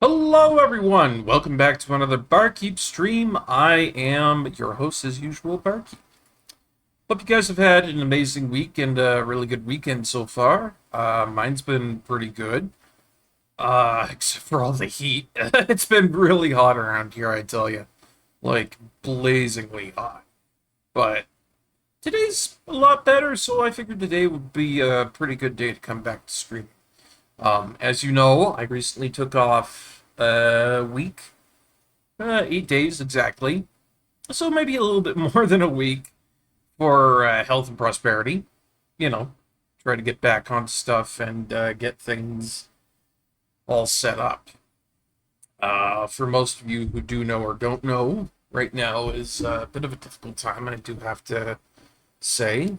Hello everyone! Welcome back to another Barkeep stream. I am your host as usual, Barkeep. Hope you guys have had an amazing week and a really good weekend so far. Mine's been pretty good. Except for all the heat. It's been really hot around here, I tell you. Like, blazingly hot. But today's a lot better, so I figured today would be a pretty good day to come back to streaming. As you know, I recently took off a week, 8 days exactly, so maybe a little bit more than a week for health and prosperity. You know, try to get back on stuff and get things all set up. For most of you who do know or don't know, right now is a bit of a difficult time, I do have to say.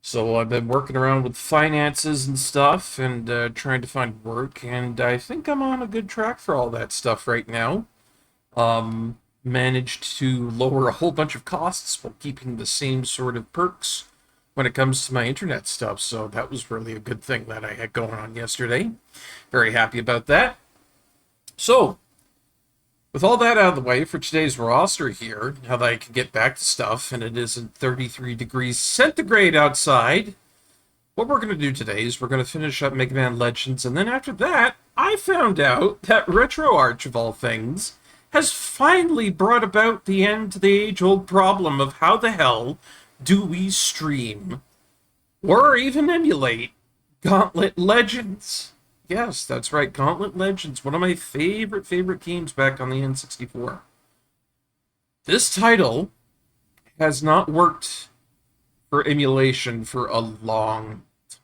So I've been working around with finances and stuff and trying to find work, and I think I'm on a good track for all that stuff right now. Managed to lower a whole bunch of costs while keeping the same sort of perks when it comes to my internet stuff, so that was really a good thing that I had going on yesterday. Very happy about that. So, with all that out of the way for today's roster here, now that I can get back to stuff, and it isn't 33 degrees centigrade outside, what we're going to do today is we're going to finish up Megaman Legends, and then after that, I found out that RetroArch, of all things, has finally brought about the end to the age-old problem of how the hell do we stream, or even emulate, Gauntlet Legends. Yes, that's right, Gauntlet Legends, one of my favorite games back on the N64. This title has not worked for emulation for a long time.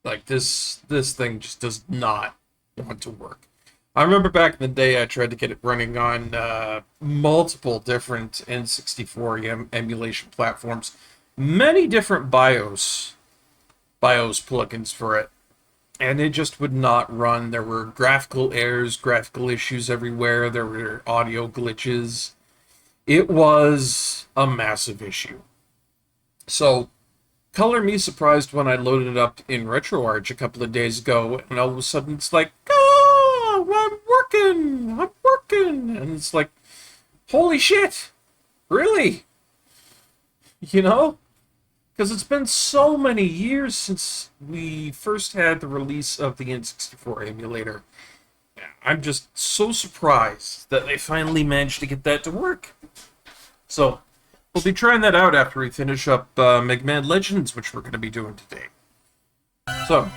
Like, this thing just does not want to work. I remember back in the day I tried to get it running on multiple different N64 emulation platforms. Many different BIOS plugins for it. And it just would not run. There were graphical errors, graphical issues everywhere. There were audio glitches. It was a massive issue. So, color me surprised when I loaded it up in RetroArch a couple of days ago, and all of a sudden it's like, oh, I'm working. And it's like, holy shit, really? You know? Because it's been so many years since we first had the release of the N64 emulator. I'm just so surprised that they finally managed to get that to work. So, we'll be trying that out after we finish up Megaman Legends, which we're going to be doing today. So.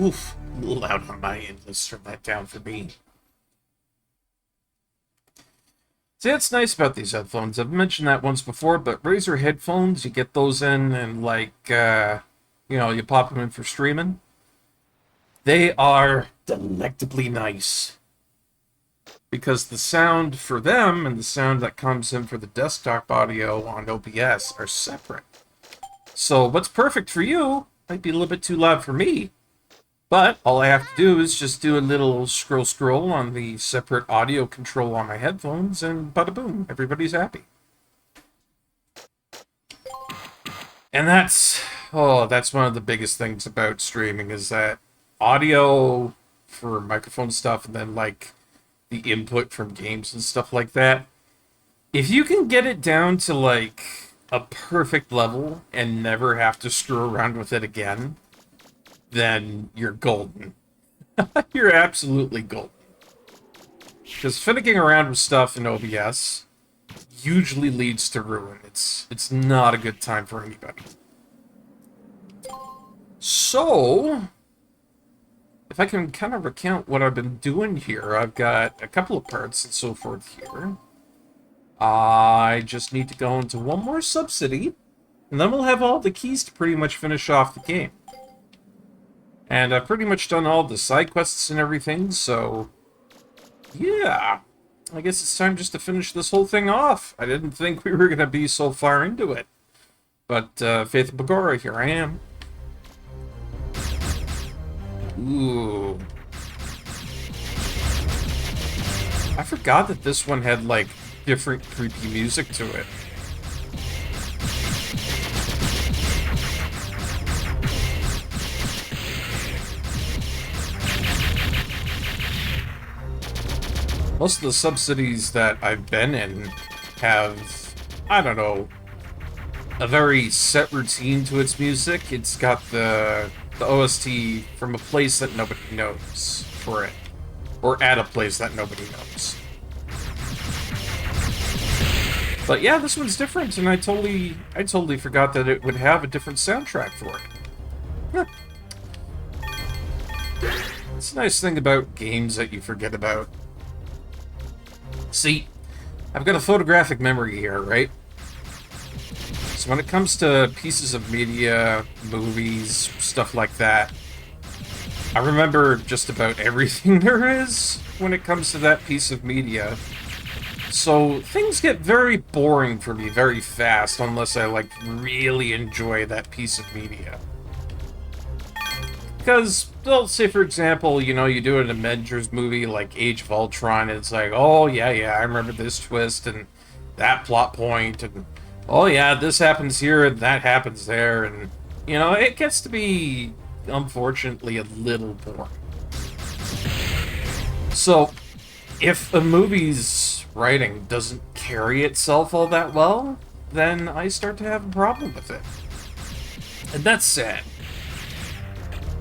Oof, a little loud on my end. Let's turn that down for me. See, that's nice about these headphones. I've mentioned that once before, but Razer headphones, you get those in and, like, you pop them in for streaming. They are delectably nice. Because the sound for them and the sound that comes in for the desktop audio on OBS are separate. So what's perfect for you might be a little bit too loud for me. But all I have to do is just do a little scroll on the separate audio control on my headphones, and bada boom, everybody's happy. And that's one of the biggest things about streaming, is that audio for microphone stuff, and then like the input from games and stuff like that. If you can get it down to like a perfect level and never have to screw around with it again, then you're golden. You're absolutely golden. Because finicking around with stuff in OBS usually leads to ruin. It's not a good time for anybody. So, if I can kind of recount what I've been doing here, I've got a couple of parts and so forth here. I just need to go into one more subsidy, and then we'll have all the keys to pretty much finish off the game. And I've pretty much done all the side quests and everything, so yeah, I guess it's time just to finish this whole thing off. I didn't think we were going to be so far into it. But Faith of Bagora, here I am. Ooh. I forgot that this one had, like, different creepy music to it. most of the subsidies that I've been in have, I don't know, a very set routine to its music. It's got the OST from a place that nobody knows for it. Or at a place that nobody knows. But yeah, this one's different, and I totally forgot that it would have a different soundtrack for it. Huh. It's a nice thing about games that you forget about. See, I've got a photographic memory here, right? So when it comes to pieces of media, movies, stuff like that, I remember just about everything there is when it comes to that piece of media. So things get very boring for me very fast unless I, like, really enjoy that piece of media. Because, well, say for example, you know, you do an Avengers movie like Age of Ultron, and it's like, oh yeah, I remember this twist and that plot point, and oh yeah, this happens here and that happens there, and, you know, it gets to be, unfortunately, a little boring. So, if a movie's writing doesn't carry itself all that well, then I start to have a problem with it. And that's sad.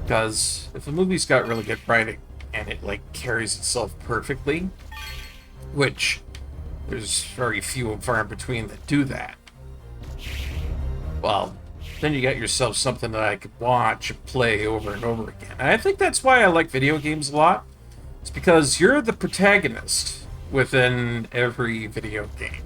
Because if a movie's got really good writing, and it, like, carries itself perfectly, which there's very few and far in between that do that, well, then you got yourself something that I could watch and play over and over again. And I think that's why I like video games a lot. It's because you're the protagonist within every video game,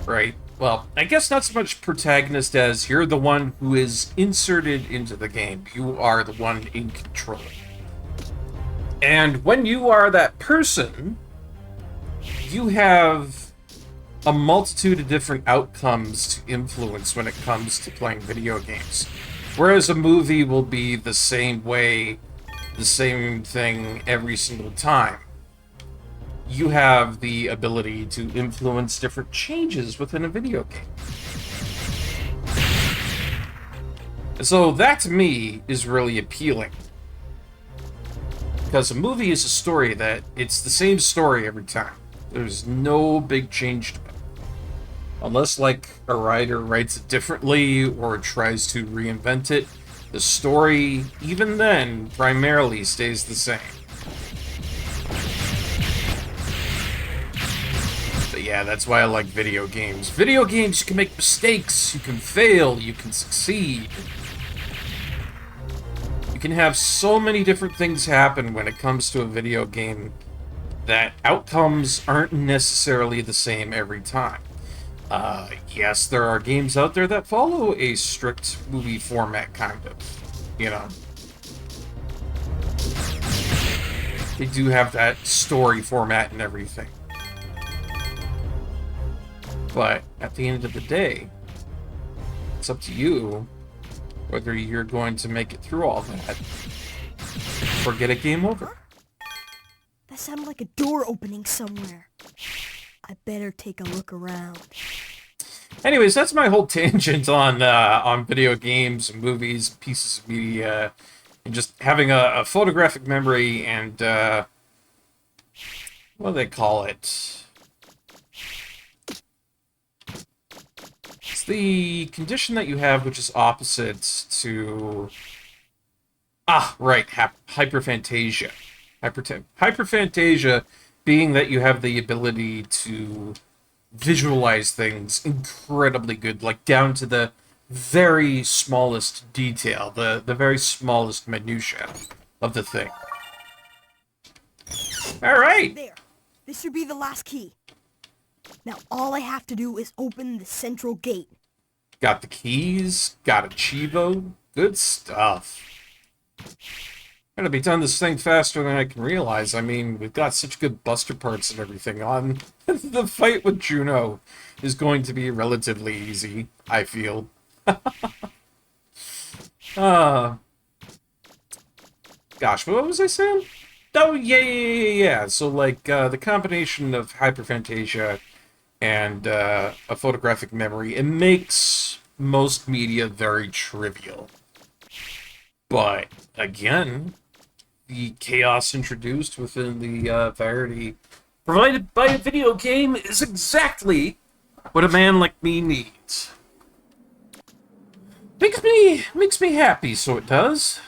right? Well, I guess not so much protagonist as you're the one who is inserted into the game. You are the one in control. And when you are that person, you have a multitude of different outcomes to influence when it comes to playing video games. Whereas a movie will be the same way, the same thing every single time. You have the ability to influence different changes within a video game. So that, to me, is really appealing. Because a movie is a story that, it's the same story every time. There's no big change to it. Unless, like, a writer writes it differently or tries to reinvent it, the story, even then, primarily stays the same. But yeah, that's why I like video games. Video games, you can make mistakes, you can fail, you can succeed. You can have so many different things happen when it comes to a video game that outcomes aren't necessarily the same every time. Yes, there are games out there that follow a strict movie format, kind of, you know. They do have that story format and everything. But at the end of the day, it's up to you whether you're going to make it through all that or get a game over. That sounded like a door opening somewhere. I better take a look around. Anyways, that's my whole tangent on video games, movies, pieces of media, and just having a photographic memory and what do they call it? It's the condition that you have, which is opposite to hyperphantasia. Hyperphantasia being that you have the ability to visualize things incredibly good, like down to the very smallest detail, the very smallest minutia of the thing. Alright! There. This should be the last key. Now all I have to do is open the central gate. Got the keys, got a Chivo, good stuff. Gotta be done this thing faster than I can realize. I mean, we've got such good buster parts and everything on. The fight with Juno is going to be relatively easy, I feel. Gosh, what was I saying? Oh, yeah. So, like, the combination of hyperphantasia and a photographic memory, it makes most media very trivial. But, again, the chaos introduced within the variety provided by a video game is exactly what a man like me needs. Makes me happy, so it does.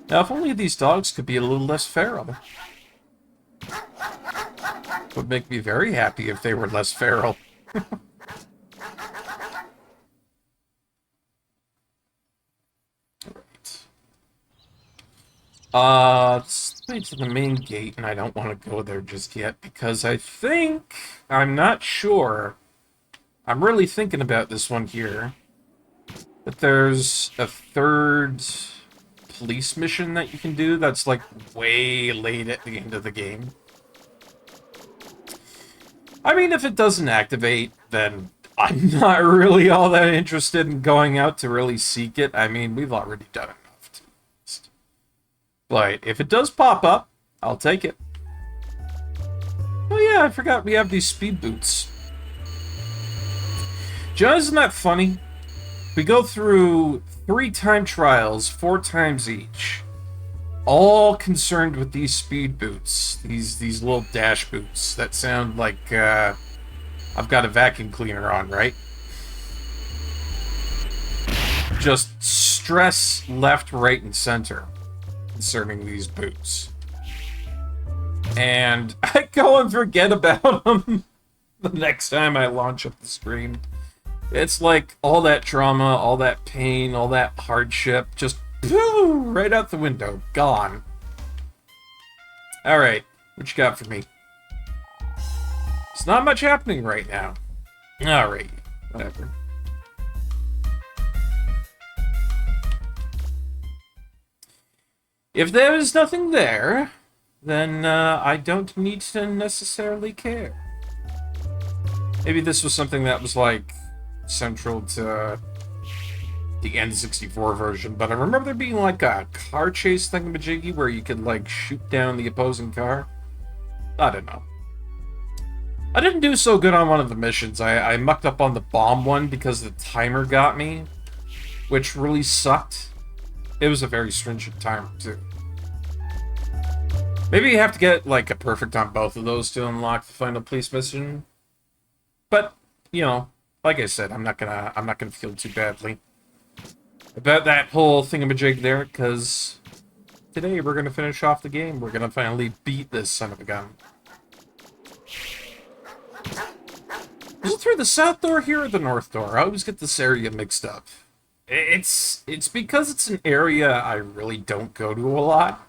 Now, if only these dogs could be a little less feral. It would make me very happy if they were less feral. Let's wait to the main gate, and I don't want to go there just yet, because I'm not sure, I'm really thinking about this one here, but there's a third police mission that you can do that's, like, way late at the end of the game. I mean, if it doesn't activate, then I'm not really all that interested in going out to really seek it. I mean, we've already done enough. But if it does pop up, I'll take it. Oh yeah, I forgot we have these speed boots. John, isn't that funny? We go through 3 time trials, 4 times each. All concerned with these speed boots. These little dash boots that sound like I've got a vacuum cleaner on, right? Just stress left, right, and center concerning these boots. And I go and forget about them the next time I launch up the screen. It's like all that trauma, all that pain, all that hardship, just right out the window. Gone. Alright, what you got for me? It's not much happening right now. Alright, whatever. If there is nothing there, then I don't need to necessarily care. Maybe this was something that was, like, central to the N64 version, but I remember there being, like, a car chase thingamajiggy where you could, like, shoot down the opposing car. I don't know. I didn't do so good on one of the missions. I mucked up on the bomb one because the timer got me, which really sucked. It was a very stringent timer, too. Maybe you have to get, like, a perfect on both of those to unlock the final police mission. But, you know, like I said, I'm not gonna feel too badly about that whole thingamajig there, because today we're gonna finish off the game. We're gonna finally beat this son of a gun. Is it through the south door here or the north door? I always get this area mixed up. It's because it's an area I really don't go to a lot.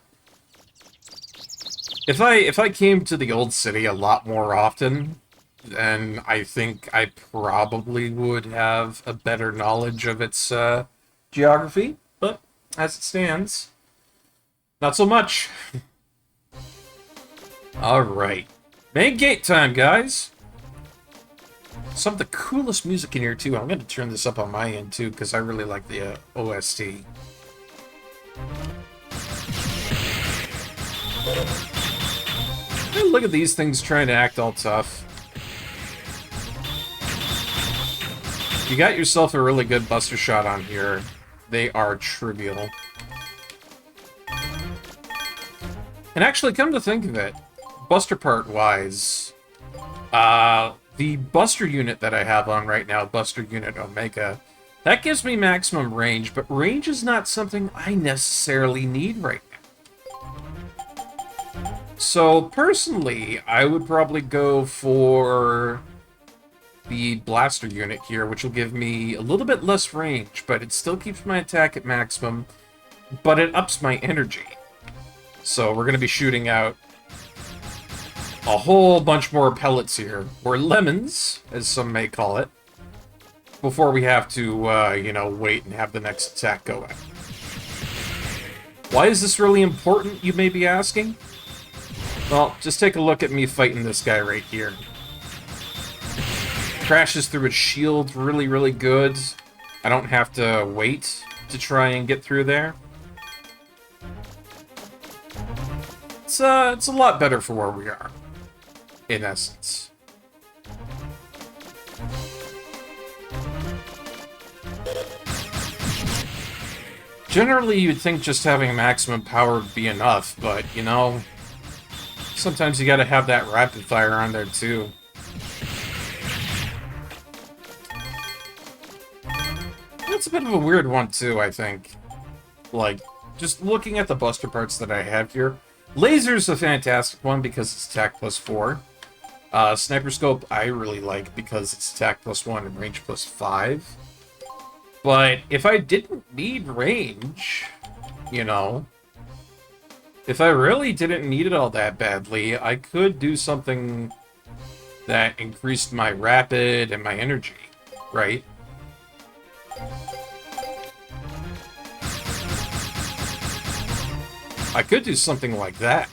If I came to the old city a lot more often, then I think I probably would have a better knowledge of its geography. But as it stands, not so much. Alright. Main gate time, guys! Some of the coolest music in here, too. I'm going to turn this up on my end, too, because I really like the OST. Hey, look at these things trying to act all tough. You got yourself a really good buster shot on here. They are trivial. And actually, come to think of it, buster part-wise, the buster unit that I have on right now, Buster Unit Omega, that gives me maximum range, but range is not something I necessarily need right now. So, personally, I would probably go for the blaster unit here, which will give me a little bit less range, but it still keeps my attack at maximum, but it ups my energy. So, we're going to be shooting out a whole bunch more pellets here, or lemons, as some may call it, before we have to, you know, wait and have the next attack go out. Why is this really important, you may be asking? Well, just take a look at me fighting this guy right here. Crashes through his shield really, really good. I don't have to wait to try and get through there. It's a lot better for where we are, in essence. Generally, you'd think just having maximum power would be enough, but, you know, sometimes you gotta have that rapid fire on there, too. That's a bit of a weird one, too, I think. Like, just looking at the buster parts that I have here, Laser's a fantastic one because it's attack +4. Sniper Scope I really like because it's attack +1 and range +5. But if I didn't need range, you know, if I really didn't need it all that badly, I could do something that increased my rapid and my energy, right? I could do something like that,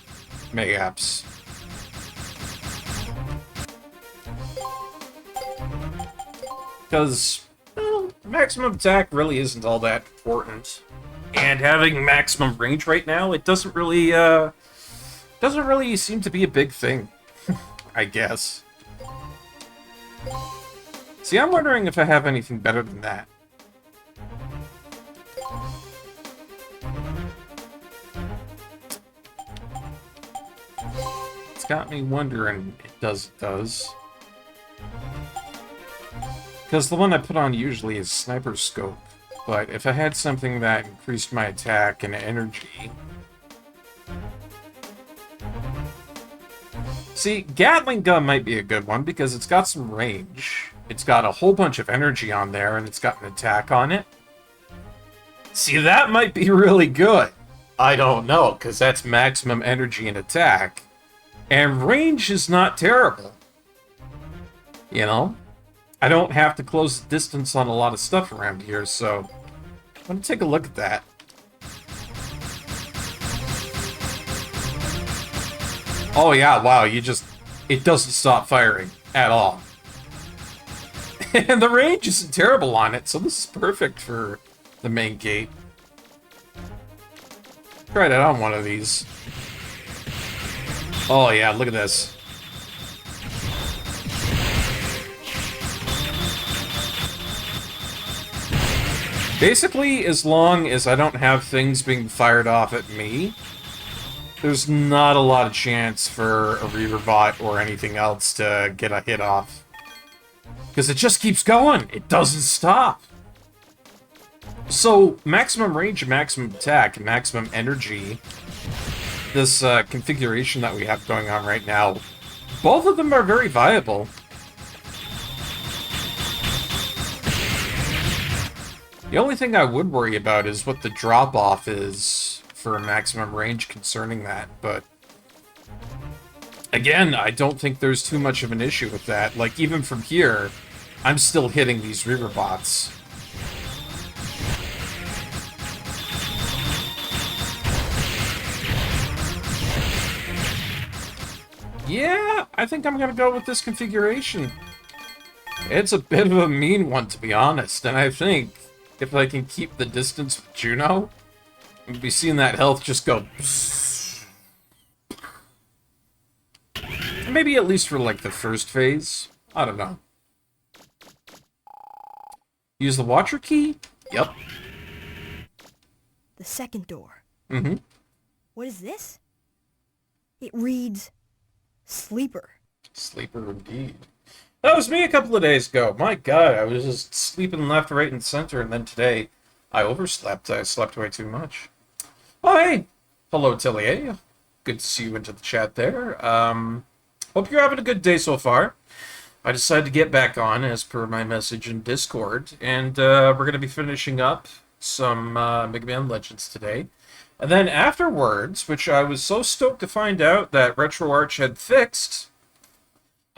mayhaps. Because, well, maximum attack really isn't all that important. And having maximum range right now, it doesn't really seem to be a big thing, I guess. See, I'm wondering if I have anything better than that. It's got me wondering. It does. Because the one I put on usually is Sniper Scope. But if I had something that increased my attack and energy... See, Gatling Gun might be a good one because it's got some range. It's got a whole bunch of energy on there and it's got an attack on it. See, that might be really good. I don't know, because that's maximum energy and attack. And range is not terrible. You know? I don't have to close the distance on a lot of stuff around here, so... I'm gonna take a look at that. Oh yeah, wow, you just... It doesn't stop firing at all. And the range isn't terrible on it, so this is perfect for the main gate. Try that on one of these. Oh yeah, look at this. Basically, as long as I don't have things being fired off at me, there's not a lot of chance for a Reaver bot or anything else to get a hit off. Because it just keeps going. It doesn't stop. So, maximum range and maximum attack and maximum energy, this configuration that we have going on right now, both of them are very viable. The only thing I would worry about is what the drop-off is for maximum range concerning that, but... Again, I don't think there's too much of an issue with that. Like, even from here, I'm still hitting these Reaver bots. Yeah, I think I'm gonna go with this configuration. It's a bit of a mean one, to be honest, and I think if I can keep the distance with Juno, we'll be seeing that health just go... Maybe at least for, like, the first phase. I don't know. Use the Watcher key? Yep. The second door. Mm-hmm. What is this? It reads... Sleeper. Sleeper indeed. That was me a couple of days ago. My god, I was just sleeping left, right, and center, and then today I overslept. I slept way too much. Oh, hey! Hello, Tillier. Good to see you into the chat there. Hope you're having a good day so far. I decided to get back on, as per my message in Discord, and we're going to be finishing up some Megaman Legends today. And then afterwards, which I was so stoked to find out that RetroArch had fixed...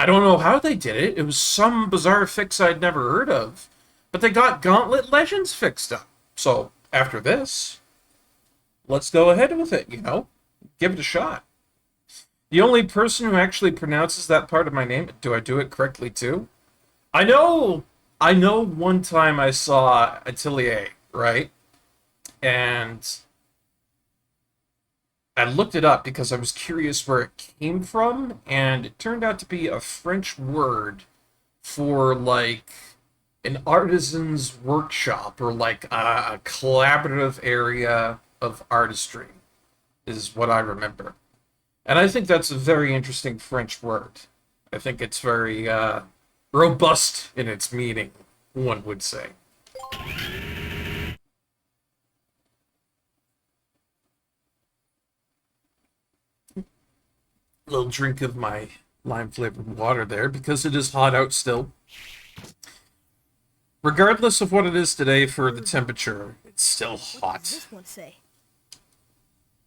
I don't know how they did it. It was some bizarre fix I'd never heard of. But they got Gauntlet Legends fixed up. So, after this, let's go ahead with it, you know? Give it a shot. The only person who actually pronounces that part of my name, do I do it correctly too? I know one time I saw Atelier, right? And I looked it up because I was curious where it came from, and it turned out to be a French word for, like, an artisan's workshop or like a collaborative area of artistry is what I remember. And I think that's a very interesting French word. I think it's very robust in its meaning, one would say. Little drink of my lime flavored water there because it is hot out still. Regardless of what it is today for the temperature, it's still What does hot. this one say?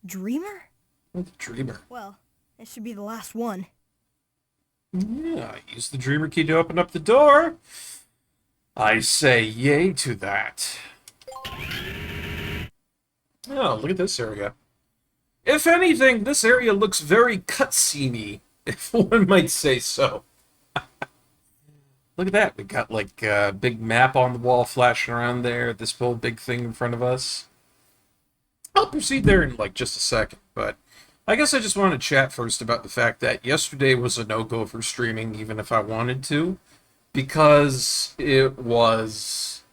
Dreamer? The dreamer. Well, it should be the last one. Yeah, use the dreamer key to open up the door. I say yay to that. Oh, look at this area. If anything, this area looks very cutscene-y, if one might say so. Look at that. We got like a big map on the wall flashing around there, this whole big thing in front of us. I'll proceed there in like just a second, but I guess I just want to chat first about the fact that yesterday was a no-go for streaming, even if I wanted to, because it was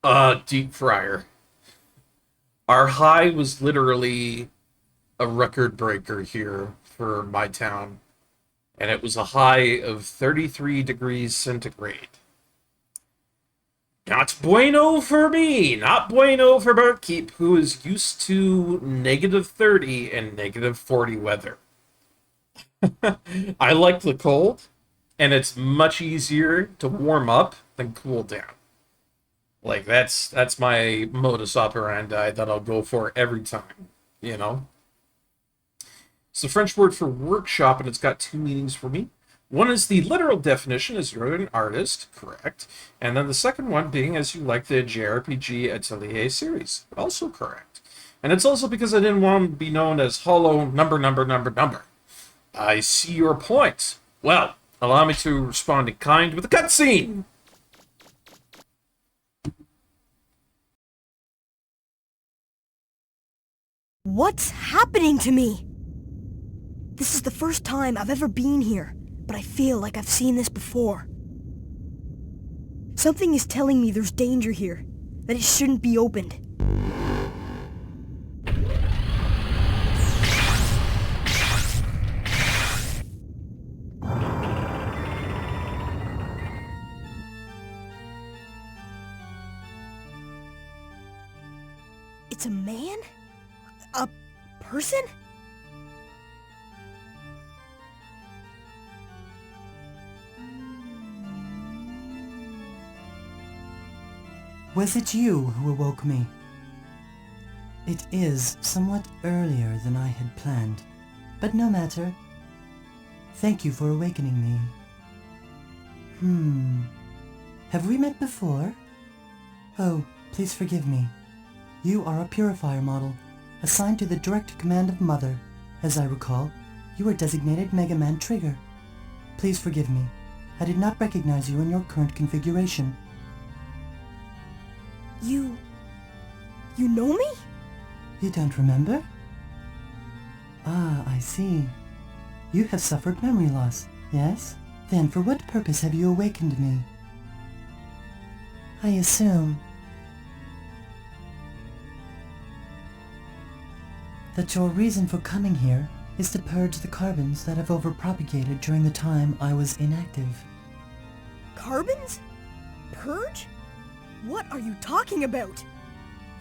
a deep fryer. Our high was literally a record breaker here for my town, and it was a high of 33 degrees centigrade. Not bueno for me, not bueno for Barkeep, who is used to -30 and -40 weather. I like the cold, and it's much easier to warm up than cool down. Like that's my modus operandi that I'll go for every time, you know? It's the French word for workshop, and it's got two meanings for me. One is the literal definition, as you're an artist, correct. And then the second one being as you like the JRPG Atelier series, also correct. And it's also because I didn't want to be known as hollow number. I see your point. Well, allow me to respond in kind with a cutscene. What's happening to me? This is the first time I've ever been here, but I feel like I've seen this before. Something is telling me there's danger here, that it shouldn't be opened. It's a man? A person? Was it you who awoke me? It is somewhat earlier than I had planned, but no matter. Thank you for awakening me. Have we met before? Oh, please forgive me. You are a purifier model, assigned to the direct command of Mother. As I recall, you were designated Megaman Trigger. Please forgive me. I did not recognize you in your current configuration. You know me? You don't remember? Ah, I see. You have suffered memory loss, yes? Then for what purpose have you awakened me? I assume that your reason for coming here is to purge the carbons that have overpropagated during the time I was inactive. Carbons? Purge? What are you talking about?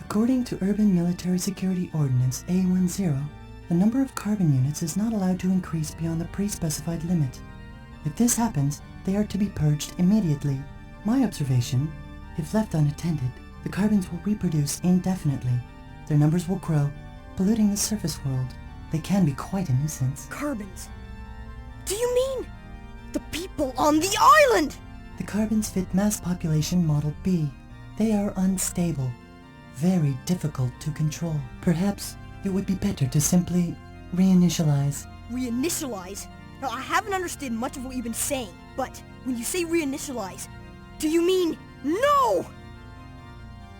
According to Urban Military Security Ordinance A10, the number of carbon units is not allowed to increase beyond the pre-specified limit. If this happens, they are to be purged immediately. My observation, if left unattended, the carbons will reproduce indefinitely. Their numbers will grow, polluting the surface world. They can be quite a nuisance. Carbons? Do you mean the people on the island? The carbons fit mass population model B. They are unstable, very difficult to control. Perhaps it would be better to simply reinitialize. Reinitialize? Now, I haven't understood much of what you've been saying, but when you say reinitialize, do you mean no?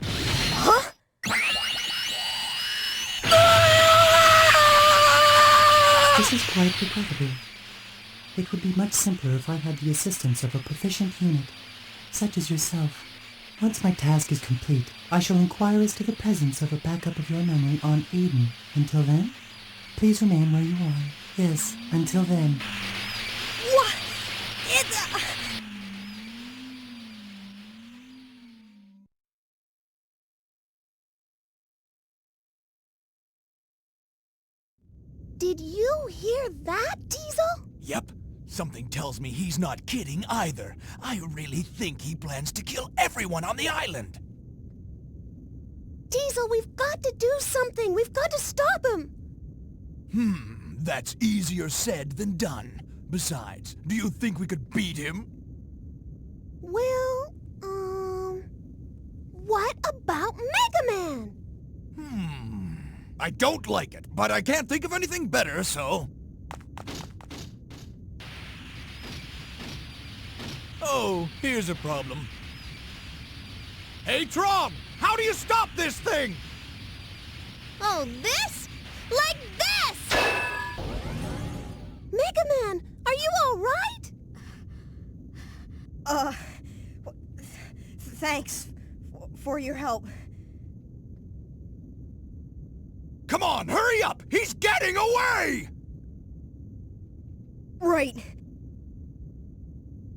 Huh? This is quite regrettable. It would be much simpler if I had the assistance of a proficient unit. such as yourself. Once my task is complete, I shall inquire as to the presence of a backup of your memory on Eden. Until then, please remain where you are. Yes, until then. What? It's... Did you hear that, Diesel? Yep. Something tells me he's not kidding either. I really think he plans to kill everyone on the island. Diesel, we've got to do something. We've got to stop him. That's easier said than done. Besides, do you think we could beat him? Well, what about Megaman? I don't like it, but I can't think of anything better, so... Oh, here's a problem. Hey, Tron! How do you stop this thing? Oh, this? Like this! Megaman, are you all right? Thanks for your help. Come on, hurry up! He's getting away! Right.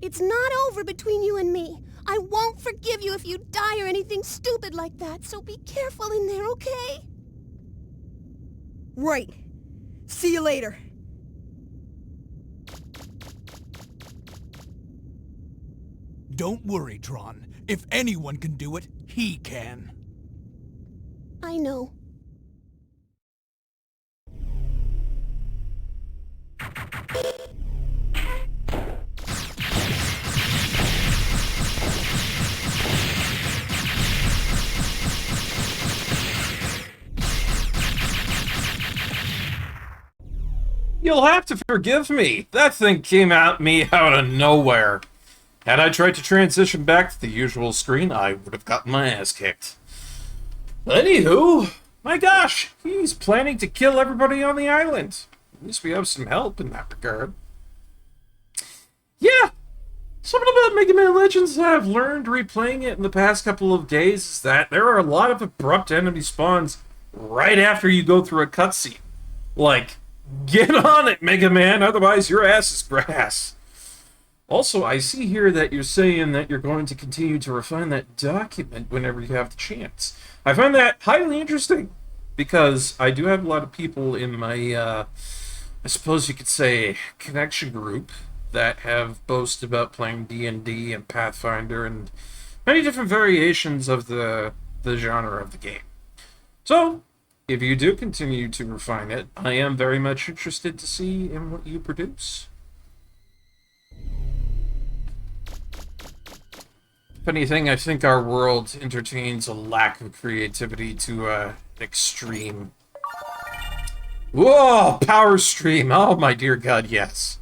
It's not over between you and me. I won't forgive you if you die or anything stupid like that, so be careful in there, okay? Right. See you later. Don't worry, Tron. If anyone can do it, he can. I know. You'll have to forgive me. That thing came at me out of nowhere. Had I tried to transition back to the usual screen, I would have gotten my ass kicked. Anywho, my gosh, he's planning to kill everybody on the island. At least we have some help in that regard. Yeah, something about Mega Man Legends that I've learned replaying it in the past couple of days is that there are a lot of abrupt enemy spawns right after you go through a cutscene. Like, get on it, Mega Man, otherwise your ass is grass. Also, I see here that you're saying that you're going to continue to refine that document whenever you have the chance. I find that highly interesting, because I do have a lot of people in my, I suppose you could say, connection group that have boasted about playing D&D and Pathfinder and many different variations of the genre of the game. So, if you do continue to refine it, I am very much interested to see in what you produce. If anything, I think our world entertains a lack of creativity to an extreme. Whoa! Power stream! Oh my dear god, yes.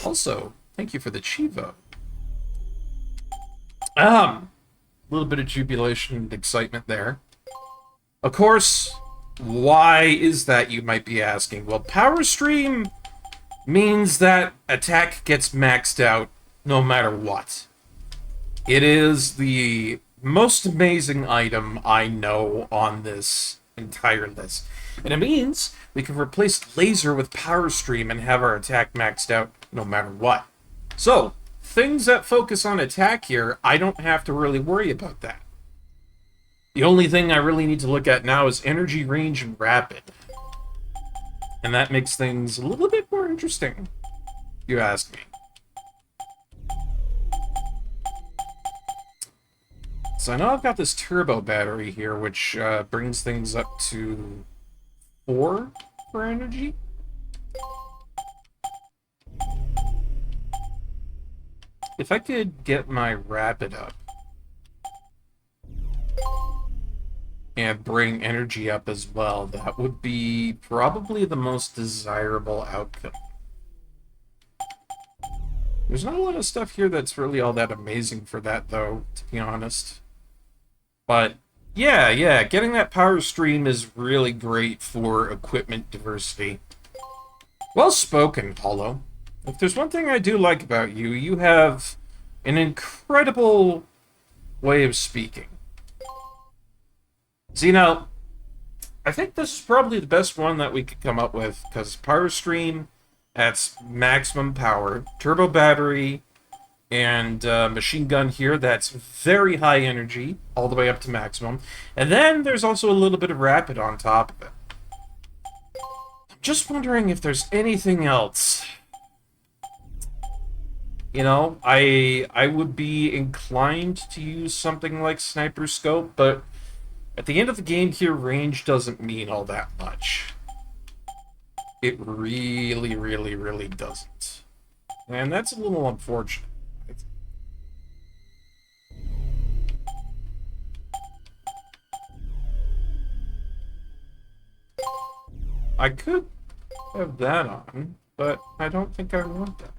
Also, thank you for the Chivo. A little bit of jubilation and excitement there. Of course, why is that, you might be asking? Well, Power Stream means that attack gets maxed out no matter what. It is the most amazing item I know on this entire list. And it means we can replace Laser with Power Stream and have our attack maxed out no matter what. So, things that focus on attack here, I don't have to really worry about that. The only thing I really need to look at now is energy, range, and rapid. And that makes things a little bit more interesting, if you ask me. So I know I've got this turbo battery here, which brings things up to 4 for energy. If I could get my rapid up and bring energy up as well, that would be probably the most desirable outcome. There's not a lot of stuff here that's really all that amazing for that, though, to be honest. But, yeah, getting that power stream is really great for equipment diversity. Well spoken, Hollow. If there's one thing I do like about you, you have an incredible way of speaking. So, I think this is probably the best one that we could come up with, because Power Stream, that's maximum power. Turbo battery, and machine gun here, that's very high energy, all the way up to maximum. And then there's also a little bit of rapid on top of it. I'm just wondering if there's anything else. I would be inclined to use something like Sniper Scope, but at the end of the game here, range doesn't mean all that much. It really, really, really doesn't. And that's a little unfortunate. I could have that on, but I don't think I want that.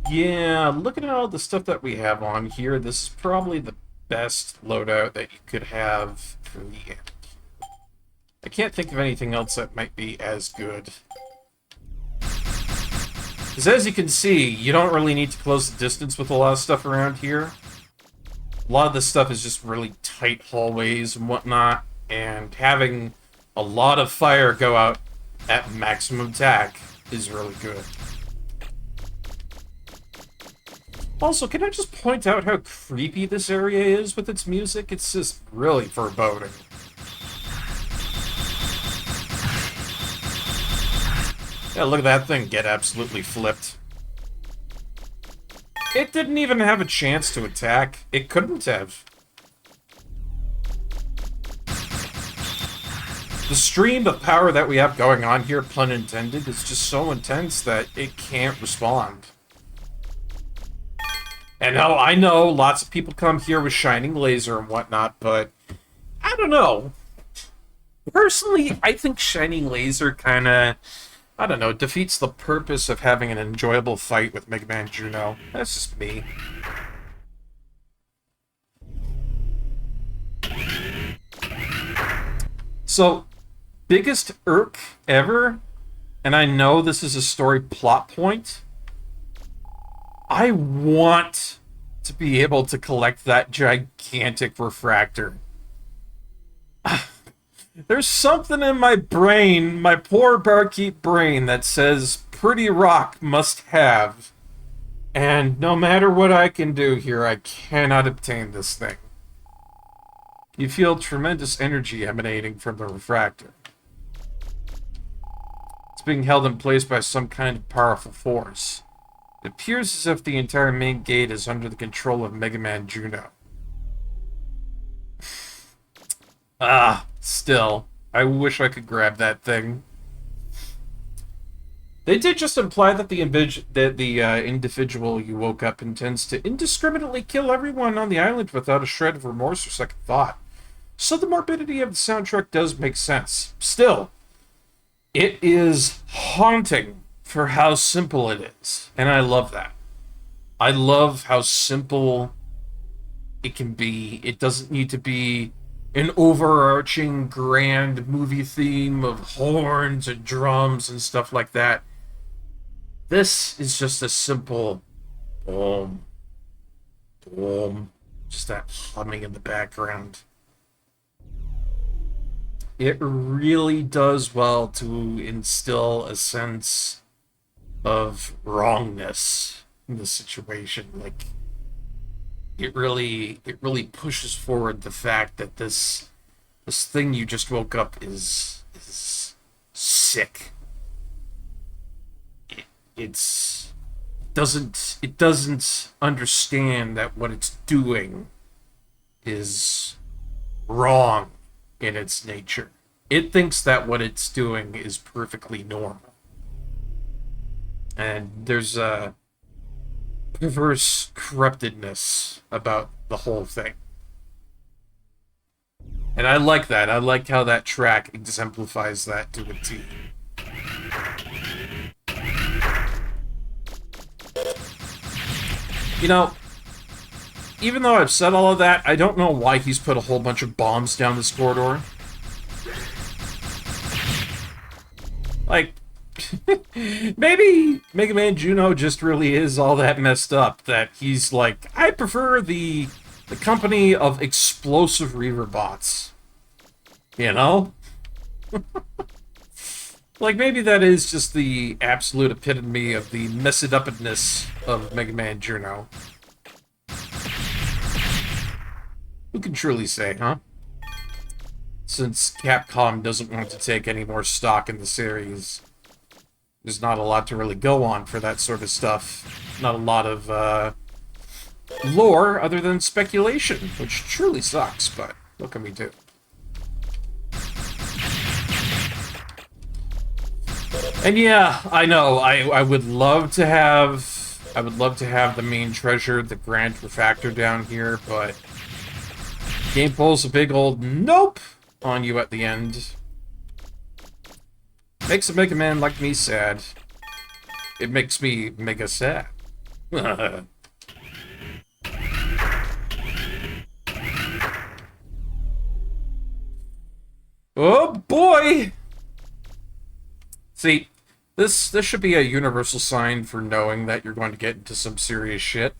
Yeah, looking at all the stuff that we have on here, this is probably the best loadout that you could have for the end. I can't think of anything else that might be as good. Because as you can see, you don't really need to close the distance with a lot of stuff around here. A lot of this stuff is just really tight hallways and whatnot, and having a lot of fire go out at maximum attack is really good. Also, can I just point out how creepy this area is with its music? It's just really foreboding. Yeah, look at that thing get absolutely flipped. It didn't even have a chance to attack. It couldn't have. The stream of power that we have going on here, pun intended, is just so intense that it can't respond. And now, I know lots of people come here with Shining Laser and whatnot, but I don't know. Personally, I think Shining Laser kind of, I don't know, defeats the purpose of having an enjoyable fight with Megaman Juno. That's just me. So, biggest irk ever, and I know this is a story plot point, I want to be able to collect that gigantic refractor. There's something in my brain, my poor Barkeep brain, that says pretty rock must have. And no matter what I can do here, I cannot obtain this thing. You feel tremendous energy emanating from the refractor. It's being held in place by some kind of powerful force. It appears as if the entire main gate is under the control of Megaman Juno. Still, I wish I could grab that thing. They did just imply that the individual you woke up intends to indiscriminately kill everyone on the island without a shred of remorse or second thought. So the morbidity of the soundtrack does make sense. Still, it is haunting for how simple it is, and I love that. I love how simple it can be. It doesn't need to be an overarching grand movie theme of horns and drums and stuff like that. This is just a simple boom, boom, just that humming in the background. It really does well to instill a sense of wrongness in the situation. Like, it really pushes forward the fact that this thing you just woke up is sick. It doesn't understand that what it's doing is wrong in its nature. It thinks that what it's doing is perfectly normal. And there's a perverse corruptedness about the whole thing. And I like that. I like how that track exemplifies that to a T. You know, even though I've said all of that, I don't know why he's put a whole bunch of bombs down this corridor. Like, maybe Mega Man Juno just really is all that messed up that he's like, I prefer the company of explosive Reaver bots. You know? Like, maybe that is just the absolute epitome of the mess-it-upness of Mega Man Juno. Who can truly say, huh? Since Capcom doesn't want to take any more stock in the series, there's not a lot to really go on for that sort of stuff. Not a lot of, lore other than speculation, which truly sucks, but what can we do? And yeah, I know, I would love to have... I would love to have the main treasure, the Grand Refactor down here, but... game pulls a big old nope on you at the end. Makes a Mega Man like me sad. It makes me mega sad. Oh boy! See, this should be a universal sign for knowing that you're going to get into some serious shit.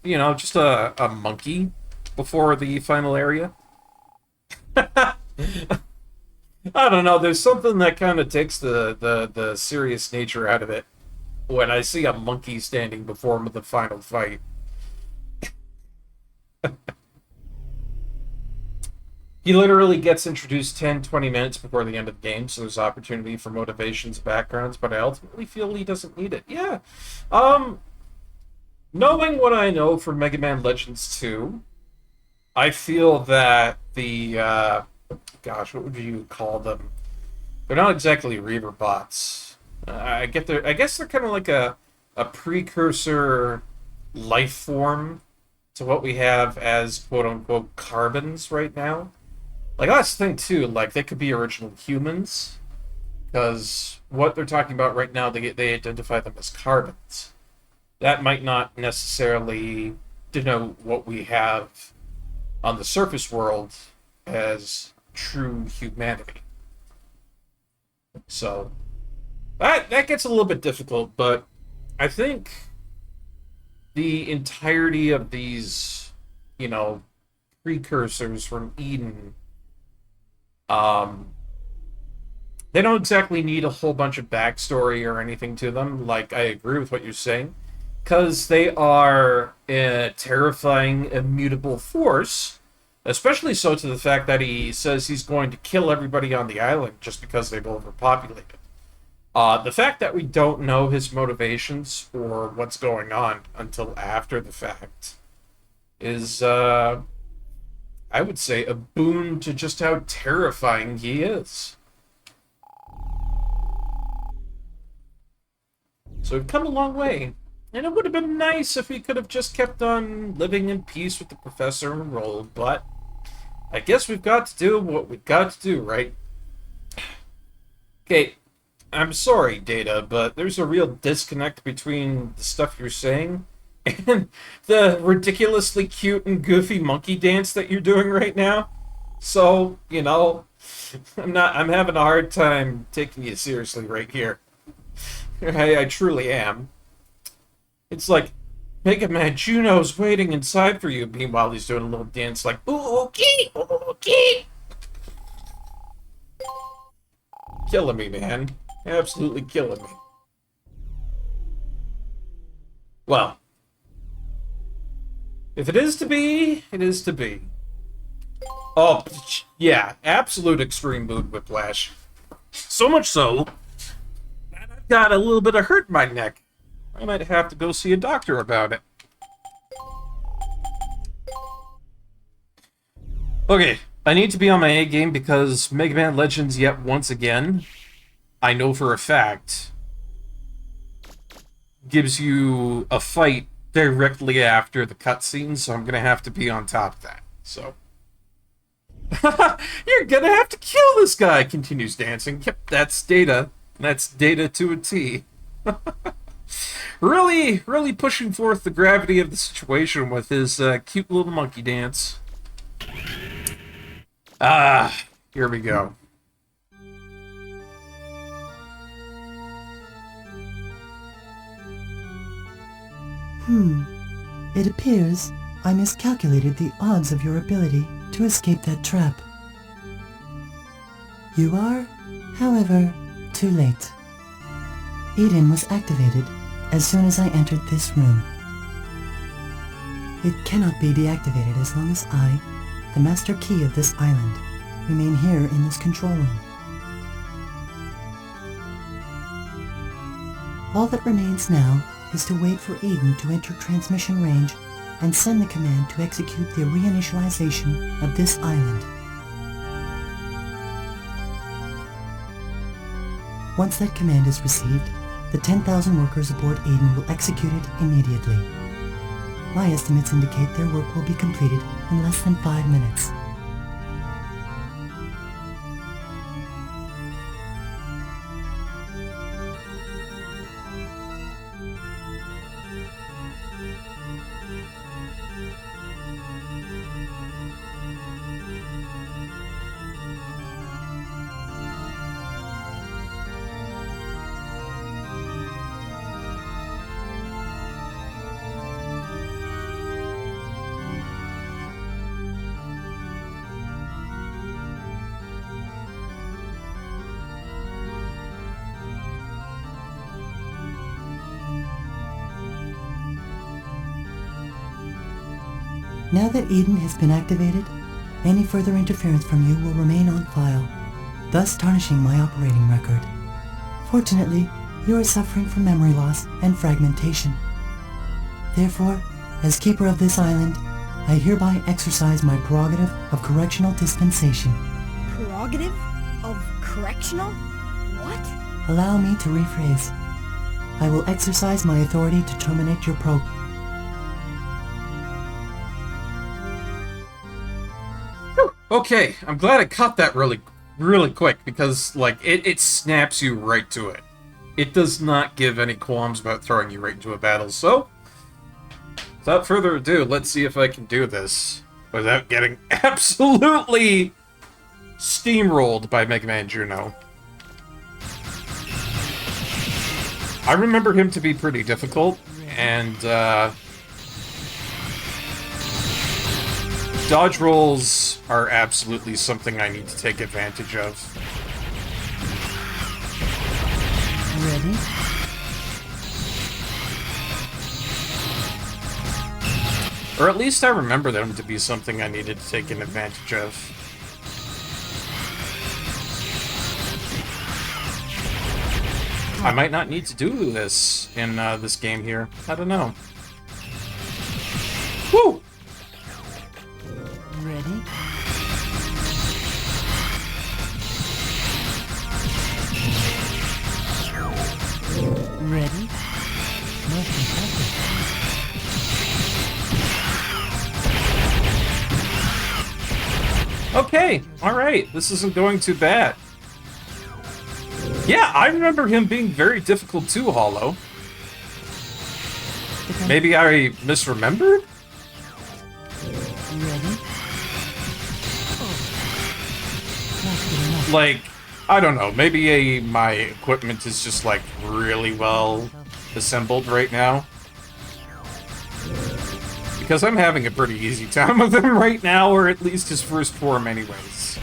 You know, just a monkey before the final area. I don't know, there's something that kind of takes the serious nature out of it when I see a monkey standing before the final fight. He literally gets introduced 10-20 minutes before the end of the game, so there's opportunity for motivations, backgrounds, but I ultimately feel he doesn't need it. Yeah. Knowing what I know from Mega Man Legends 2, I feel that the, gosh, what would you call them? They're not exactly Reaver bots. I guess they're kind of like a precursor life form to what we have as quote-unquote carbons right now. Like, that's the thing, too. Like, they could be original humans, because what they're talking about right now, they identify them as carbons. That might not necessarily denote what we have on the surface world as true humanity. So, that gets a little bit difficult, but I think the entirety of these, you know, precursors from Eden, they don't exactly need a whole bunch of backstory or anything to them. Like, I agree with what you're saying, because they are a terrifying, immutable force, especially so to the fact that he says he's going to kill everybody on the island just because they've overpopulated. The fact that we don't know his motivations or what's going on until after the fact is, I would say, a boon to just how terrifying he is. So we've come a long way. And it would have been nice if we could have just kept on living in peace with the professor enrolled, but I guess we've got to do what we've got to do, right? Okay, I'm sorry, Data, but there's a real disconnect between the stuff you're saying and the ridiculously cute and goofy monkey dance that you're doing right now. So, you know, I'm having a hard time taking you seriously right here. I truly am. It's like Mega Man Juno's waiting inside for you. Meanwhile, he's doing a little dance like, ooh, okay, ooh, okay. Killing me, man. Absolutely killing me. Well, if it is to be, it is to be. Oh, yeah, absolute extreme mood whiplash. So much so that I've got a little bit of hurt in my neck. I might have to go see a doctor about it. Okay, I need to be on my A game because Mega Man Legends yet once again, I know for a fact, gives you a fight directly after the cutscene, so I'm gonna have to be on top of that. So, you're gonna have to kill this guy. Continues dancing. Yep, that's Data. That's Data to a T. Really pushing forth the gravity of the situation with his cute little monkey dance. Here we go. It appears I miscalculated the odds of your ability to escape that trap. You are, however, too late. Eden was activated as soon as I entered this room. It cannot be deactivated as long as I, the master key of this island, remain here in this control room. All that remains now is to wait for Eden to enter transmission range and send the command to execute the reinitialization of this island. Once that command is received, the 10,000 workers aboard Eden will execute it immediately. My estimates indicate their work will be completed in less than 5 minutes. Now that Eden has been activated, any further interference from you will remain on file, thus tarnishing my operating record. Fortunately, you are suffering from memory loss and fragmentation. Therefore, as keeper of this island, I hereby exercise my prerogative of correctional dispensation. Prerogative? Of correctional? What? Allow me to rephrase. I will exercise my authority to terminate your program. Okay, I'm glad I caught that really quick, because, like, it snaps you right to it. It does not give any qualms about throwing you right into a battle, so without further ado, let's see if I can do this without getting absolutely steamrolled by Megaman Juno. I remember him to be pretty difficult, and, dodge rolls are absolutely something I need to take advantage of. Ready? Or at least I remember them to be something I needed to take an advantage of. I might not need to do this in this game here. I don't know. Woo! Ready? Ready? Most impressive. Okay, alright, this isn't going too bad. Yeah, I remember him being very difficult too, Hollow. Maybe I misremembered? Ready? Like, I don't know, maybe my equipment is just, like, really well assembled right now. Because I'm having a pretty easy time with him right now, or at least his first form anyways.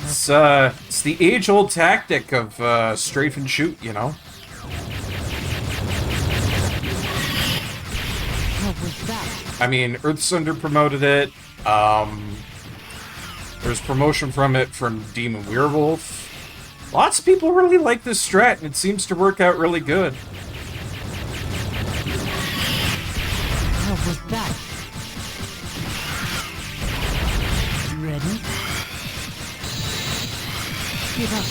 It's the age-old tactic of strafe and shoot, you know? I mean, Earthsunder promoted it. There's promotion from it from Demon Werewolf. Lots of people really like this strat, and it seems to work out really good. How was that? Ready? Give up.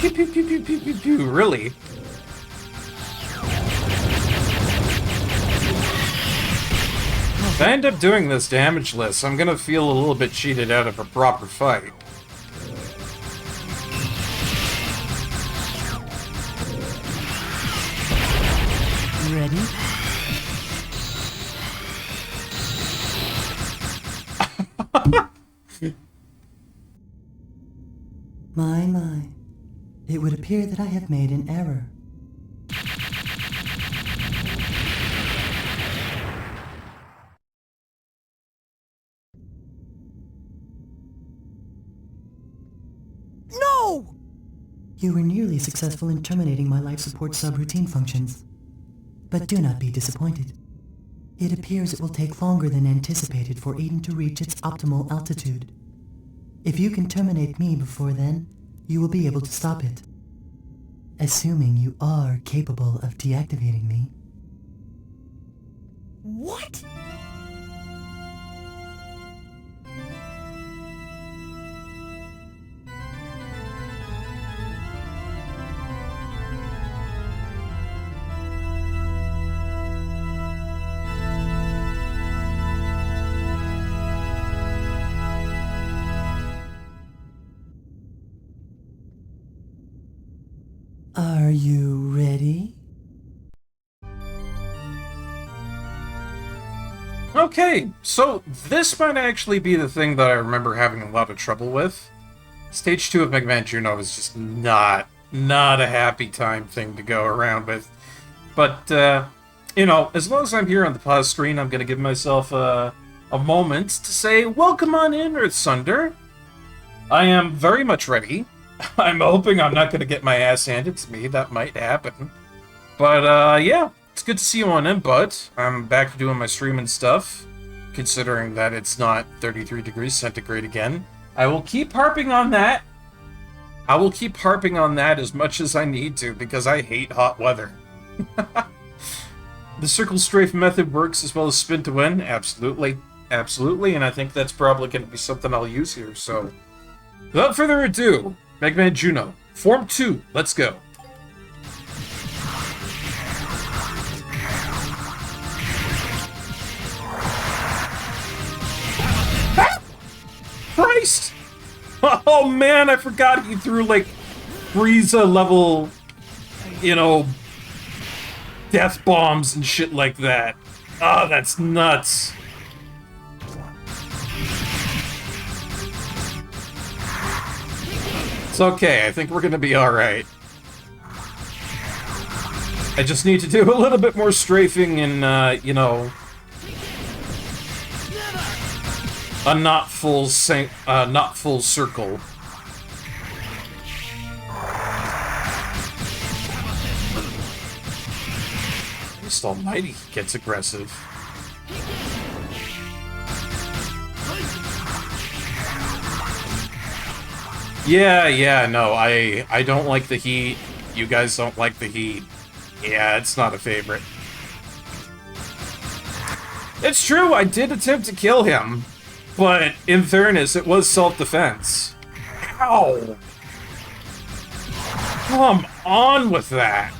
Pew, pew, pew, pew, pew, pew, pew. Really? If I end up doing this damageless, I'm gonna feel a little bit cheated out of a proper fight. Ready? My. It would appear that I have made an error. No! You were nearly successful in terminating my life support subroutine functions. But do not be disappointed. It appears it will take longer than anticipated for Eden to reach its optimal altitude. If you can terminate me before then, you will be able to stop it. Assuming you are capable of deactivating me. What? Are you ready? Okay, so this might actually be the thing that I remember having a lot of trouble with. Stage 2 of Megaman Juno is just not a happy time thing to go around with. But, you know, as long as I'm here on the pause screen, I'm going to give myself a moment to say, welcome on in, Earthsunder. I am very much ready. I'm hoping I'm not going to get my ass handed to me. That might happen. But, yeah, it's good to see you on in, bud. I'm back to doing my streaming stuff, considering that it's not 33 degrees centigrade again. I will keep harping on that. I will keep harping on that as much as I need to, because I hate hot weather. The circle strafe method works as well as spin to win. Absolutely. Absolutely, and I think that's probably going to be something I'll use here, so... Without further ado, Megaman Juno, Form 2, let's go. Ah! Christ! Oh man, I forgot he threw, like, Frieza level, you know, death bombs and shit like that. Oh, that's nuts. It's okay, I think we're gonna be alright. I just need to do a little bit more strafing and, you know... a not full circle. Christ almighty, he gets aggressive. Yeah, no, I don't like the heat. You guys don't like the heat. Yeah, it's not a favorite. It's true, I did attempt to kill him, but in fairness, it was self-defense. Ow! Come on with that!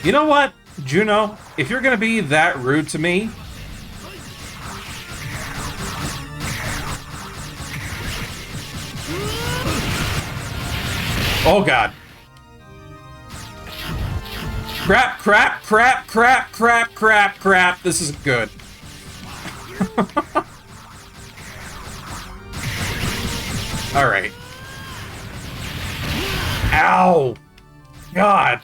You know what, Juno? If you're gonna be that rude to me... Oh god. Crap. This isn't good. Alright. Ow! God!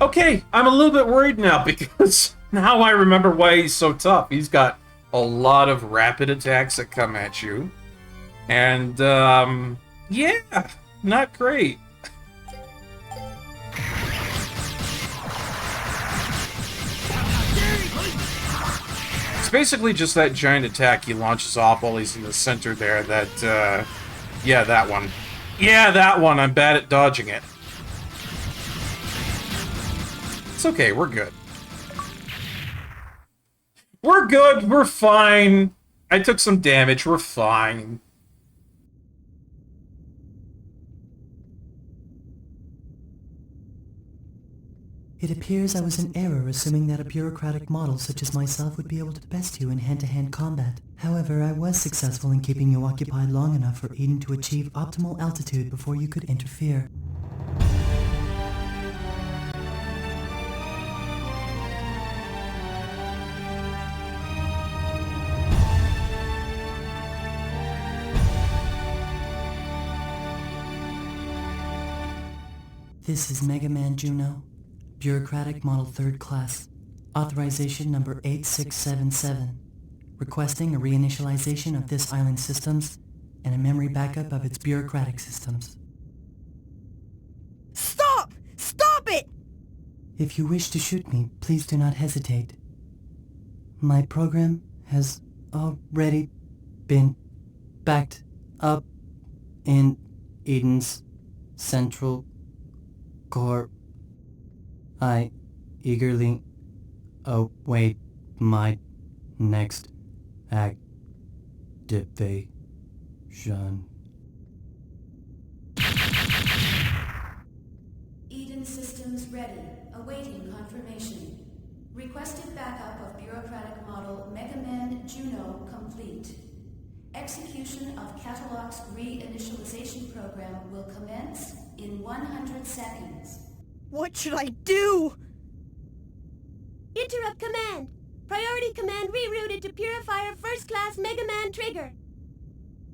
Okay, I'm a little bit worried now because now I remember why he's so tough. He's got a lot of rapid attacks that come at you. And, yeah, not great. It's basically just that giant attack he launches off while he's in the center there that, yeah, that one. Yeah, that one. I'm bad at dodging it. It's okay, we're good. We're good, we're fine. I took some damage, we're fine. It appears I was in error assuming that a bureaucratic model such as myself would be able to best you in hand-to-hand combat. However, I was successful in keeping you occupied long enough for Eden to achieve optimal altitude before you could interfere. This is Megaman Juno, Bureaucratic Model 3rd Class, Authorization Number 8677, requesting a reinitialization of this island's systems and a memory backup of its bureaucratic systems. Stop! Stop it! If you wish to shoot me, please do not hesitate. My program has already been backed up in Eden's central core. I eagerly await my next activation. Eden systems ready, awaiting confirmation. Requested backup of bureaucratic model Megaman Juno complete. Execution of Catalog's reinitialization program will commence in 100 seconds. What should I do? Interrupt command. Priority command rerouted to Purifier First Class Megaman Trigger.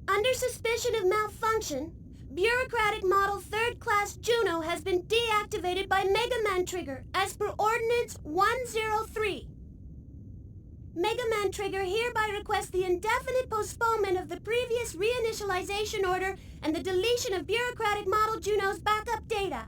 Under suspicion of malfunction, Bureaucratic Model 3rd Class Juno has been deactivated by Megaman Trigger as per Ordinance 103. Megaman Trigger hereby requests the indefinite postponement of the previous reinitialization order and the deletion of Bureaucratic Model Juno's backup data.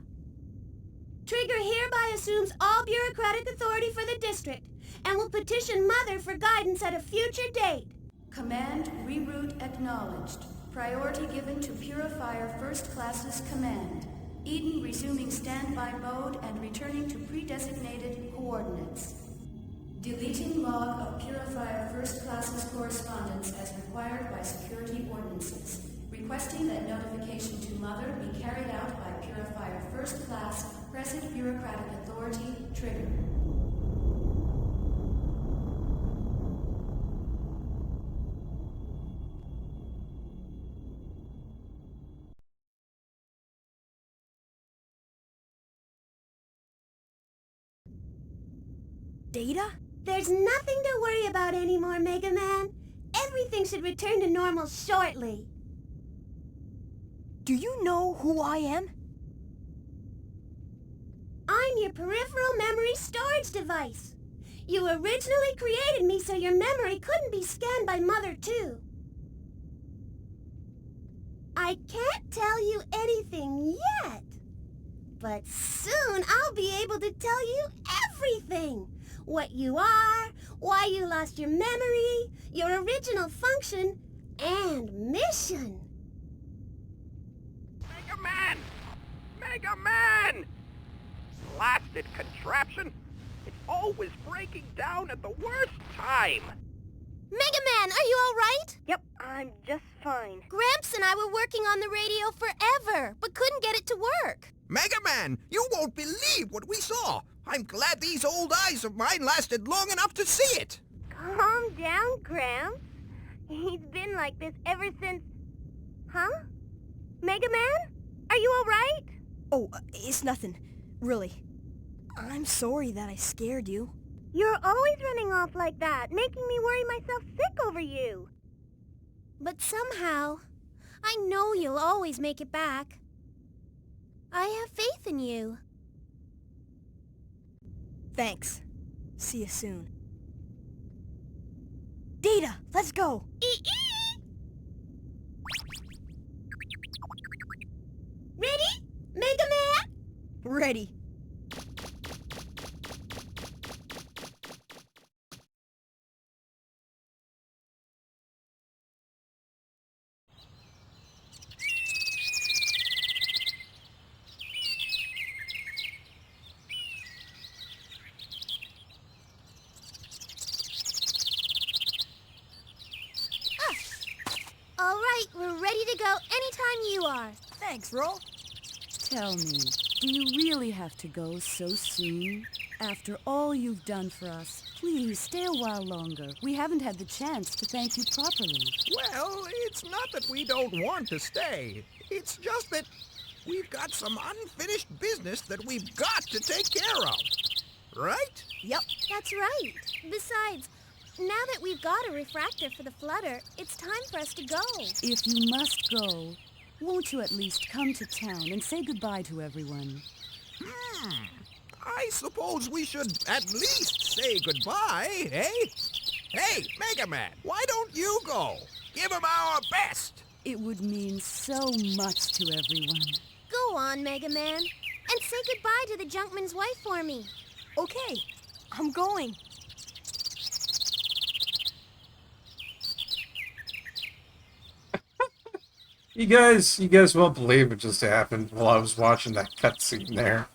Trigger hereby assumes all bureaucratic authority for the district and will petition Mother for guidance at a future date. Command reroute acknowledged. Priority given to Purifier First Class's command. Eden resuming standby mode and returning to pre-designated coordinates. Deleting log of Purifier First Class's correspondence as required by security ordinances. Requesting that notification to Mother be carried out by Purifier First Class, present bureaucratic authority, trigger. Data? There's nothing to worry about anymore, Megaman. Everything should return to normal shortly. Do you know who I am? I'm your peripheral memory storage device. You originally created me so your memory couldn't be scanned by Mother, too. I can't tell you anything yet, but soon I'll be able to tell you everything. What you are, why you lost your memory, your original function, and mission. Megaman! Megaman! Blasted contraption! It's always breaking down at the worst time! Megaman, are you all right? Yep, I'm just fine. Gramps and I were working on the radio forever, but couldn't get it to work. Megaman, you won't believe what we saw! I'm glad these old eyes of mine lasted long enough to see it! Calm down, Gramps. He's been like this ever since... Huh? Megaman? Are you all right? Oh, it's nothing. Really. I'm sorry that I scared you. You're always running off like that, making me worry myself sick over you. But somehow, I know you'll always make it back. I have faith in you. Thanks. See you soon. Data, let's go! Ready? Megaman? Ready. All right, we're ready to go anytime you are. Thanks, Roll. Tell me, Do you really have to go so soon? After all you've done for us, please stay a while longer. We haven't had the chance to thank you properly. Well, it's not that we don't want to stay. It's just that we've got some unfinished business that we've got to take care of. Right? Yep. That's right. Besides, now that we've got a refractor for the flutter, it's time for us to go. If you must go, won't you at least come to town and say goodbye to everyone? I suppose we should at least say goodbye, eh? Hey, Megaman, why don't you go? Give him our best. It would mean so much to everyone. Go on, Megaman, and say goodbye to the junkman's wife for me. Okay, I'm going. You guys won't believe what just happened while I was watching that cutscene there.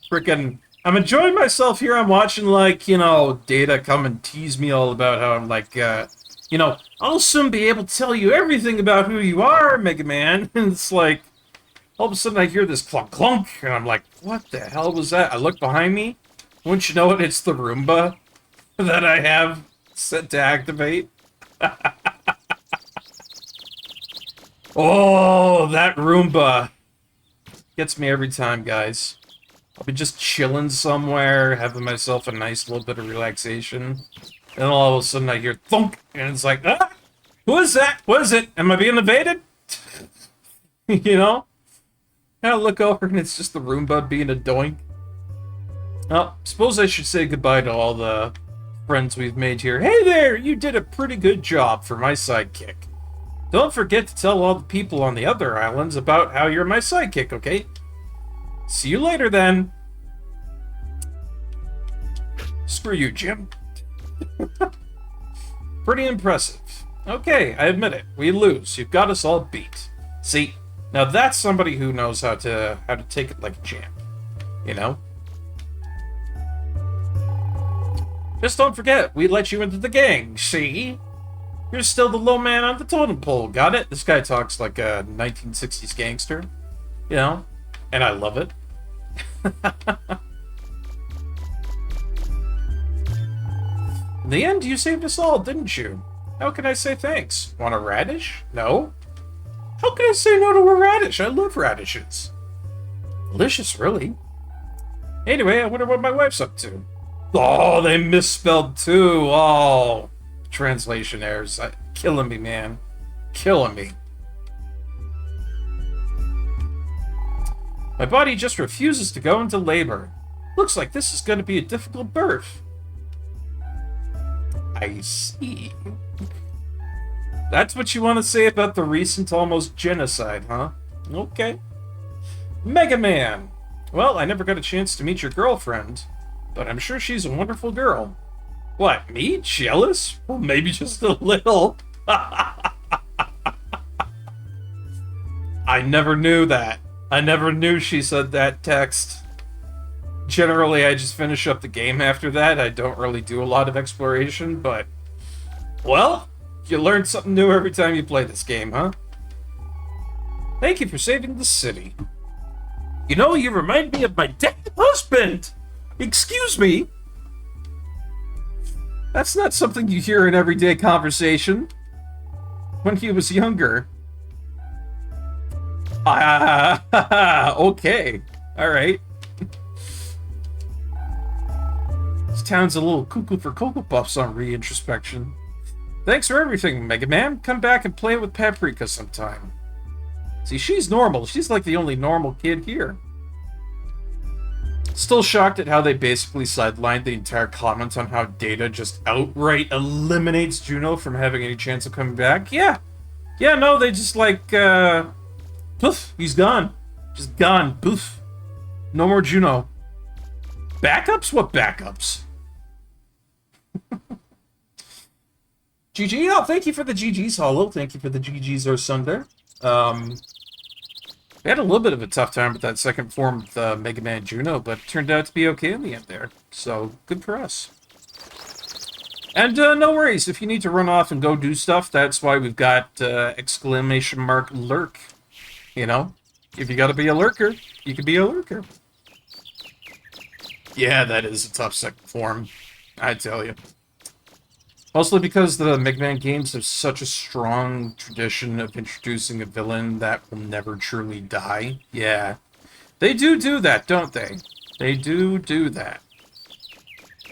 Frickin', I'm enjoying myself here. I'm watching, like, you know, Data come and tease me all about how I'm like, you know, I'll soon be able to tell you everything about who you are, Mega Man. And it's like, all of a sudden I hear this clunk clunk, and I'm like, what the hell was that? I look behind me. Wouldn't you know it, it's the Roomba that I have set to activate. Oh, that Roomba gets me every time, guys. I'll be just chilling somewhere, having myself a nice little bit of relaxation, and all of a sudden I hear thunk, and it's like, ah! Who is that? What is it? Am I being invaded? You know? And I look over, and it's just the Roomba being a doink. Well, suppose I should say goodbye to all the friends we've made here. Hey there! You did a pretty good job for my sidekick. Don't forget to tell all the people on the other islands about how you're my sidekick, okay? See you later, then. Screw you, Jim. Pretty impressive. Okay, I admit it. We lose. You've got us all beat. See, now that's somebody who knows how to take it like a champ. You know? Just don't forget, we let you into the gang, see? You're still the low man on the totem pole, got it? This guy talks like a 1960s gangster. You know? And I love it. In the end, you saved us all, didn't you? How can I say thanks? Want a radish? No? How can I say no to a radish? I love radishes. Delicious, really. Anyway, I wonder what my wife's up to. Oh, they misspelled too. Oh, translation errors. Killing me, man. Killing me. My body just refuses to go into labor. Looks like this is going to be a difficult birth. I see. That's what you want to say about the recent almost genocide, huh? Okay. Mega Man. Well, I never got a chance to meet your girlfriend, but I'm sure she's a wonderful girl. What, me? Jealous? Well, maybe just a little. I never knew that. I never knew she said that text. Generally, I just finish up the game after that. I don't really do a lot of exploration, but... Well, you learn something new every time you play this game, huh? Thank you for saving the city. You know, you remind me of my dead husband! Excuse me? That's not something you hear in everyday conversation. When he was younger. Okay. Alright. This town's a little cuckoo for Cocoa Puffs on re-introspection. Thanks for everything, Mega Man. Come back and play with Paprika sometime. See, she's normal. She's like the only normal kid here. Still shocked at how they basically sidelined the entire comment on how Data just outright eliminates Juno from having any chance of coming back. Yeah. Yeah, no, they just like, poof, he's gone. Just gone, poof. No more Juno. Backups? What backups? GG, oh, thank you for the GG's, Hollow. Thank you for the GG's, Osunder. We had a little bit of a tough time with that second form of Mega Man Juno, but it turned out to be okay in the end there. So, good for us. And no worries, if you need to run off and go do stuff, that's why we've got !lurk. You know? If you gotta be a lurker, You could be a lurker. Yeah, that is a tough second form, I tell you. Mostly because the Megaman games have such a strong tradition of introducing a villain that will never truly die. Yeah, they do that, don't they? They do that.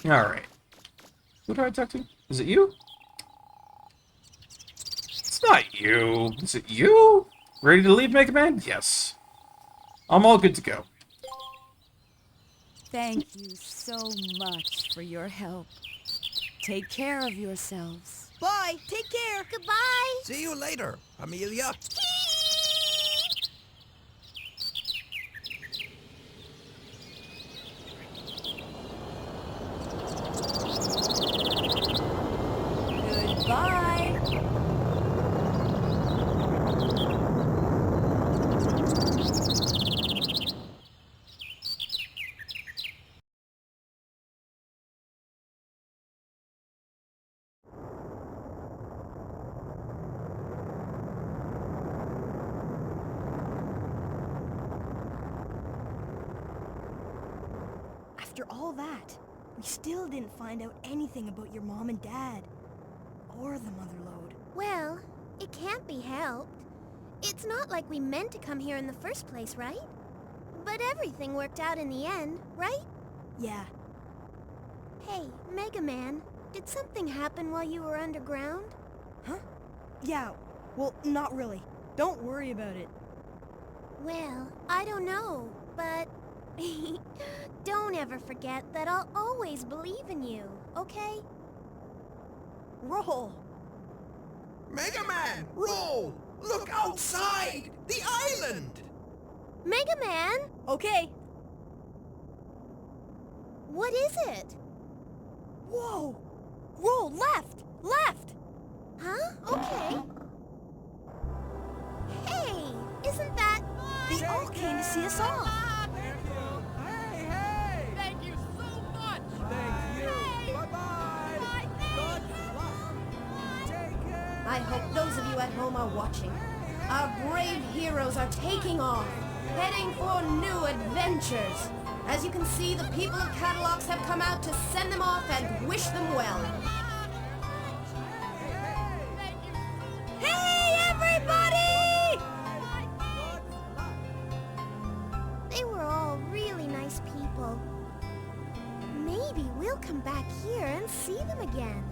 Alright. Who do I talk to? Is it you? It's not you. Is it you? Ready to leave, Megaman? Yes. I'm all good to go. Thank you so much for your help. Take care of yourselves. Bye. Take care. Goodbye. See you later, Amelia. Goodbye. After all that, we still didn't find out anything about your mom and dad. Or the Motherlode. Well, it can't be helped. It's not like we meant to come here in the first place, right? But everything worked out in the end, right? Yeah. Hey, Megaman, did something happen while you were underground? Huh? Yeah. Well, not really. Don't worry about it. Well, I don't know, but don't ever forget that I'll always believe in you, okay? Roll. Megaman, roll! Look outside! The island! Megaman, Okay. what is it? Whoa! Roll left! Left! Huh? Okay. Hey, isn't that... They all came to see us off. Thank you so much! I hope those of you at home are watching. Our brave heroes are taking off, heading for new adventures. As you can see, the people of Catalogs have come out to send them off and wish them well. Hey, everybody! They were all really nice people. Maybe we'll come back here and see them again.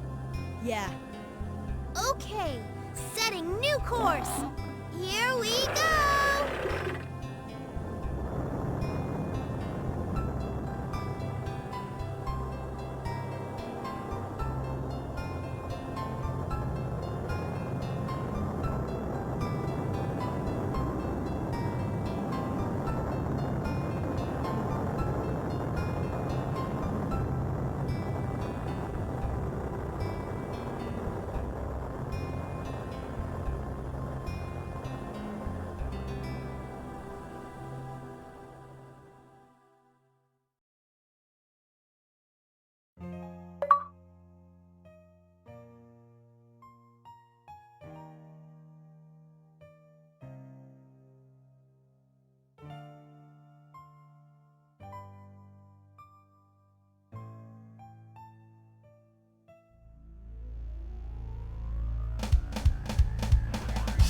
Yeah. Okay, setting new course. Here we go!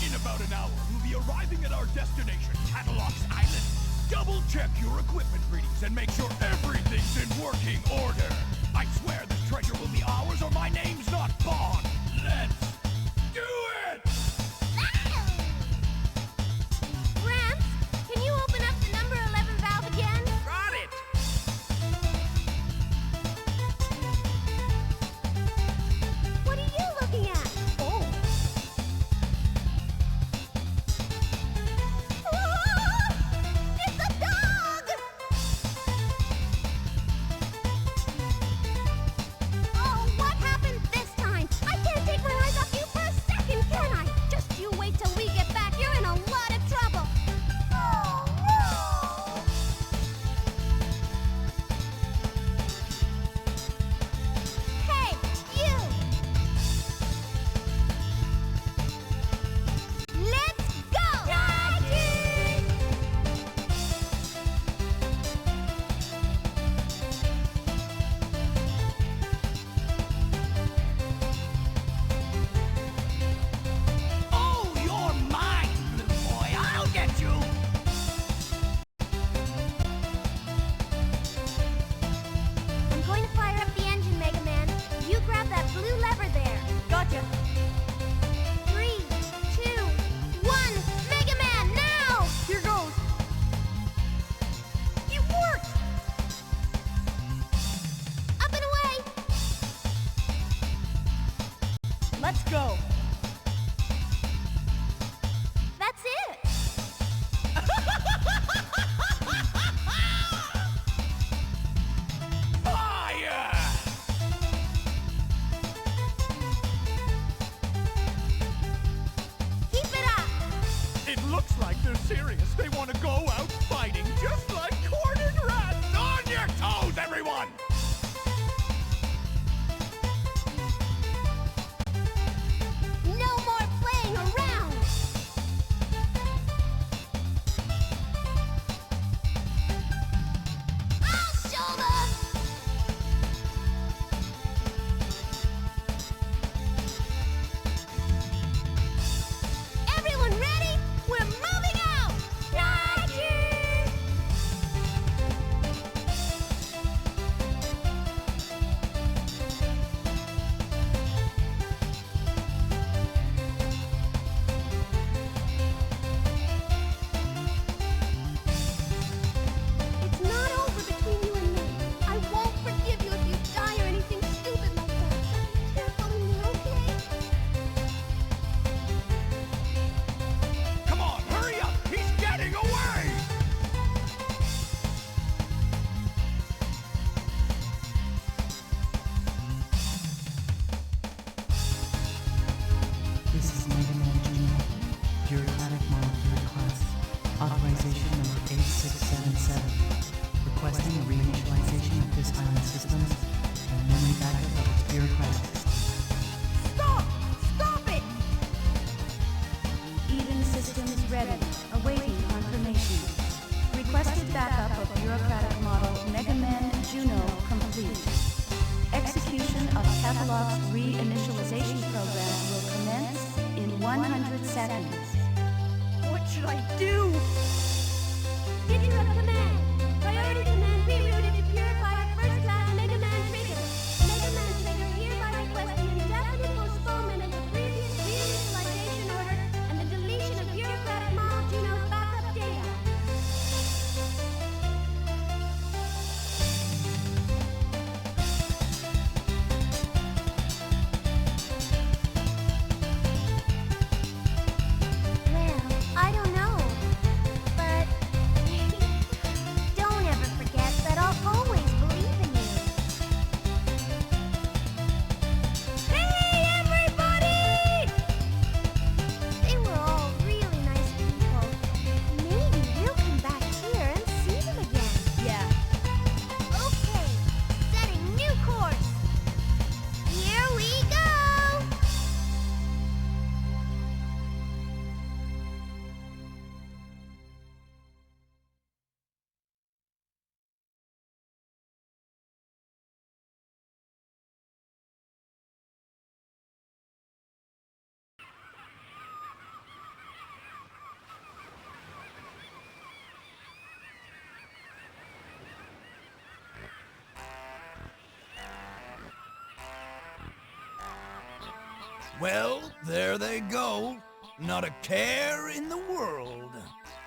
In about an hour, we'll be arriving at our destination, Catalogs Island. Double check your equipment readings and make sure everything's in working order. I swear this treasure will be ours or my name's not Bond. Let's do it! Gramps, can you open up the number 11 valve again? Got it! What are you looking at? Oh. It's a dog! Let's go! That's it! Fire! Keep it up! It looks like they're serious. They want to go out fighting just like cornered rats. On your toes, everyone! No more playing around! I'll show them! Everyone ready? We're moving out! Roger! It's not over between you and me. I won't forgive you if you die or anything stupid like that. So be careful in there, okay? Come on, hurry up! He's getting away! This is Megaman Jr., bureaucratic model 3rd class, authorization number 8677, requesting a reinitialization of this island systems and memory backup of its bureaucratics. Stop! Stop it! Eden systems ready, awaiting confirmation. Requested backup of bureaucratic model Megaman Juno complete. Execution of catalog's reinitialization program will commence in 100 seconds. What should I do? Interrupt command. Priority command rerouted to Purifier First Class Megaman Trigger. Megaman Trigger hereby requests the indefinite postponement of the previous reinitialization order and the deletion of bureaucratic model Juno's backup data. Well, I don't know. But don't ever forget that I'll always believe in you. Hey, everybody! They were all really nice people. Maybe we'll come back here and see them again. Yeah. Okay, setting new course. Here we go! Well, there they go. Not a care in the world.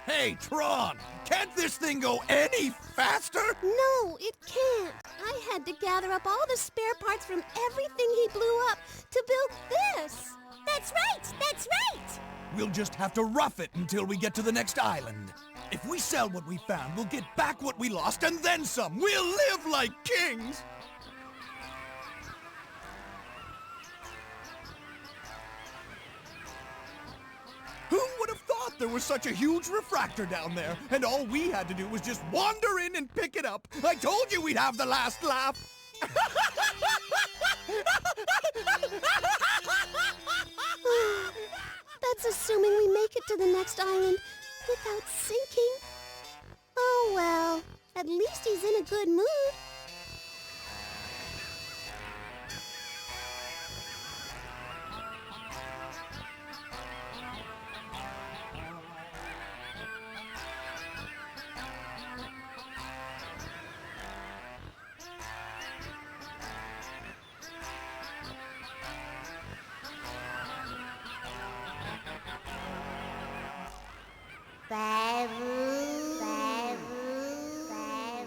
Hey, Tron! Can't this thing go any faster? No, it can't. I had to gather up all the spare parts from everything he blew up to build this. That's right! That's right! We'll just have to rough it until we get to the next island. If we sell what we found, we'll get back what we lost and then some. We'll live like kings! Who would have thought there was such a huge refractor down there, and all we had to do was just wander in and pick it up? I told you we'd have the last laugh! That's assuming we make it to the next island without sinking. Oh well, at least he's in a good mood. Babu, babu, babu,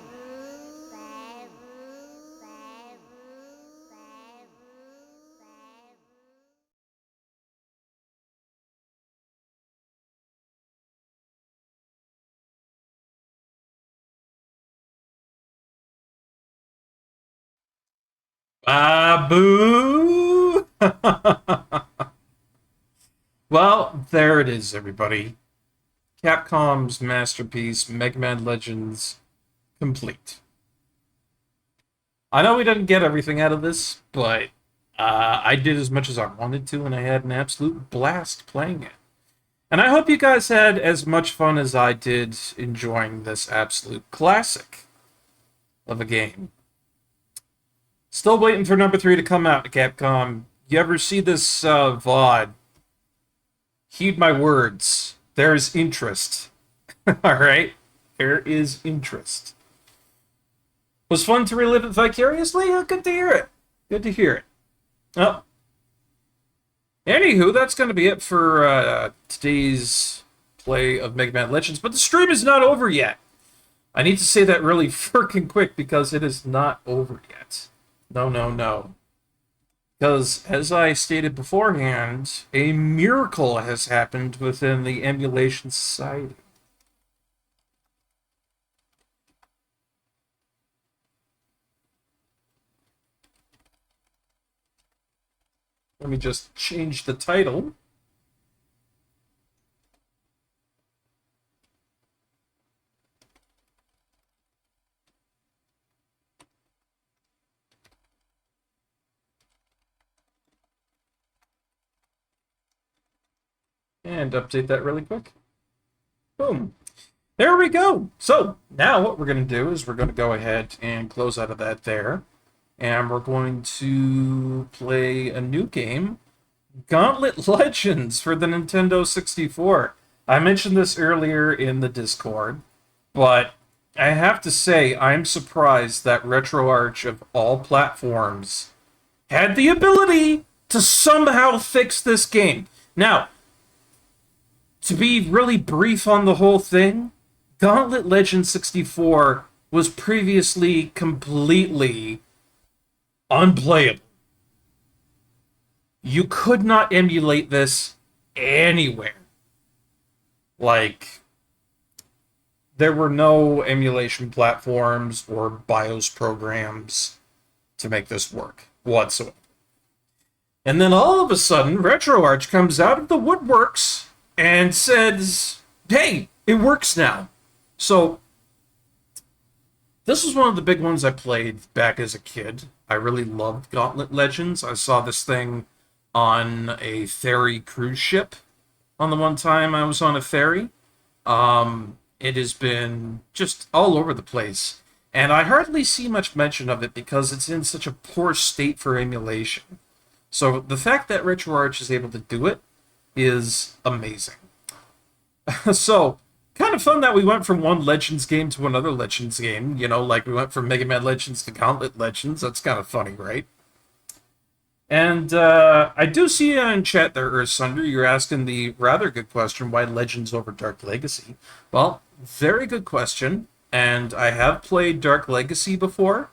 babu. Ah, boo! Well, there it is, everybody. Capcom's masterpiece, Megaman Legends, complete. I know we didn't get everything out of this, but I did as much as I wanted to, and I had an absolute blast playing it. And I hope you guys had as much fun as I did enjoying this absolute classic of a game. Still waiting for number 3 to come out, Capcom. You ever see this VOD? Heed my words. There's interest. Alright? There is interest. Was fun to relive it vicariously? Good to hear it. Good to hear it. Oh. Anywho, that's going to be it for today's play of Mega Man Legends. But the stream is not over yet. I need to say that really freaking quick because it is not over yet. No, no, no. Because, as I stated beforehand, a miracle has happened within the Emulation Society. Let me just change the title. And update that really quick. Boom. There we go. So, now what we're going to do is we're going to go ahead and close out of that there. And we're going to play a new game, Gauntlet Legends for the Nintendo 64. I mentioned this earlier in the Discord, but I have to say I'm surprised that RetroArch of all platforms had the ability to somehow fix this game. Now, to be really brief on the whole thing, Gauntlet Legends 64 was previously completely unplayable. You could not emulate this anywhere. Like, there were no emulation platforms or BIOS programs to make this work whatsoever. And then all of a sudden, RetroArch comes out of the woodworks and says, hey, it works now. So, this was one of the big ones I played back as a kid. I really loved Gauntlet Legends. I saw this thing on a ferry cruise ship on the one time I was on a ferry. It has been just all over the place. And I hardly see much mention of it because it's in such a poor state for emulation. So the fact that RetroArch is able to do it is amazing. So, kind of fun that we went from one Legends game to another Legends game. You know, like we went from Mega Man Legends to Gauntlet Legends. That's kind of funny, right? And I do see in chat there, Ursunder, you're asking the rather good question, why Legends over Dark Legacy? Well, very good question. And I have played Dark Legacy before.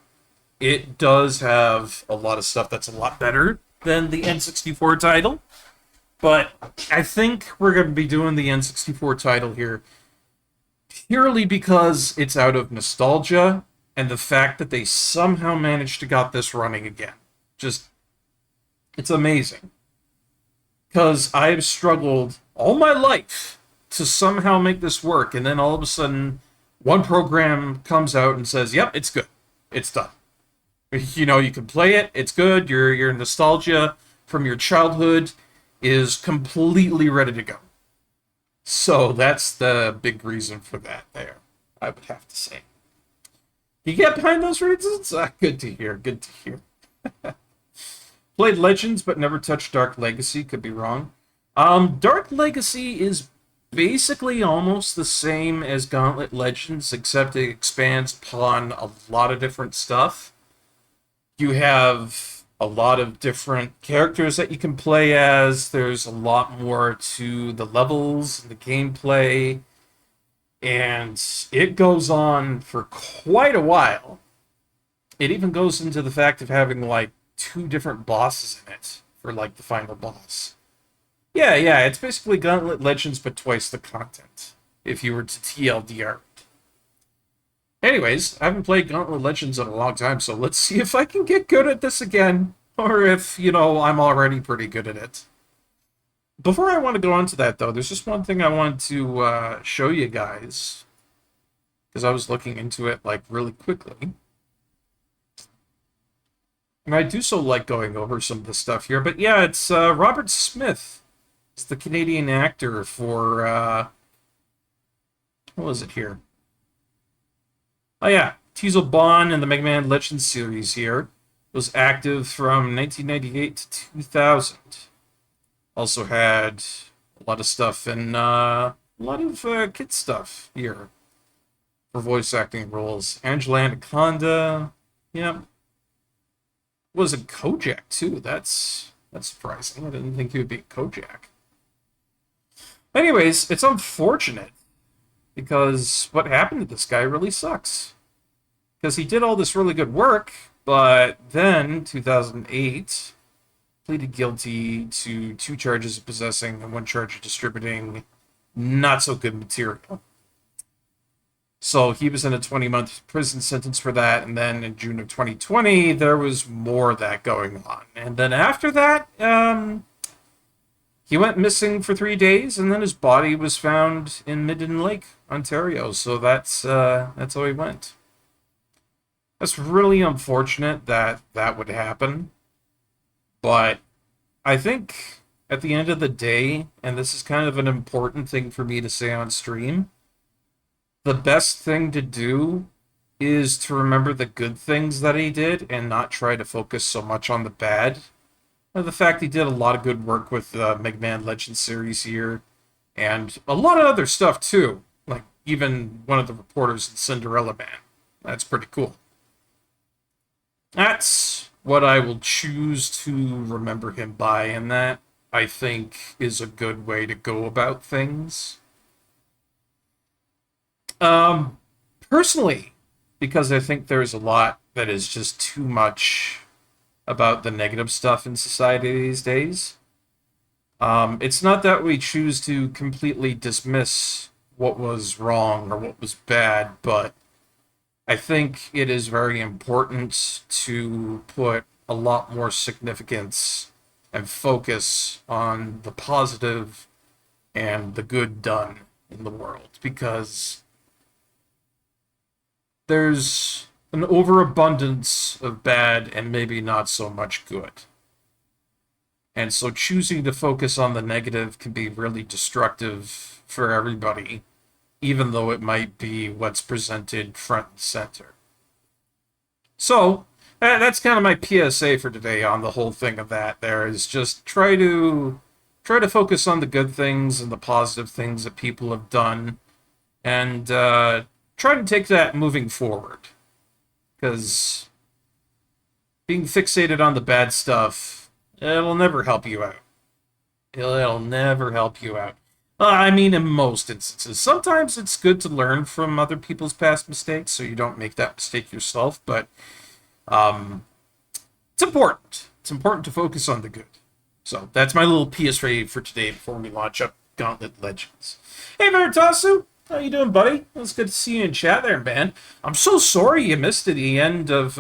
It does have a lot of stuff that's a lot better than the N64 title. But I think we're going to be doing the N64 title here purely because it's out of nostalgia and the fact that they somehow managed to got this running again. Just, it's amazing. Because I have struggled all my life to somehow make this work, and then all of a sudden, one program comes out and says, yep, it's good. It's done. You know, you can play it, it's good, your nostalgia from your childhood is completely ready to go. So that's the big reason for that there, I would have to say. You get behind those reasons? Good to hear, good to hear. Played Legends, but never touched Dark Legacy, could be wrong. Dark Legacy is basically almost the same as Gauntlet Legends, except it expands upon a lot of different stuff. You have a lot of different characters that you can play as. There's a lot more to the levels, the gameplay, and it goes on for quite a while. It even goes into the fact of having, like, 2 different bosses in it for, like, the final boss. Yeah, it's basically Gauntlet Legends, but twice the content, if you were to TLDR it. Anyways, I haven't played Gauntlet Legends in a long time, so let's see if I can get good at this again. Or if, I'm already pretty good at it. Before I want to go on to that, though, there's just one thing I want to show you guys. Because I was looking into it, really quickly. And I do so like going over some of the stuff here. But yeah, it's Robert Smith. It's the Canadian actor for, what was it here? Oh yeah, Teasel Bond in the Megaman Legends series here. Was active from 1998 to 2000. Also had a lot of stuff and a lot of kid stuff here for voice acting roles. Angela Anaconda, yeah. Was it Kojak too? That's surprising. I didn't think he would be Kojak. Anyways, it's unfortunate because what happened to this guy really sucks. Because he did all this really good work, but then 2008 pleaded guilty to 2 charges of possessing and 1 charge of distributing not so good material. So he was in a 20-month prison sentence for that, and then in June of 2020, there was more of that going on. And then after that, he went missing for 3 days, and then his body was found in Midden Lake, Ontario. So that's how he went. That's really unfortunate that that would happen. But I think at the end of the day, and this is kind of an important thing for me to say on stream, the best thing to do is to remember the good things that he did and not try to focus so much on the bad. And the fact he did a lot of good work with the Megaman Legends series here, and a lot of other stuff too, like even one of the reporters in Cinderella Man. That's pretty cool. That's what I will choose to remember him by, and that, I think, is a good way to go about things. Personally, because I think there's a lot that is just too much about the negative stuff in society these days. It's not that we choose to completely dismiss what was wrong or what was bad, but I think it is very important to put a lot more significance and focus on the positive and the good done in the world, because there's an overabundance of bad and maybe not so much good. And so choosing to focus on the negative can be really destructive for everybody, even though it might be what's presented front and center. So, that's kind of my PSA for today on the whole thing of that. There is just try to focus on the good things and the positive things that people have done, and try to take that moving forward. Because being fixated on the bad stuff, it'll never help you out. It'll never help you out. I mean, in most instances. Sometimes it's good to learn from other people's past mistakes so you don't make that mistake yourself, but it's important. It's important to focus on the good. So that's my little PSA for today before we launch up Gauntlet Legends. Hey, Veritasu! How you doing, buddy? It was good to see you in chat there, man. I'm so sorry you missed the end of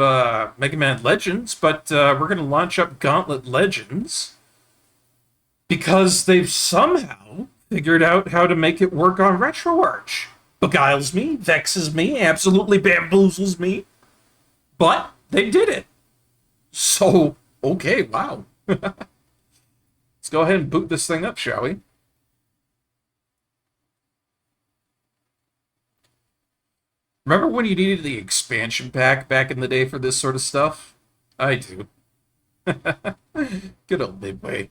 Mega Man Legends, but we're going to launch up Gauntlet Legends because they've somehow figured out how to make it work on RetroArch. Beguiles me, vexes me, absolutely bamboozles me, but they did it. So, okay, wow. Let's go ahead and boot this thing up, shall we? Remember when you needed the expansion pack back in the day for this sort of stuff? I do. Good old Midway.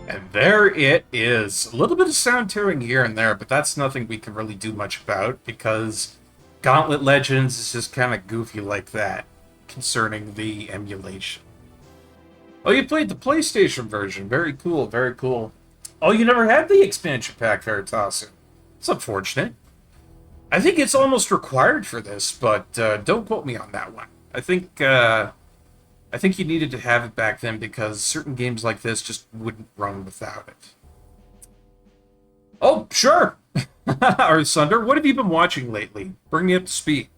And there it is. A little bit of sound tearing here and there, but that's nothing we can really do much about because Gauntlet Legends is just kind of goofy like that concerning the emulation. Oh, you played the PlayStation version. Very cool, very cool. Oh, you never had the expansion pack, Veritasu. It's unfortunate. I think it's almost required for this, but don't quote me on that one. I think you needed to have it back then because certain games like this just wouldn't run without it. Oh, sure. Or Sunder, what have you been watching lately? Bring me up to speed.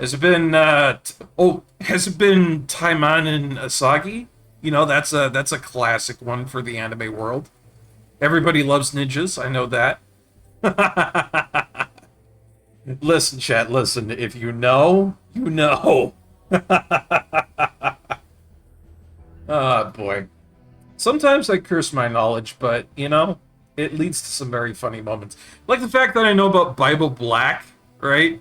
Has it been has it been Taiman and Asagi? You know, that's a classic one for the anime world. Everybody loves ninjas, I know that. Listen, chat, listen. If you know, you know. Oh, boy. Sometimes I curse my knowledge, but, you know, it leads to some very funny moments. Like the fact that I know about Bible Black, right?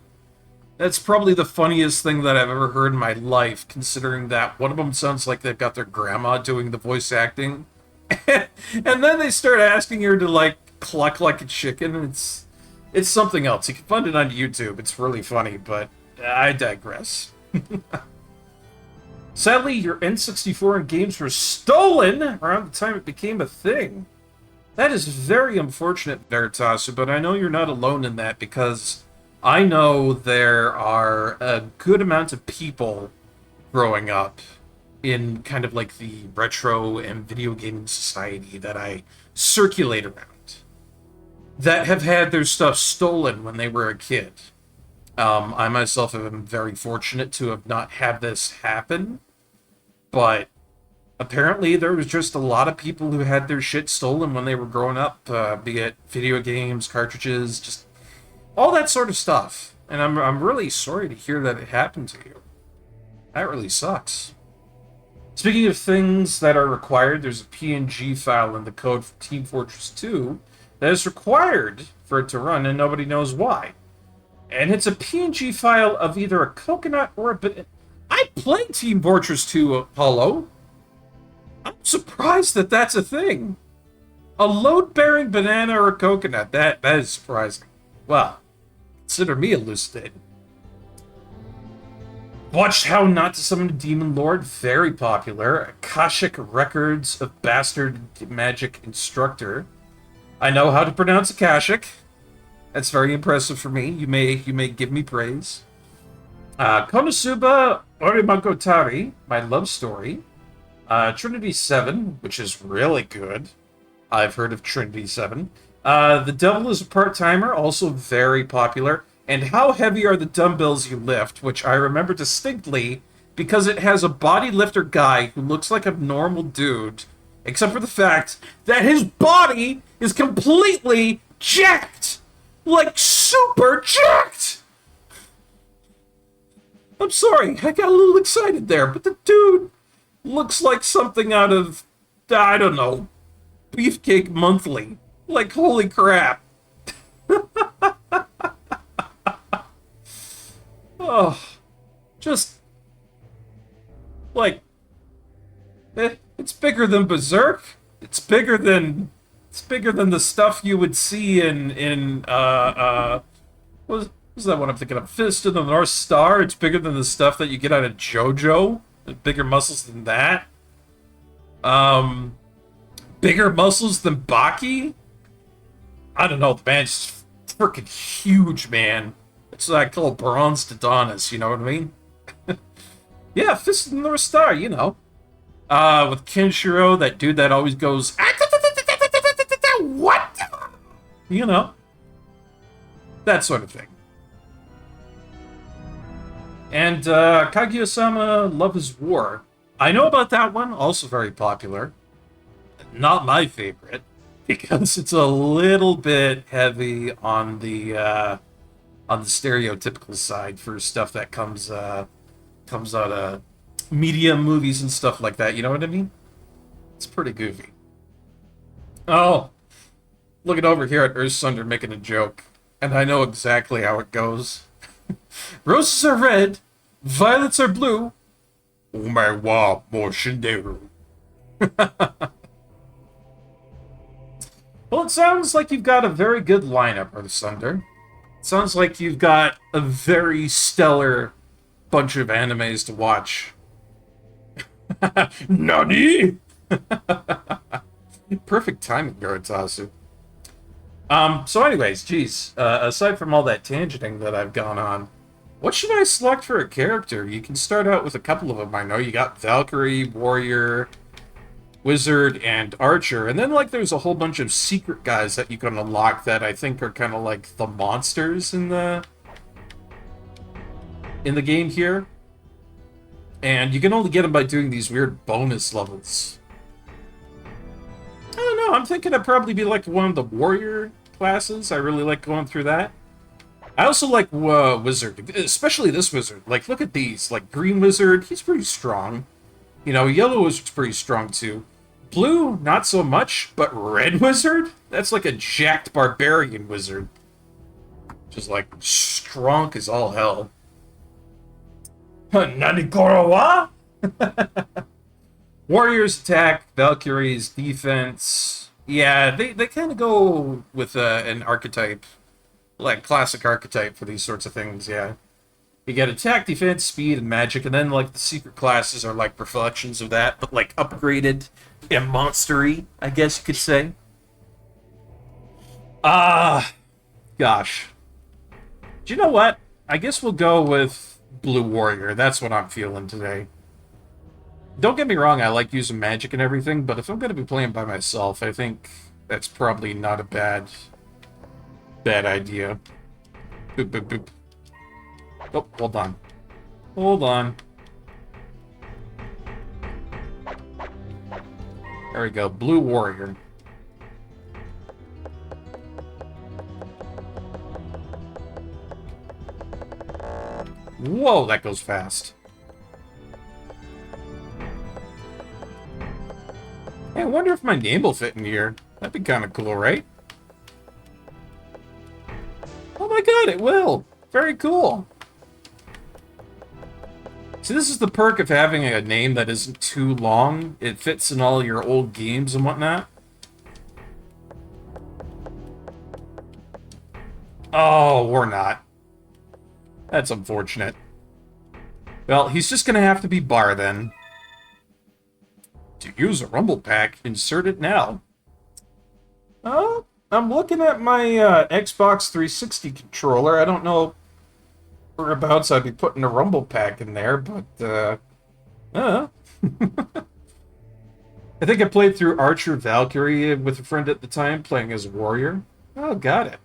That's probably the funniest thing that I've ever heard in my life, considering that one of them sounds like they've got their grandma doing the voice acting. And then they start asking her to, like, cluck like a chicken. It's something else. You can find it on YouTube. It's really funny, but I digress. Sadly, your N64 and games were stolen around the time it became a thing. That is very unfortunate, Veritasu, but I know you're not alone in that because I know there are a good amount of people growing up in kind of like the retro and video gaming society that I circulate around that have had their stuff stolen when they were a kid. I myself have been very fortunate to have not had this happen, but apparently there was just a lot of people who had their shit stolen when they were growing up, be it video games, cartridges, just all that sort of stuff. And I'm really sorry to hear that it happened to you. That really sucks. Speaking of things that are required, there's a PNG file in the code for Team Fortress 2 that is required for it to run, and nobody knows why. And it's a PNG file of either a coconut or a banana. I played Team Fortress 2, Apollo. I'm surprised that that's a thing. A load-bearing banana or a coconut. That is surprising. Well, consider me elucidated. Watched How Not to Summon a Demon Lord. Very popular. Akashic Records of Bastard Magic Instructor. I know how to pronounce Akashic. That's very impressive for me. You may give me praise. Konosuba Orimakotari, My Love Story. Trinity 7, which is really good. I've heard of Trinity 7. The Devil is a Part-Timer, also very popular. And How Heavy Are the Dumbbells You Lift, which I remember distinctly because it has a body lifter guy who looks like a normal dude, except for the fact that his body is completely jacked! Like, super jacked! I'm sorry, I got a little excited there, but the dude looks like something out of, I don't know, Beefcake Monthly. Like, holy crap. Oh, just, like, it's bigger than Berserk. It's bigger than the stuff you would see in what was that one I'm thinking of? Fist of the North Star. It's bigger than the stuff that you get out of JoJo. Bigger muscles than that. Bigger muscles than Baki. I don't know. The man's freaking huge, man. It's what I call bronze to Donis, you know what I mean? Yeah, Fist of the North Star, you know. With Kenshiro, that dude that always goes, what? You know. That sort of thing. And Kaguya-sama, Love is War. I know about that one, also very popular. Not my favorite, because it's a little bit heavy on the stereotypical side for stuff that comes out of media movies and stuff like that. You know what I mean? It's pretty goofy. Oh, looking over here at Earth Sunder making a joke, and I know exactly how it goes. Roses are red, violets are blue. Omewa mo shinderu. Well, it sounds like you've got a very good lineup, Brother Sunder. It sounds like you've got a very stellar bunch of animes to watch. Nani? Perfect timing, Garatasu. So anyways, geez, aside from all that tangenting that I've gone on, what should I select for a character? You can start out with a couple of them. I know you got Valkyrie, Warrior, Wizard, and Archer, and then like there's a whole bunch of secret guys that you can unlock that I think are kind of like the monsters in the game here. And you can only get them by doing these weird bonus levels. I don't know, I'm thinking I'd probably be like one of the Warrior classes. I really like going through that. I also like Wizard, especially this Wizard. Like, look at these. Like, Green Wizard, he's pretty strong. You know, Yellow Wizard's pretty strong, too. Blue, not so much, but Red Wizard? That's like a jacked Barbarian Wizard. Just, like, strong as all hell. Nani Korowa? Warriors attack, Valkyries defense. Yeah, they kind of go with an archetype. Like, classic archetype for these sorts of things, yeah. You get attack, defense, speed, and magic, and then, like, the secret classes are, like, reflections of that, but, like, upgraded and monstery, I guess you could say. Gosh. Do you know what? I guess we'll go with Blue Warrior. That's what I'm feeling today. Don't get me wrong, I like using magic and everything, but if I'm going to be playing by myself, I think that's probably not a bad idea. Boop, boop, boop. Oh, hold on. Hold on. There we go. Blue Warrior. Whoa, that goes fast. Hey, I wonder if my name will fit in here. That'd be kind of cool, right? Oh my god, it will! Very cool. See, this is the perk of having a name that isn't too long. It fits in all your old games and whatnot. Oh, we're not. That's unfortunate. Well, he's just gonna have to be Bar then. To use a rumble pack, insert it now. Oh, I'm looking at my Xbox 360 controller. I don't know whereabouts I'd be putting a rumble pack in there, but, I think I played through Archer Valkyrie with a friend at the time, playing as a warrior. Oh, got it.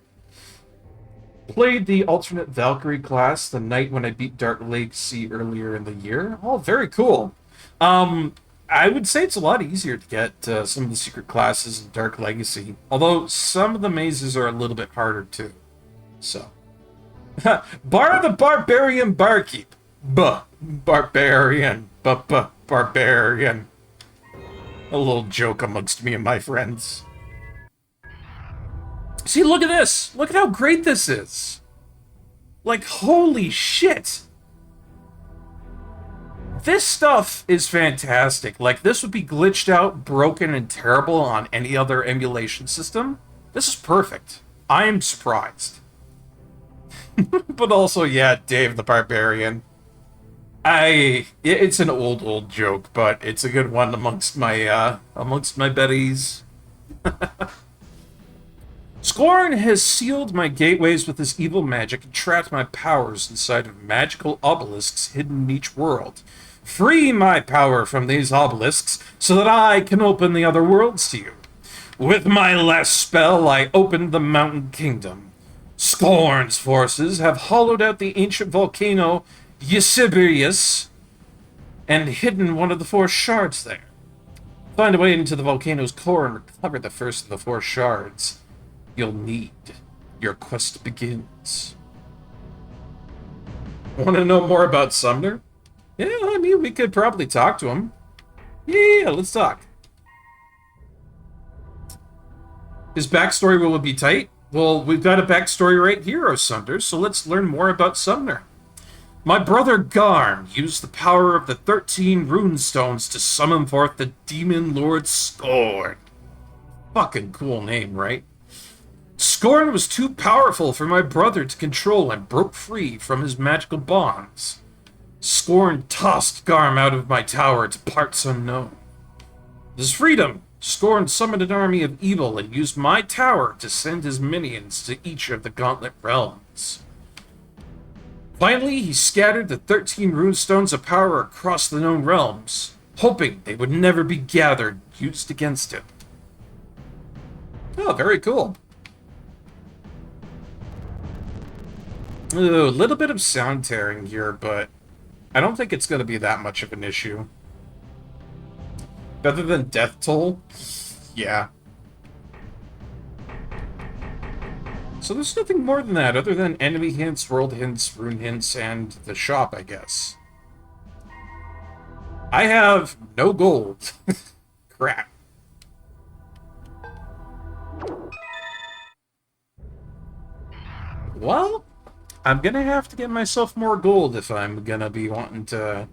Played the alternate Valkyrie class the night when I beat Dark Legacy earlier in the year. Oh, very cool. I would say it's a lot easier to get some of the secret classes in Dark Legacy, although some of the mazes are a little bit harder too. So, Bar the Barbarian Barkeep. Barbarian. Barbarian. A little joke amongst me and my friends. See, look at this! Look at how great this is! Like, holy shit! This stuff is fantastic. Like, this would be glitched out, broken, and terrible on any other emulation system. This is perfect. I am surprised. But also, yeah, Dave the Barbarian. It's an old joke, but it's a good one amongst my buddies. Scorn has sealed my gateways with his evil magic and trapped my powers inside of magical obelisks hidden in each world. Free my power from these obelisks so that I can open the other worlds to you. With my last spell, I opened the Mountain Kingdom. Scorn's forces have hollowed out the ancient volcano Eusebius and hidden one of the 4 shards there. Find a way into the volcano's core and recover the first of the 4 shards you'll need. Your quest begins. Want to know more about Sumner? Yeah, I mean, we could probably talk to him. Yeah, let's talk. His backstory will be tight. Well, we've got a backstory right here, O Sumner, so let's learn more about Sumner. My brother Garm used the power of the 13 rune stones to summon forth the demon lord Scorn. Fucking cool name, right? Scorn was too powerful for my brother to control and broke free from his magical bonds. Scorn tossed Garm out of my tower to parts unknown. His freedom, Scorn summoned an army of evil and used my tower to send his minions to each of the Gauntlet realms. Finally, he scattered the 13 runestones of power across the known realms, hoping they would never be gathered and used against him. Oh, very cool. Ooh, a little bit of sound tearing here, but I don't think it's going to be that much of an issue. Better than Death Toll? Yeah. So there's nothing more than that, other than enemy hints, world hints, rune hints, and the shop, I guess. I have no gold. Crap. Well, I'm gonna have to get myself more gold if I'm gonna be wanting to,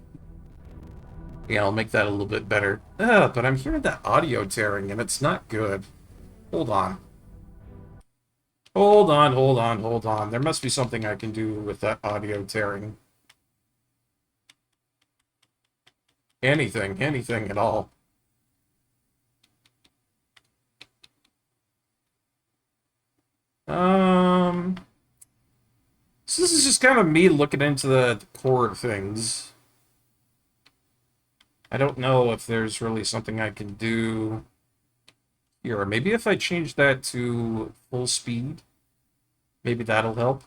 you know, make that a little bit better. But I'm hearing that audio tearing, and it's not good. Hold on. Hold on. There must be something I can do with that audio tearing. Anything at all. So this is just kind of me looking into the core things. I don't know if there's really something I can do here. Or maybe if I change that to full speed, maybe that'll help.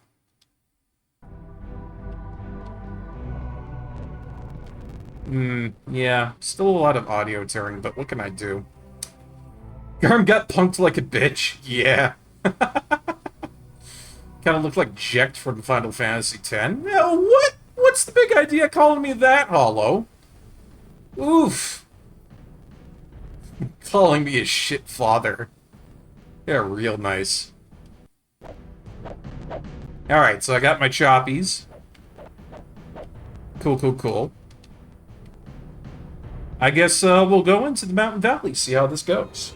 Yeah, still a lot of audio tearing, but what can I do? Garm got punked like a bitch. Yeah. Kind of looked like Jecht from Final Fantasy X. Yeah, what? What's the big idea calling me that, Hollow? Oof. Calling me a shit father. Yeah, real nice. Alright, so I got my choppies. Cool. I guess we'll go into the Mountain Valley, see how this goes.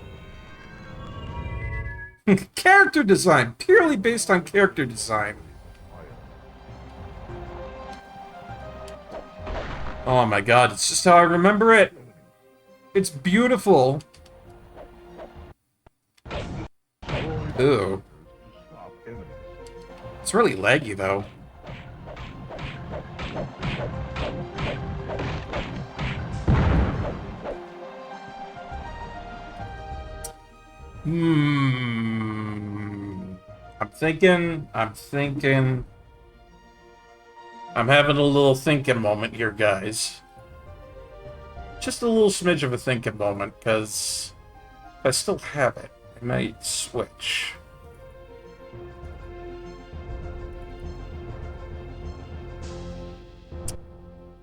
Character design, purely based on character design. Oh my god, it's just how I remember it. It's beautiful. Ooh. It's really laggy, though. I'm thinking. I'm having a little thinking moment here, guys. Just a little smidge of a thinking moment, because if I still have it, I might switch.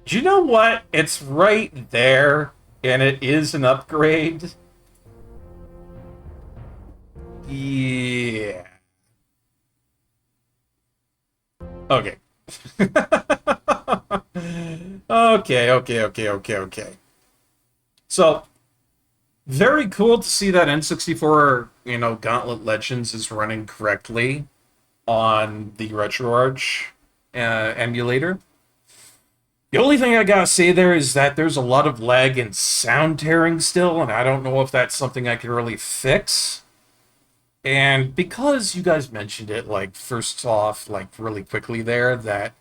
Do you know what? It's right there, and it is an upgrade. Yeah. Okay. Okay. So, very cool to see that N64, Gauntlet Legends is running correctly on the RetroArch emulator. The only thing I gotta say there is that there's a lot of lag and sound tearing still, and I don't know if that's something I can really fix. And because you guys mentioned it, first off, really quickly there, that,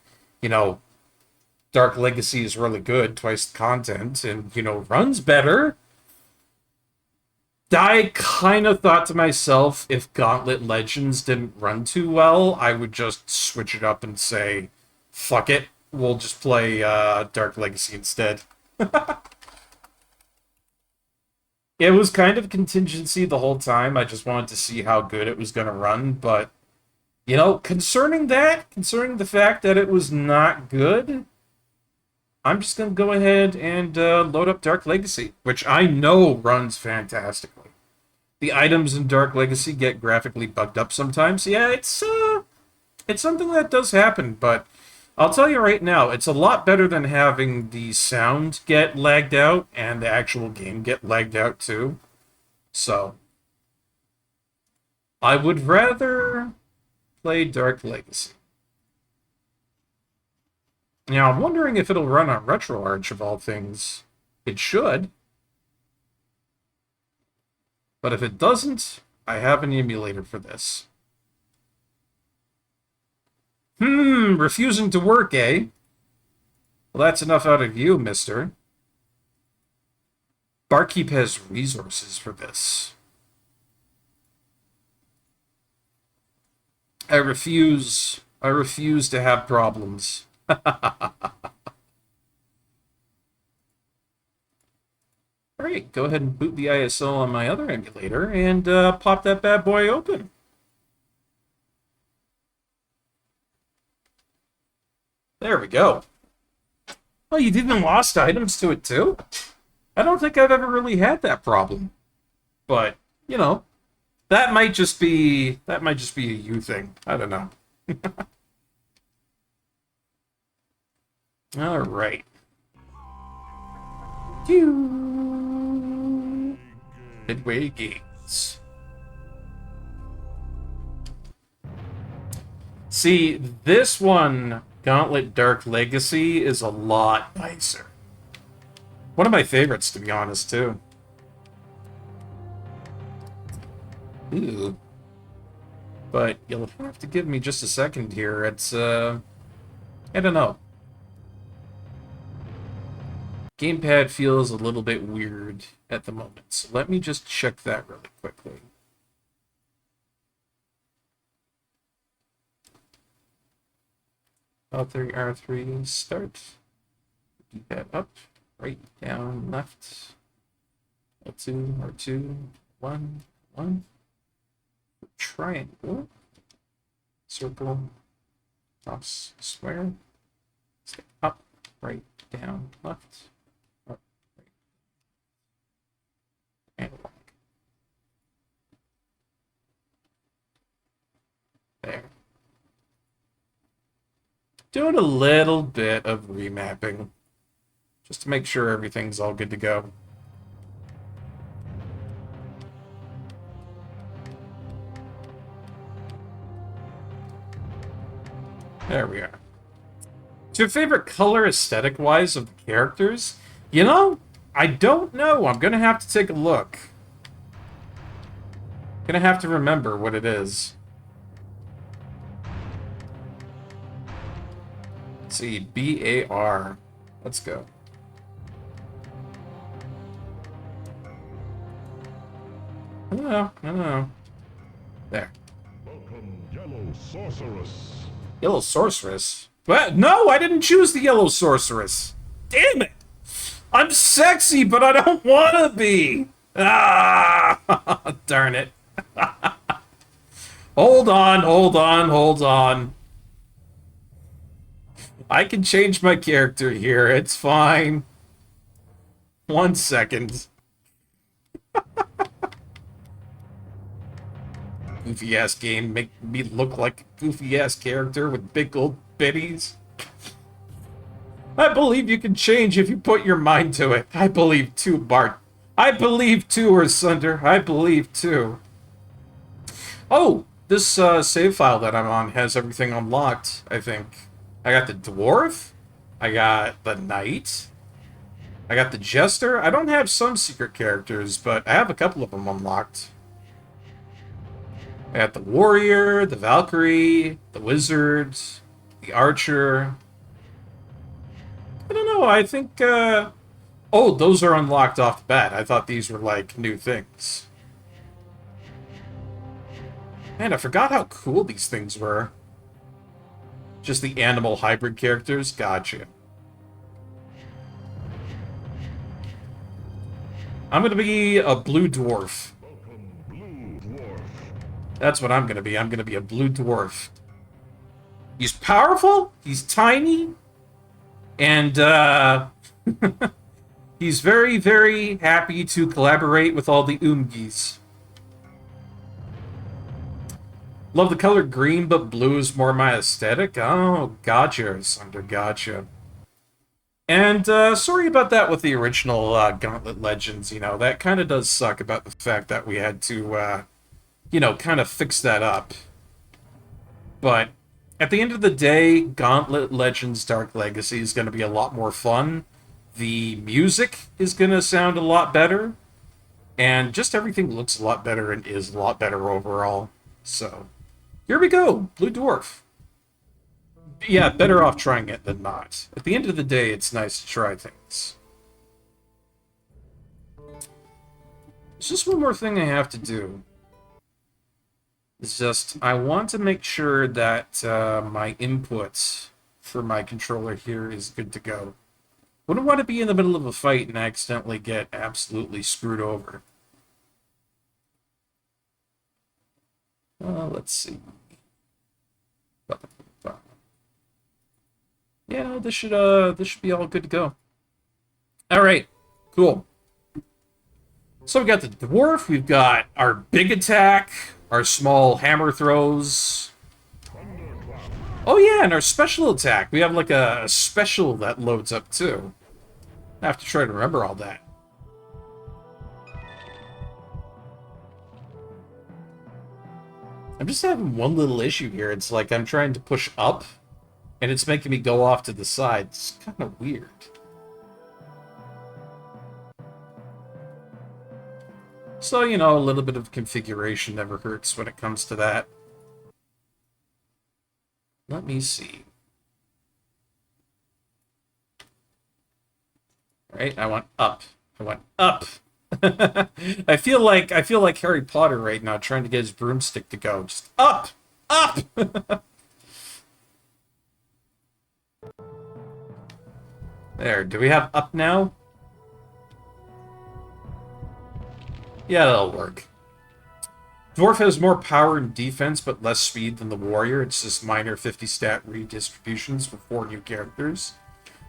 Dark Legacy is really good, twice the content, and, runs better. I kind of thought to myself, if Gauntlet Legends didn't run too well, I would just switch it up and say, fuck it, we'll just play Dark Legacy instead. It was kind of contingency the whole time. I just wanted to see how good it was going to run. But, concerning the fact that it was not good, I'm just going to go ahead and load up Dark Legacy, which I know runs fantastically. The items in Dark Legacy get graphically bugged up sometimes. Yeah, it's something that does happen, but I'll tell you right now, it's a lot better than having the sound get lagged out and the actual game get lagged out too. So, I would rather play Dark Legacy. Now, I'm wondering if it'll run on RetroArch of all things. It should. But if it doesn't, I have an emulator for this. Refusing to work, eh? Well, that's enough out of you, mister. Barkeep has resources for this. I refuse to have problems. Alright, go ahead and boot the ISO on my other emulator and pop that bad boy open. There we go. Oh, you've even lost items to it too? I don't think I've ever really had that problem. But, you know, that might just be a you thing. I don't know. All right. Midway Gates. See, this one, Gauntlet Dark Legacy, is a lot nicer. One of my favorites, to be honest, too. Ooh. But you'll have to give me just a second here. It's, I don't know. Gamepad feels a little bit weird at the moment, so let me just check that really quickly. L3, R3, start. D-pad up, right, down, left. L2, R2, 1, 1. Triangle. Circle. Cross, square. Step up, right, down, left. Up, right. Analog. There. Doing a little bit of remapping, just to make sure everything's all good to go. There we are. So your favorite color aesthetic-wise of the characters? You know, I don't know. I'm gonna have to take a look. Gonna have to remember what it is. Let's see, BAR. Let's go. I don't know. There. Welcome, Yellow Sorceress. Yellow Sorceress? What? No, I didn't choose the Yellow Sorceress. Damn it! I'm sexy, but I don't want to be. Ah, darn it. Hold on. I can change my character here. It's fine. 1 second. Goofy-ass game make me look like a goofy-ass character with big old bitties. I believe you can change if you put your mind to it. I believe too, Bart. I believe too, Ursunder. I believe too. Oh, this save file that I'm on has everything unlocked, I think. I got the Dwarf. I got the Knight. I got the Jester. I don't have some secret characters, but I have a couple of them unlocked. I got the Warrior, the Valkyrie, the Wizard, the Archer. I don't know, I think, oh, those are unlocked off the bat. I thought these were, like, new things. Man, I forgot how cool these things were. Just the animal hybrid characters? Gotcha. I'm gonna be a blue dwarf. That's what I'm gonna be. I'm gonna be a blue dwarf. He's powerful, he's tiny, and he's very, very happy to collaborate with all the Oomgies. Love the color green, but blue is more my aesthetic. Oh, gotcha, Sunder, gotcha. And sorry about that with the original Gauntlet Legends, you know, that kind of does suck about the fact that we had to you know, kind of fix that up. But at the end of the day, Gauntlet Legends Dark Legacy is going to be a lot more fun. The music is going to sound a lot better. And just everything looks a lot better and is a lot better overall. So, here we go. Blue Dwarf. Yeah, better off trying it than not. At the end of the day, it's nice to try things. There's just one more thing I have to do. It's just, I want to make sure that my input for my controller here is good to go. Wouldn't want to be in the middle of a fight and accidentally get absolutely screwed over. Let's see. Yeah, this should be all good to go. All right, cool. So we got the dwarf, we've got our big attack, our small hammer throws. Oh yeah, and our special attack. We have like a special that loads up too. I have to try to remember all that. I'm just having one little issue here. It's like I'm trying to push up, and it's making me go off to the side. It's kind of weird. So, you know, a little bit of configuration never hurts when it comes to that. Let me see. Right, I want up. I want up. I feel like Harry Potter right now, trying to get his broomstick to go. Just up! Up! There, do we have up now? Yeah, that'll work. Dwarf has more power and defense, but less speed than the warrior. It's just minor 50 stat redistributions for 4 new characters.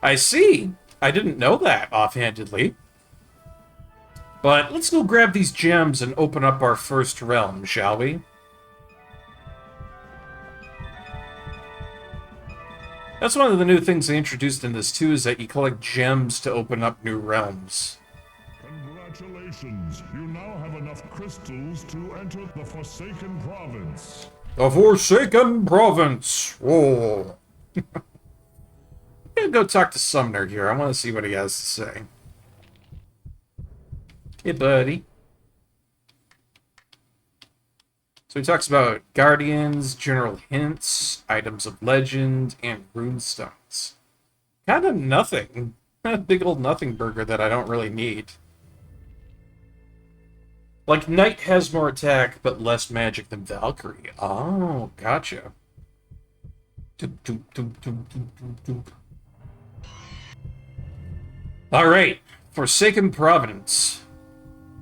I see! I didn't know that offhandedly. But let's go grab these gems and open up our first realm, shall we? That's one of the new things they introduced in this too, is that you collect gems to open up new realms. Congratulations, you now have enough crystals to enter the Forsaken Province. The Forsaken Province! Whoa! I'm gonna go talk to Sumner here. I want to see what he has to say. Hey, buddy. So he talks about guardians, general hints, items of legend, and runestones. Kind of nothing. A big old nothing burger that I don't really need. Like, Knight has more attack, but less magic than Valkyrie. Oh, gotcha. Doop, doop, doop, doop, doop, doop, doop. Alright, Forsaken Province.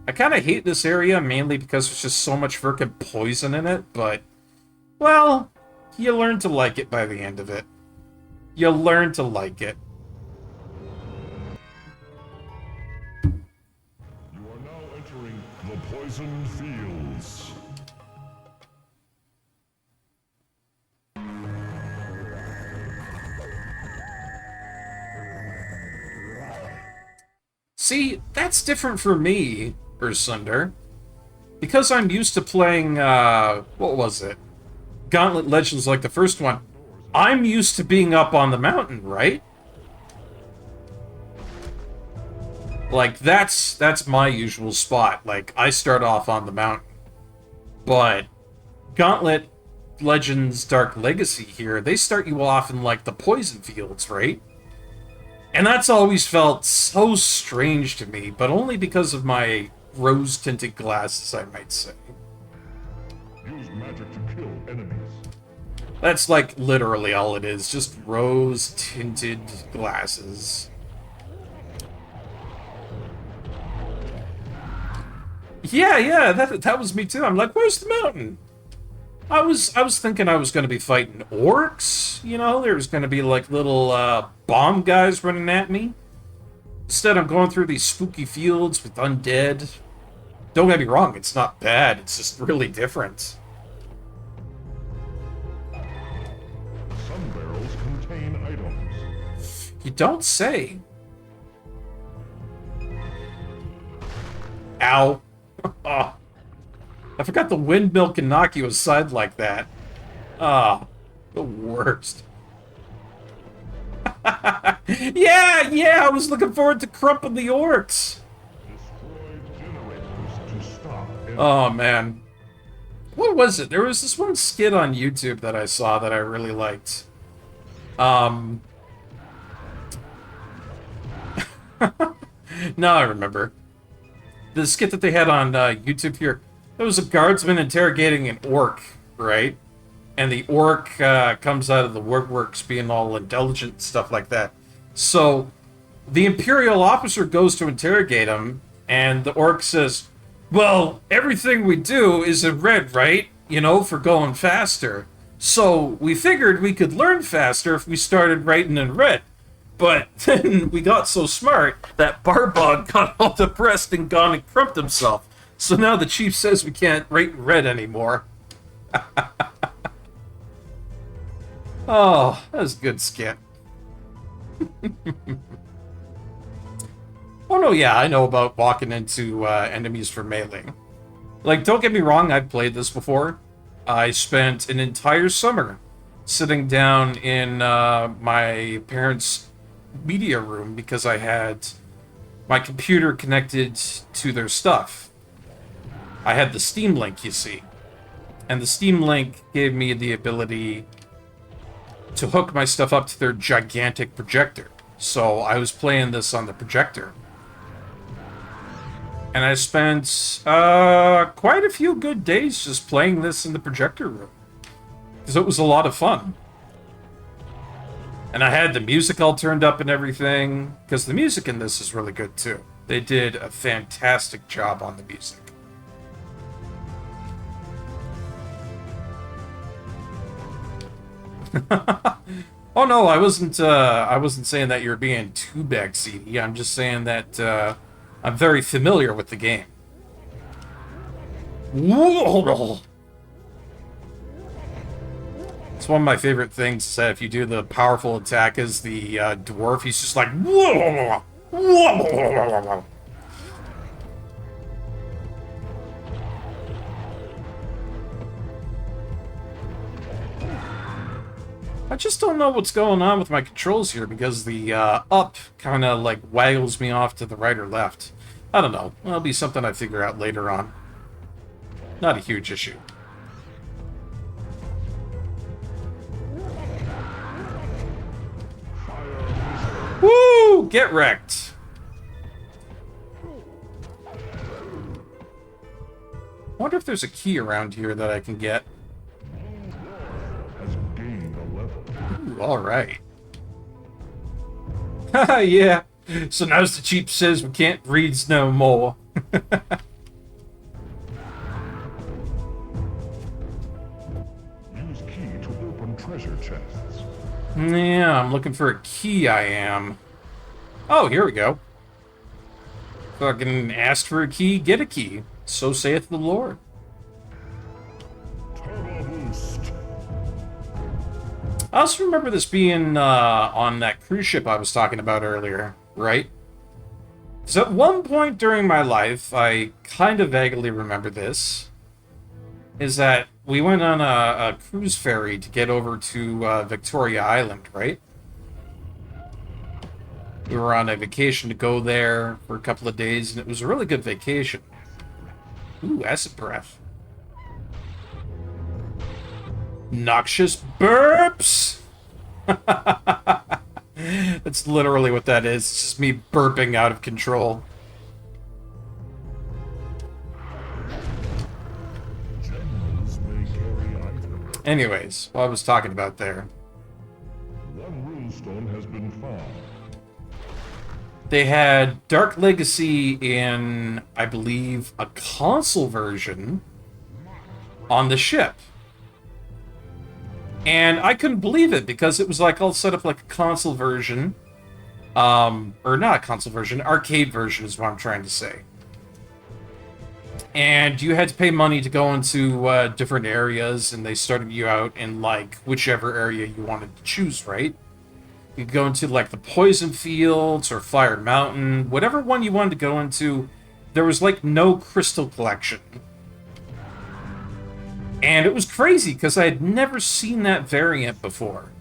I kind of hate this area, mainly because there's just so much frickin' poison in it, but, well, you learn to like it by the end of it. You learn to like it. You are now entering the Poisoned Fields. See, that's different for me, Ursunder. Because I'm used to playing, what was it? Gauntlet Legends like the first one. I'm used to being up on the mountain, right? Like, that's my usual spot. Like, I start off on the mountain. But Gauntlet Legends Dark Legacy here, they start you off in, like, the poison fields, right? And that's always felt so strange to me, but only because of my rose-tinted glasses, I might say. Use magic to kill enemies. That's, like, literally all it is. Just rose-tinted glasses. Yeah, that was me too. I'm like, where's the mountain? I was thinking I was going to be fighting orcs, you know? There's going to be, like, little, bomb guys running at me. Instead, I'm going through these spooky fields with undead. Don't get me wrong, it's not bad. It's just really different. Some barrels contain items. You don't say. Ow. Oh. I forgot the windmill can knock you aside like that. Ah, the worst. Yeah, I was looking forward to crumping the orcs. Oh, man. What was it? There was this one skit on YouTube that I saw that I really liked. Now I remember. The skit that they had on YouTube here. There was a guardsman interrogating an orc, right? And the orc comes out of the woodworks being all intelligent and stuff like that. So the Imperial officer goes to interrogate him, and the orc says, well, everything we do is in red, right? You know, for going faster. So we figured we could learn faster if we started writing in red. But then we got so smart that Barbog got all depressed and gone and crumped himself. So now the chief says we can't write in red anymore. Oh, that was a good skit. Oh no, yeah, I know about walking into enemies for melee. Like, don't get me wrong, I've played this before. I spent an entire summer sitting down in my parents' media room because I had my computer connected to their stuff. I had the Steam Link, you see. And the Steam Link gave me the ability to hook my stuff up to their gigantic projector. So I was playing this on the projector. And I spent quite a few good days just playing this in the projector room. Because it was a lot of fun. And I had the music all turned up and everything. Because the music in this is really good too. They did a fantastic job on the music. Oh no, I wasn't saying that you're being too backseaty. I'm just saying that I'm very familiar with the game. Whoa! It's one of my favorite things is that if you do the powerful attack as the dwarf, he's just like whoa, whoa. I just don't know what's going on with my controls here because the up kind of like waggles me off to the right or left. I don't know. That'll be something I figure out later on. Not a huge issue. Woo! Get wrecked! I wonder if there's a key around here that I can get. Ooh, alright. Haha, yeah. So now's the chief says we can't read no more. Use key to open treasure chests. Yeah, I'm looking for a key, I am. Oh, here we go. Fucking asked for a key, get a key. So saith the Lord. Turbo boost. I also remember this being on that cruise ship I was talking about earlier, right? So at one point during my life, I kind of vaguely remember this, is that we went on a cruise ferry to get over to Victoria Island, right? We were on a vacation to go there for a couple of days, and it was a really good vacation. Ooh, acid breath. Noxious burps! That's literally what that is. It's just me burping out of control. Anyways, what I was talking about there. One rune stone has been found. They had Dark Legacy in, I believe, a console version on the ship. And I couldn't believe it because it was like all set up like a console version. Or not a console version, arcade version is what I'm trying to say. And you had to pay money to go into different areas, and they started you out in like whichever area you wanted to choose, right? You could go into like the Poison Fields or Fire Mountain, whatever one you wanted to go into. There was like no crystal collection. And it was crazy because I had never seen that variant before.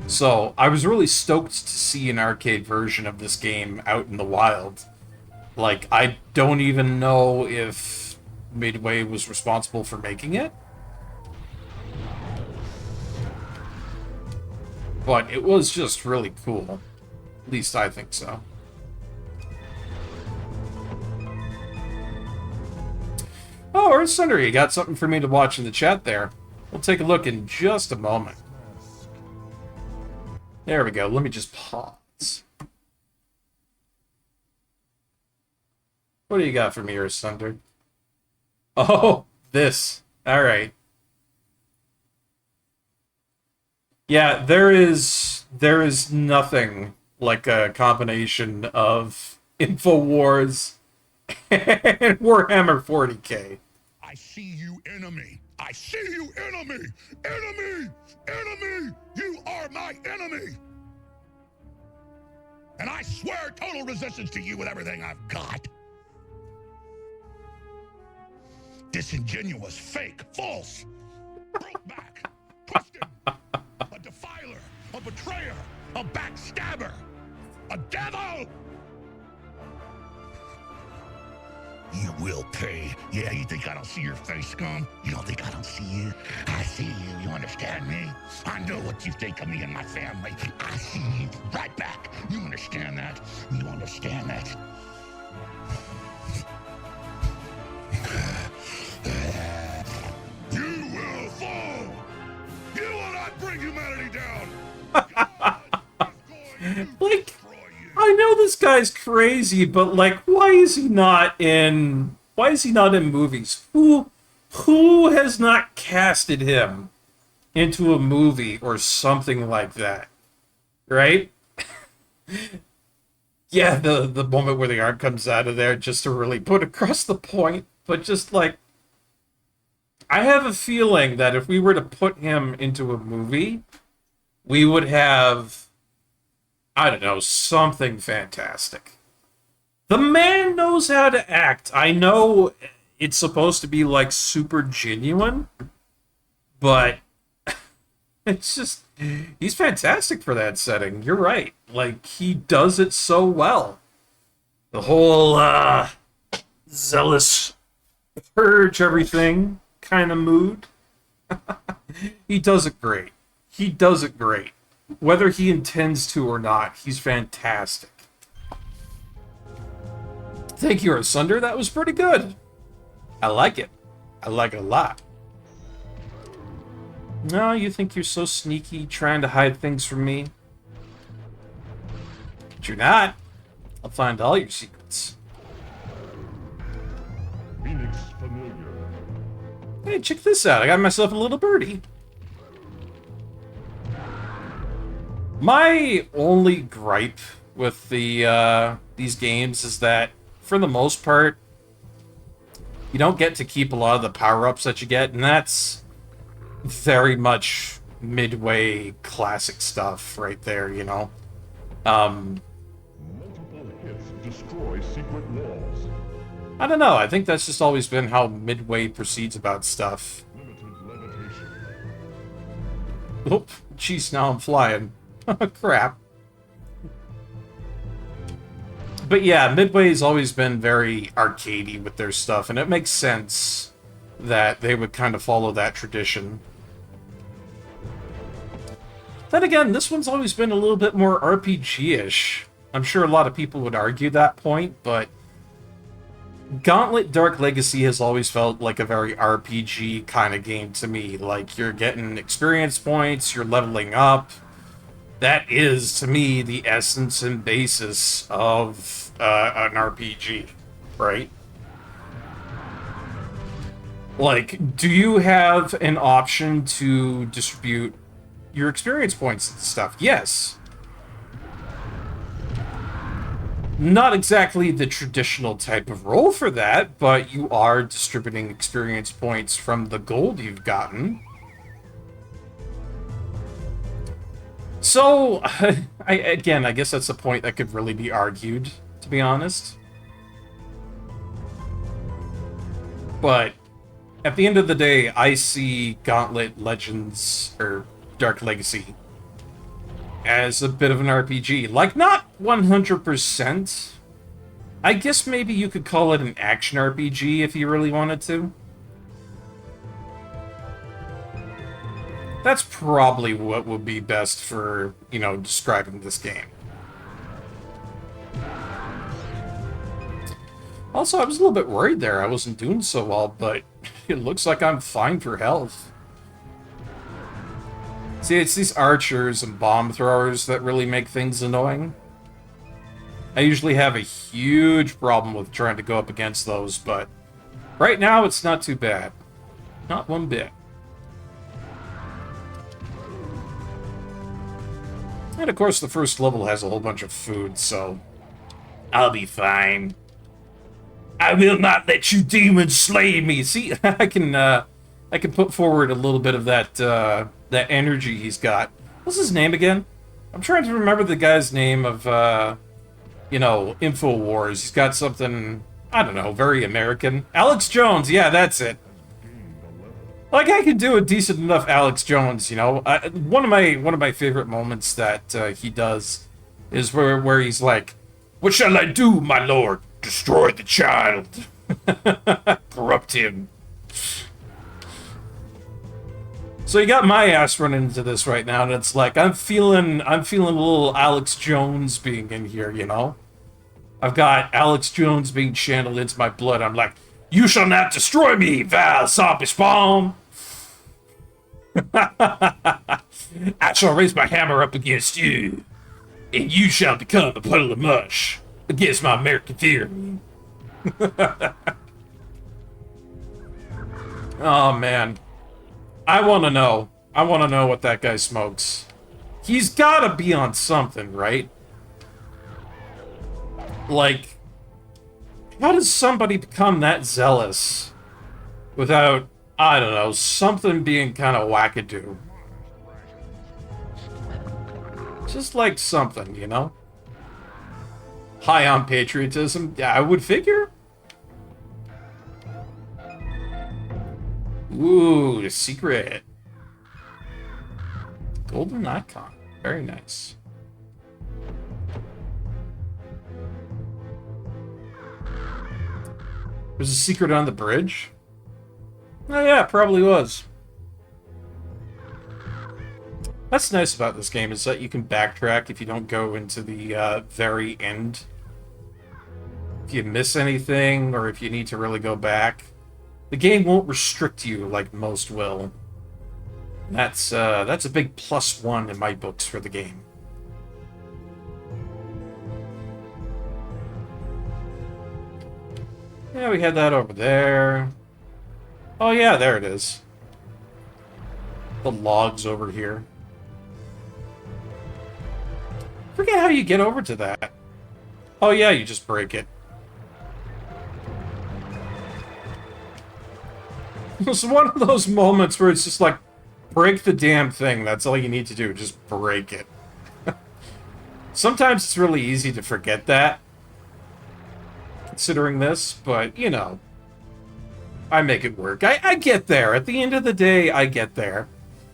So I was really stoked to see an arcade version of this game out in the wild. Like, I don't even know if Midway was responsible for making it. But it was just really cool. At least I think so. Oh, Earth Sunder, you got something for me to watch in the chat there. We'll take a look in just a moment. There we go. Let me just pause. What do you got for me, Earth Sunder? Oh, this. All right. Yeah, there is nothing like a combination of InfoWars and Warhammer 40K. I see you, enemy. I see you, enemy. Enemy! Enemy! You are my enemy! And I swear total resistance to you with everything I've got. Disingenuous, fake, false, broke back, twisted, a defiler, a betrayer, a backstabber, a devil! You will pay. Yeah, you think I don't see your face, scum? You don't think I don't see you? I see you. You understand me? I know what you think of me and my family. I see you right back. You understand that? You understand that? You will fall. You will not bring humanity down. Like, I know this guy's crazy, but like, why is he not in movies? Who has not casted him into a movie or something like that? Right? Yeah, the moment where the arm comes out of there just to really put across the point, but just like, I have a feeling that if we were to put him into a movie, we would have, I don't know, something fantastic. The man knows how to act. I know it's supposed to be like super genuine, but it's just, he's fantastic for that setting. You're right. Like, he does it so well. The whole zealous purge everything kind of mood. He does it great. He does it great. Whether he intends to or not, he's fantastic. Thank you, Asunder. That was pretty good. I like it. I like it a lot. No, you think you're so sneaky, trying to hide things from me? But you're not. I'll find all your secrets. Phoenix familiar. Hey, check this out. I got myself a little birdie. My only gripe with these games is that, for the most part, you don't get to keep a lot of the power-ups that you get, and that's very much Midway classic stuff right there, you know? Multiple hits destroy secret walls. I don't know. I think that's just always been how Midway proceeds about stuff. Limited levitation. Oop, jeez, now I'm flying. Crap. But yeah, Midway's always been very arcadey with their stuff, and it makes sense that they would kind of follow that tradition. Then again, this one's always been a little bit more RPG-ish. I'm sure a lot of people would argue that point, but Gauntlet Dark Legacy has always felt like a very RPG kind of game to me. Like, you're getting experience points, you're leveling up. That is, to me, the essence and basis of an RPG, right? Like, do you have an option to distribute your experience points and stuff? Yes. Not exactly the traditional type of role for that, but you are distributing experience points from the gold you've gotten. So, I guess that's a point that could really be argued, to be honest. But at the end of the day, I see Gauntlet Legends, or Dark Legacy, as a bit of an RPG. Like, not 100%. I guess maybe you could call it an action RPG if you really wanted to. That's probably what would be best for, you know, describing this game. Also, I was a little bit worried there. I wasn't doing so well, but it looks like I'm fine for health. See, it's these archers and bomb throwers that really make things annoying. I usually have a huge problem with trying to go up against those, but right now it's not too bad. Not one bit. And of course, the first level has a whole bunch of food, so I'll be fine. I will not let you demons slay me. See, I can put forward a little bit of that that energy he's got. What's his name again? I'm trying to remember the guy's name of you know, InfoWars. He's got something, I don't know, very American. Alex Jones. Yeah, that's it. Like, I can do a decent enough Alex Jones, you know. One of my favorite moments that he does is where he's like, "What shall I do, my lord? Destroy the child, corrupt him." So you got my ass running into this right now, and it's like I'm feeling a little Alex Jones being in here, you know. I've got Alex Jones being channeled into my blood. I'm like, "You shall not destroy me, Val zombie spawn. I shall raise my hammer up against you, and you shall become a puddle of mush against my American theory." Oh, man. I want to know. I want to know what that guy smokes. He's got to be on something, right? Like, how does somebody become that zealous without, I don't know, something being kind of wackadoo? Just like something, you know? High on patriotism? Yeah, I would figure. Ooh, the secret. Golden icon. Very nice. There's a secret on the bridge? Oh yeah, probably was. That's nice about this game, is that you can backtrack if you don't go into the very end. If you miss anything, or if you need to really go back. The game won't restrict you like most will. That's a big +1 in my books for the game. Yeah, we had that over there. Oh yeah, there it is. The logs over here. Forget how you get over to that. Oh yeah, you just break it. It's one of those moments where it's just like, break the damn thing. That's all you need to do. Just break it. Sometimes it's really easy to forget that, considering this, but, you know, I make it work. I get there. At the end of the day, I get there.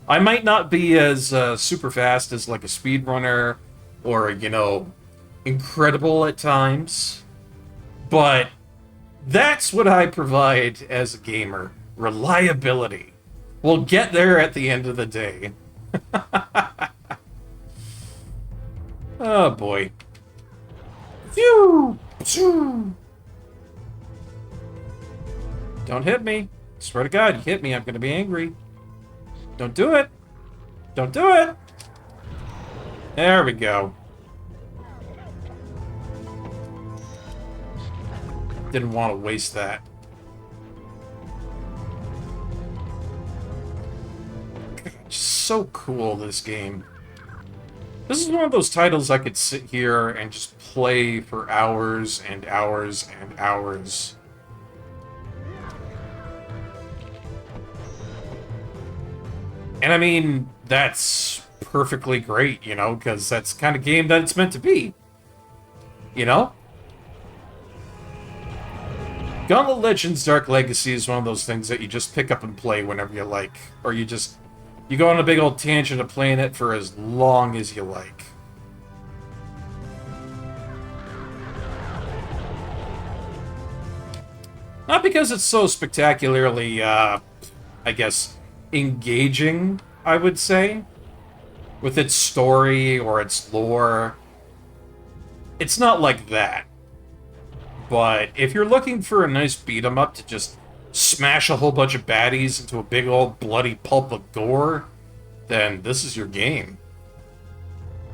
I might not be as super fast as, like, a speedrunner or, you know, incredible at times, but that's what I provide as a gamer. Reliability. We'll get there at the end of the day. Oh boy. Phew! Phew! Don't hit me. Swear to God, you hit me, I'm gonna be angry. Don't do it. Don't do it. There we go. Didn't want to waste that. So cool, this game. This is one of those titles I could sit here and just play for hours and hours and hours. And I mean, that's perfectly great, you know, because that's the kind of game that it's meant to be. You know? Gauntlet Legends Dark Legacy is one of those things that you just pick up and play whenever you like. Or you go on a big old tangent of playing it for as long as you like. Not because it's so spectacularly, I guess, engaging, I would say, with its story or its lore. It's not like that. But if you're looking for a nice beat-em-up to just smash a whole bunch of baddies into a big old bloody pulp of gore, then this is your game.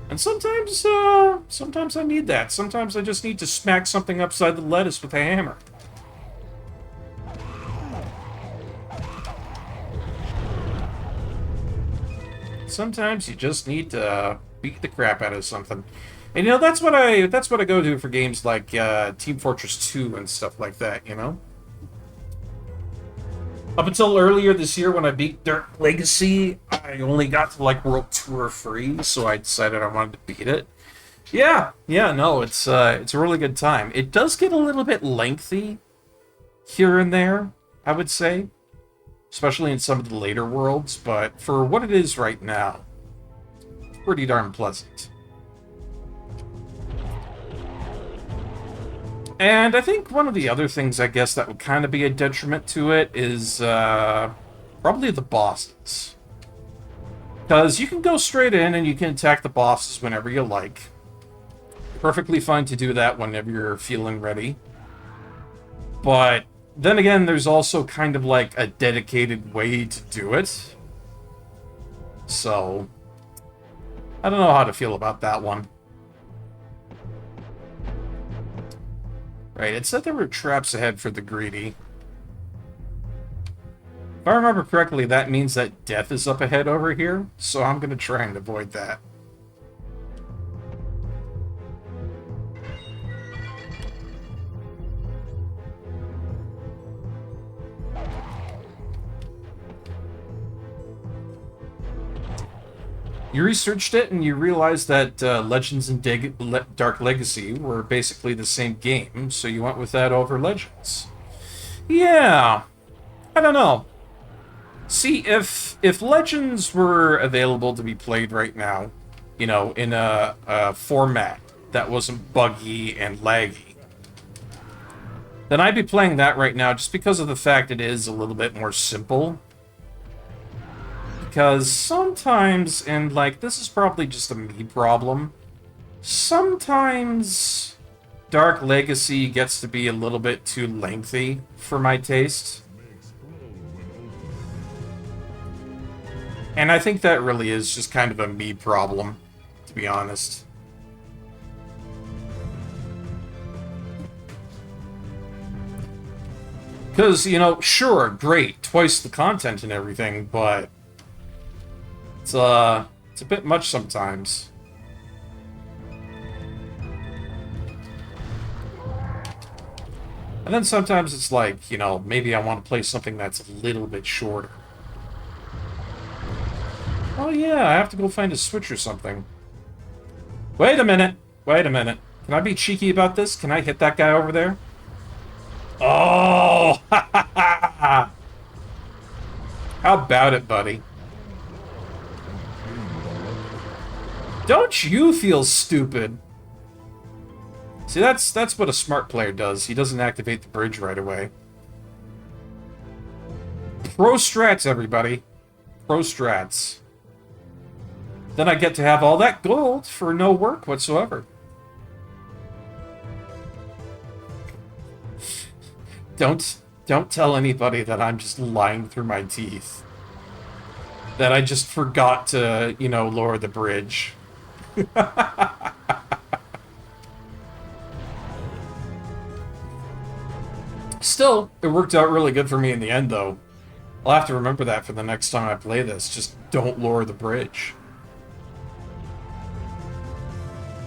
And sometimes I need that. Sometimes I just need to smack something upside the lettuce with a hammer. Sometimes you just need to beat the crap out of something. And you know, that's what I go to for games like Team Fortress 2 and stuff like that, you know? Up until earlier this year when I beat Dark Legacy, I only got to like World Tour 3, so I decided I wanted to beat it. Yeah, no, it's a really good time. It does get a little bit lengthy here and there, I would say. Especially in some of the later worlds, but for what it is right now, it's pretty darn pleasant. And I think one of the other things, I guess, that would kind of be a detriment to it is probably the bosses. Because you can go straight in and you can attack the bosses whenever you like. Perfectly fine to do that whenever you're feeling ready. But then again, there's also kind of like a dedicated way to do it. So, I don't know how to feel about that one. Right, it said there were traps ahead for the greedy. If I remember correctly, that means that death is up ahead over here, so I'm going to try and avoid that. You researched it and you realized that Legends and Dark Legacy were basically the same game, so you went with that over Legends. Yeah, I don't know. See, if Legends were available to be played right now, you know, in a format that wasn't buggy and laggy, then I'd be playing that right now just because of the fact it is a little bit more simple. Because sometimes, and like, this is probably just a me problem, sometimes Dark Legacy gets to be a little bit too lengthy for my taste. And I think that really is just kind of a me problem, to be honest. Because, you know, sure, great, twice the content and everything, but it's a bit much sometimes. And then sometimes it's like, you know, maybe I want to play something that's a little bit shorter. Oh yeah, I have to go find a switch or something. Wait a minute. Can I be cheeky about this? Can I hit that guy over there? Oh! How about it, buddy? Don't you feel stupid? See, that's what a smart player does. He doesn't activate the bridge right away. Pro strats, everybody. Pro strats. Then I get to have all that gold for no work whatsoever. Don't tell anybody that I'm just lying through my teeth. That I just forgot to, you know, lower the bridge. Still, it worked out really good for me in the end, though. I'll have to remember that for the next time I play this. Just don't lower the bridge.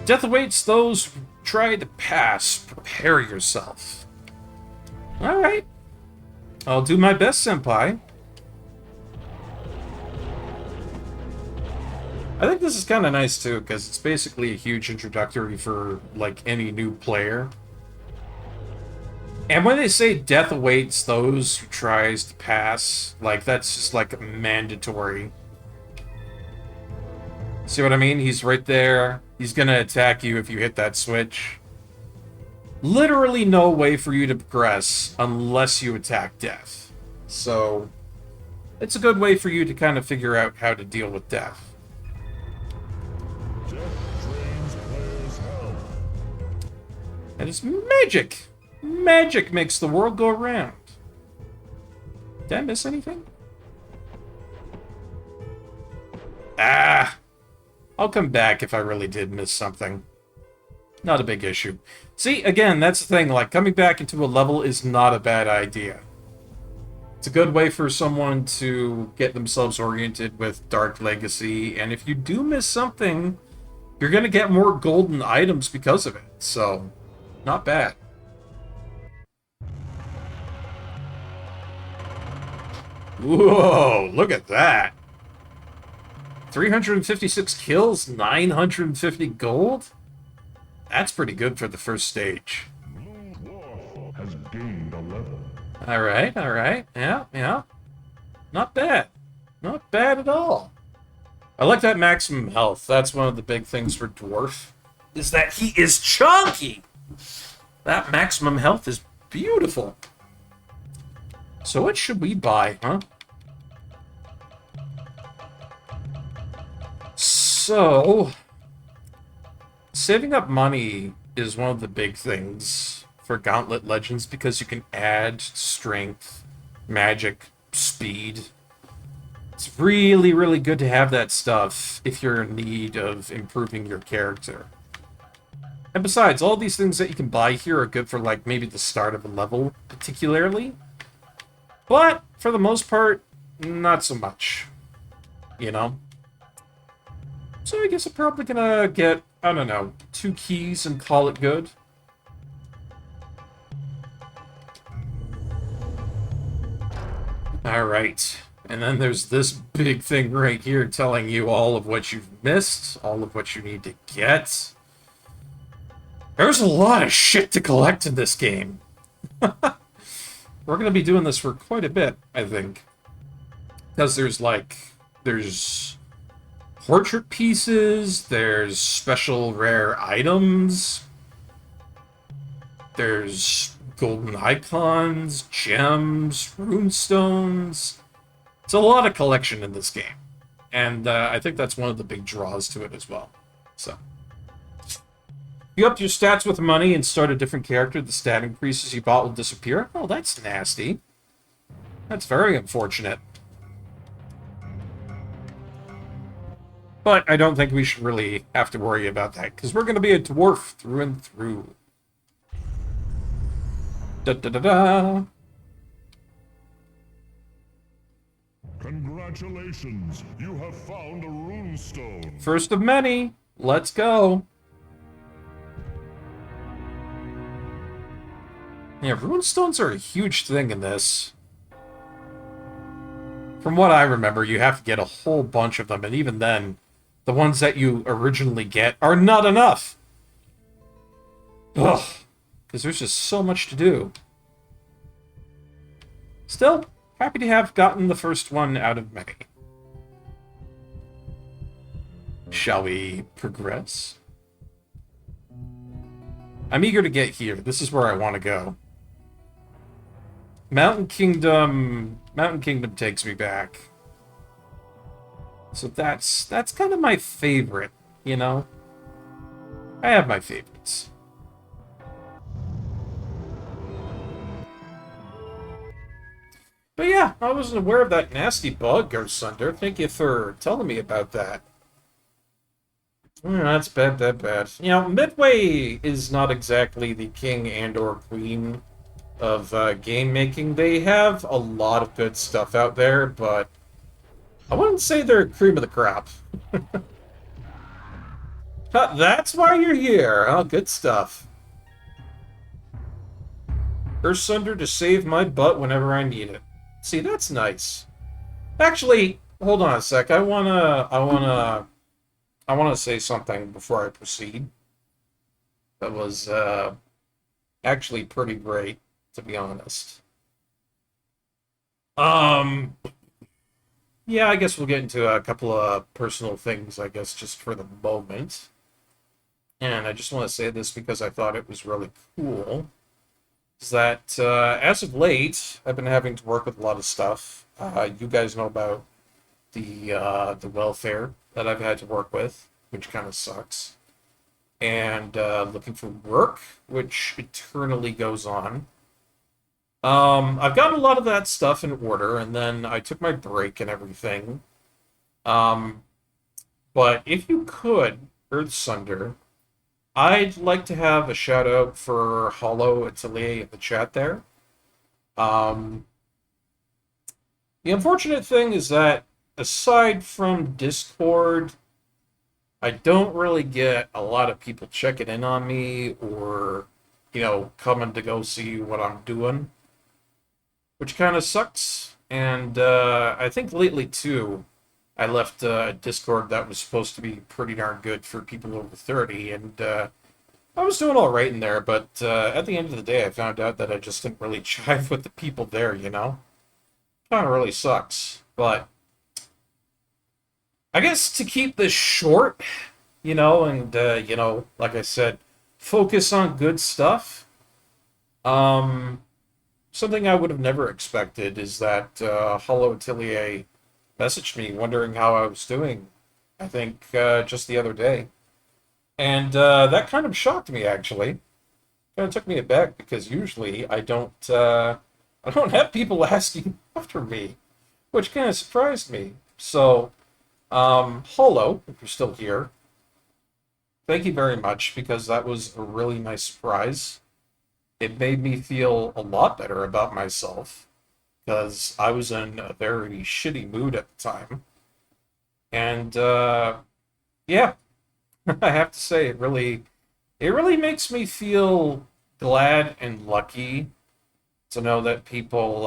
Death awaits those who try to pass. Prepare yourself. Alright. I'll do my best, senpai. I think this is kind of nice, too, because it's basically a huge introductory for, like, any new player. And when they say death awaits those who tries to pass, like, that's just, like, mandatory. See what I mean? He's right there. He's gonna attack you if you hit that switch. Literally no way for you to progress unless you attack death. So, it's a good way for you to kind of figure out how to deal with death. And it's magic! Magic makes the world go round. Did I miss anything? Ah! I'll come back if I really did miss something. Not a big issue. See, again, that's the thing. Like, coming back into a level is not a bad idea. It's a good way for someone to get themselves oriented with Dark Legacy, and if you do miss something, you're going to get more golden items because of it. So, not bad. Whoa, look at that. 356 kills, 950 gold? That's pretty good for the first stage. Has gained a level. Alright, alright. Yeah. Not bad. Not bad at all. I like that maximum health. That's one of the big things for Dwarf, is that he is chunky! That maximum health is beautiful. So what should we buy, huh? So, saving up money is one of the big things for Gauntlet Legends because you can add strength, magic, speed. It's really, really good to have that stuff if you're in need of improving your character. And besides, all these things that you can buy here are good for, like, maybe the start of a level, particularly. But, for the most part, not so much. You know? So I guess I'm probably gonna get, I don't know, 2 keys and call it good. Alright. And then there's this big thing right here telling you all of what you've missed, all of what you need to get. There's a lot of shit to collect in this game. We're gonna be doing this for quite a bit, I think. Because there's portrait pieces, there's special rare items, there's golden icons, gems, runestones. It's a lot of collection in this game. And I think that's one of the big draws to it as well. So, if you up your stats with money and start a different character, the stat increases you bought will disappear. Oh, that's nasty. That's very unfortunate. But I don't think we should really have to worry about that, because we're going to be a dwarf through and through. Da-da-da-da! Congratulations, you have found a runestone. First of many. Let's go. Yeah, runestones are a huge thing in this. From what I remember, you have to get a whole bunch of them, and even then, the ones that you originally get are not enough. Ugh. Because there's just so much to do. Still, happy to have gotten the first one out of many. Shall we progress? I'm eager to get here. This is where I want to go. Mountain Kingdom takes me back. So that's kind of my favorite, you know? I have my favorites. But yeah, I wasn't aware of that nasty bug, Garsunder. Thank you for telling me about that. That's bad, that bad. You know, Midway is not exactly the king and or queen of game making. They have a lot of good stuff out there, but I wouldn't say they're cream of the crop. That's why you're here. Oh, good stuff. Garsunder to save my butt whenever I need it. See, that's nice. Actually, hold on a sec. I wanna say something before I proceed. That was actually pretty great. to be honest. Yeah, I guess we'll get into a couple of personal things, I guess, just for the moment. And I just want to say this because I thought it was really cool. Is that as of late, I've been having to work with a lot of stuff. You guys know about the welfare that I've had to work with, which kind of sucks. And looking for work, which eternally goes on. I've got a lot of that stuff in order, and then I took my break and everything. But if you could, Earthsunder, I'd like to have a shout out for Hollow Atelier in the chat there. The unfortunate thing is that aside from Discord, I don't really get a lot of people checking in on me or, coming to go see what I'm doing, which kind of sucks. And I think lately, too, I left a Discord that was supposed to be pretty darn good for people over 30, and I was doing all right in there, but at the end of the day, I found out that I just didn't really jive with the people there, Kind of really sucks, but I guess to keep this short, and, like I said, focus on good stuff. Something I would have never expected is that Hollow Atelier messaged me wondering how I was doing, I think, just the other day. And that kind of shocked me, actually. Kind of took me aback, because usually I don't have people asking after me, which kind of surprised me. So, Hollow, if you're still here, thank you very much, because that was a really nice surprise. It made me feel a lot better about myself, because I was in a very shitty mood at the time. And, yeah, I have to say, it really makes me feel glad and lucky to know that people,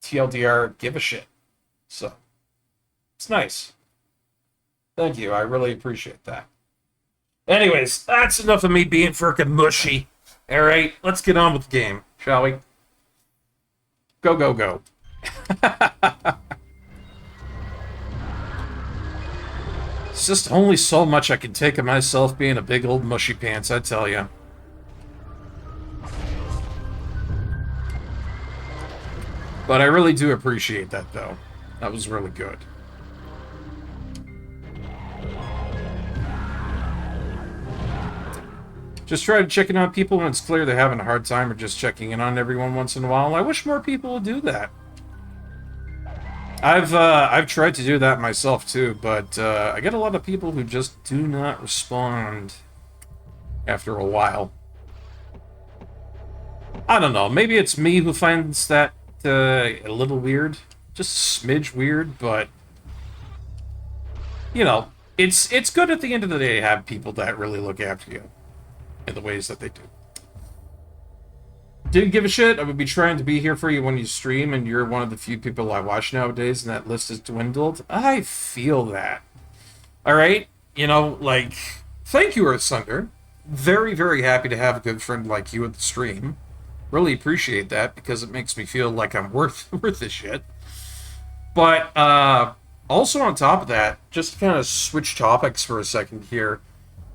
TLDR, give a shit. So, it's nice. Thank you, I really appreciate that. Anyways, that's enough of me being frickin' mushy. Alright, let's get on with the game, shall we? Go, go, go. It's just only so much I can take of myself being a big old mushy pants, I tell ya. But I really do appreciate that, though. That was really good. Just try to check in on people when it's clear they're having a hard time, or just checking in on everyone once in a while. I wish more people would do that. I've tried to do that myself too, but I get a lot of people who just do not respond after a while. I don't know. Maybe it's me who finds that a little weird, just a smidge weird, but it's good at the end of the day to have people that really look after you in the ways that they do. Didn't give a shit. I would be trying to be here for you when you stream, and you're one of the few people I watch nowadays, and that list has dwindled. I feel that. Alright? Thank you, Earthsunder. Very, very happy to have a good friend like you at the stream. Really appreciate that, because it makes me feel like I'm worth this shit. But, also on top of that, just to kind of switch topics for a second here,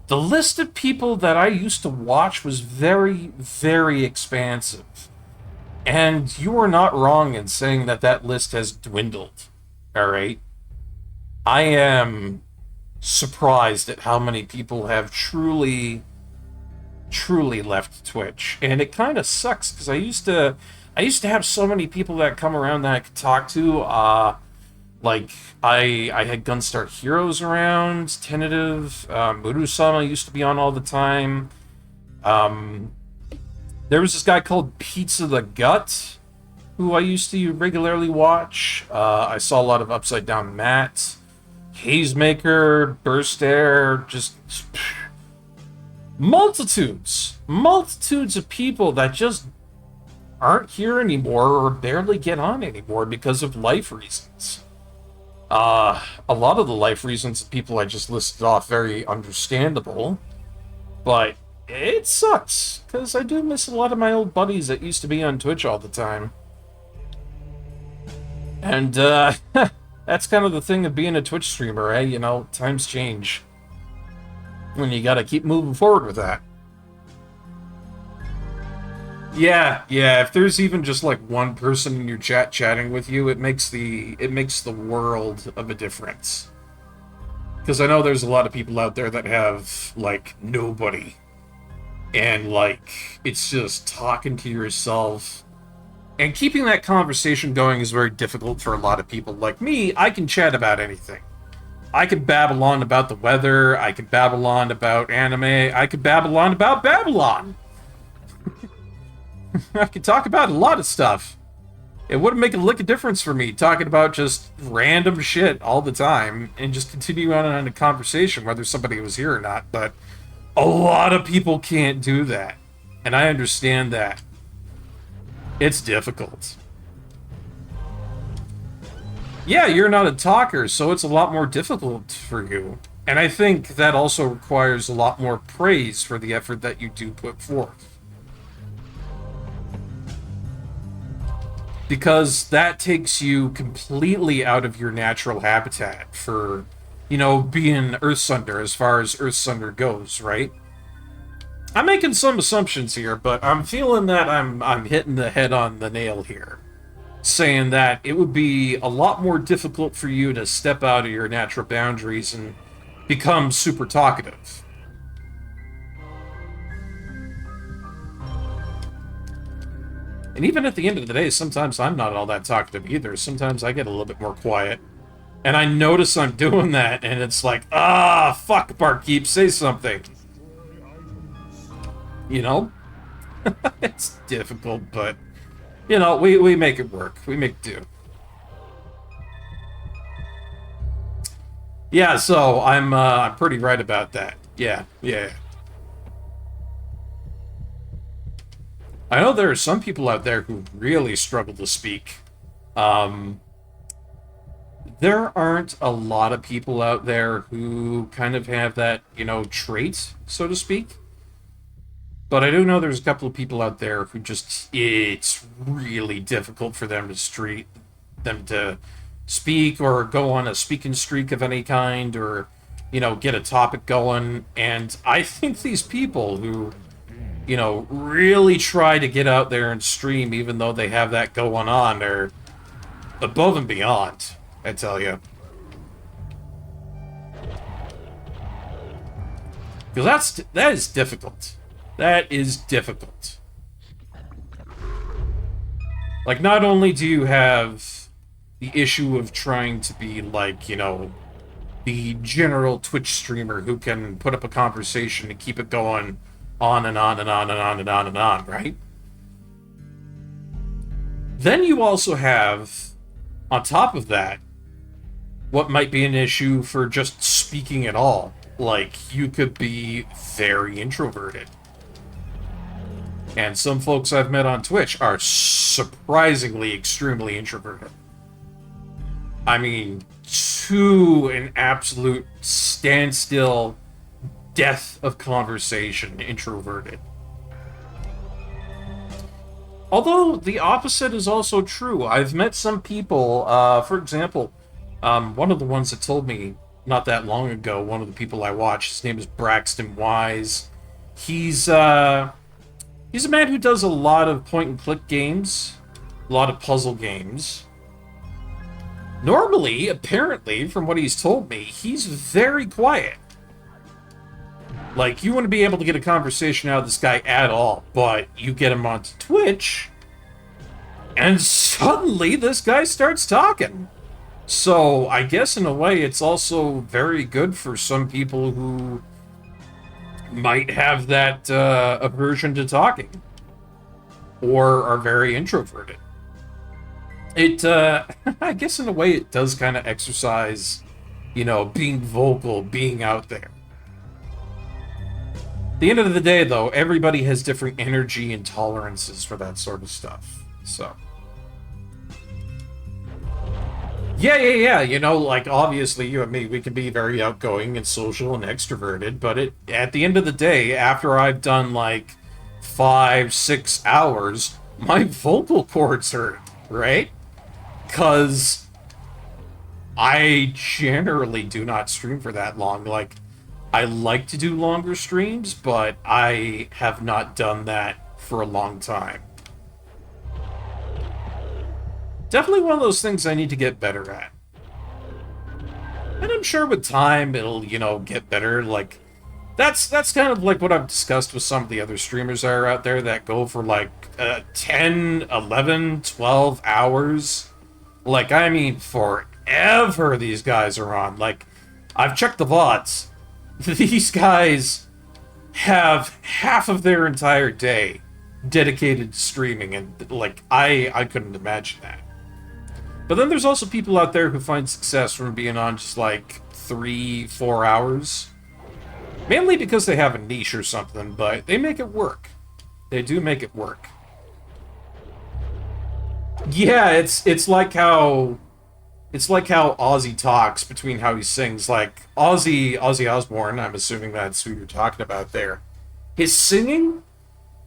the list of people that I used to watch was very, very expansive. And you are not wrong in saying that that list has dwindled. Alright? I am surprised at how many people have truly left Twitch. And it kind of sucks, because I used to have so many people that come around that I could talk to. I had Gunstar Heroes around, Tentative, Muru-sama used to be on all the time. There was this guy called Pizza the Gut, who I used to regularly watch. I saw a lot of Upside Down Matt, Hazemaker, Burst Air, just multitudes of people that just aren't here anymore or barely get on anymore because of life reasons. A lot of the life reasons of people I just listed off, very understandable, but it sucks, because I do miss a lot of my old buddies that used to be on Twitch all the time. And, that's kind of the thing of being a Twitch streamer, eh? You know, times change. When you gotta keep moving forward with that. Yeah, if there's even just like one person in your chat chatting with you, it makes the world of a difference. Because I know there's a lot of people out there that have, like, nobody. And, like, it's just talking to yourself. And keeping that conversation going is very difficult for a lot of people. Like me, I can chat about anything. I could babble on about the weather, I could babble on about anime, I could babble on about Babylon. I could talk about a lot of stuff. It wouldn't make a lick of difference for me talking about just random shit all the time and just continue on in a conversation whether somebody was here or not, but a lot of people can't do that. And I understand that. It's difficult. Yeah, you're not a talker, so it's a lot more difficult for you. And I think that also requires a lot more praise for the effort that you do put forth. Because that takes you completely out of your natural habitat for, you know, being Earthsunder as far as Earthsunder goes, right? I'm making some assumptions here, but I'm feeling that I'm hitting the head on the nail here. Saying that it would be a lot more difficult for you to step out of your natural boundaries and become super talkative. And even at the end of the day, sometimes I'm not all that talkative either. Sometimes I get a little bit more quiet. And I notice I'm doing that, and it's like, fuck, Barkeep, say something. You know? It's difficult, but, you know, we make it work. We make do. Yeah, so I'm pretty right about that. Yeah. I know there are some people out there who really struggle to speak. There aren't a lot of people out there who kind of have that, you know, trait, so to speak. But I do know there's a couple of people out there who just, it's really difficult for them to speak or go on a speaking streak of any kind or, you know, get a topic going. And I think these people who, you know, really try to get out there and stream even though they have that going on are above and beyond, I tell you. Because that is difficult. That is difficult. Like, not only do you have the issue of trying to be, like, you know, the general Twitch streamer who can put up a conversation to keep it going on and on and on and on and on and on, right? Then you also have, on top of that, what might be an issue for just speaking at all. Like, you could be very introverted. And some folks I've met on Twitch are surprisingly extremely introverted. I mean, to an absolute standstill, death of conversation, introverted. Although, the opposite is also true. I've met some people, for example, one of the ones that told me not that long ago, one of the people I watch, his name is Braxton Wise. He's a man who does a lot of point-and-click games, a lot of puzzle games. Normally, apparently, from what he's told me, he's very quiet. Like, you wouldn't be able to get a conversation out of this guy at all, but you get him onto Twitch, and suddenly this guy starts talking. So, I guess in a way, it's also very good for some people who might have that aversion to talking, or are very introverted. It, I guess in a way it does kind of exercise, you know, being vocal, being out there. At the end of the day, though, everybody has different energy and tolerances for that sort of stuff, so. Yeah. You know, like, obviously, you and me, we can be very outgoing and social and extroverted, but at the end of the day, after I've done, like, 5, 6 hours, my vocal cords hurt, right? Because I generally do not stream for that long. Like, I like to do longer streams, but I have not done that for a long time. Definitely one of those things I need to get better at. And I'm sure with time it'll, you know, get better. Like, that's kind of like what I've discussed with some of the other streamers that are out there that go for like 10, 11, 12 hours. Like, I mean, forever these guys are on. Like, I've checked the VODs. These guys have half of their entire day dedicated to streaming, and, like, I couldn't imagine that. But then there's also people out there who find success from being on just, like, 3, 4 hours. Mainly because they have a niche or something, but they make it work. They do make it work. Yeah, it's like how Ozzy talks between how he sings. Like, Ozzy Osbourne, I'm assuming that's who you're talking about there. His singing,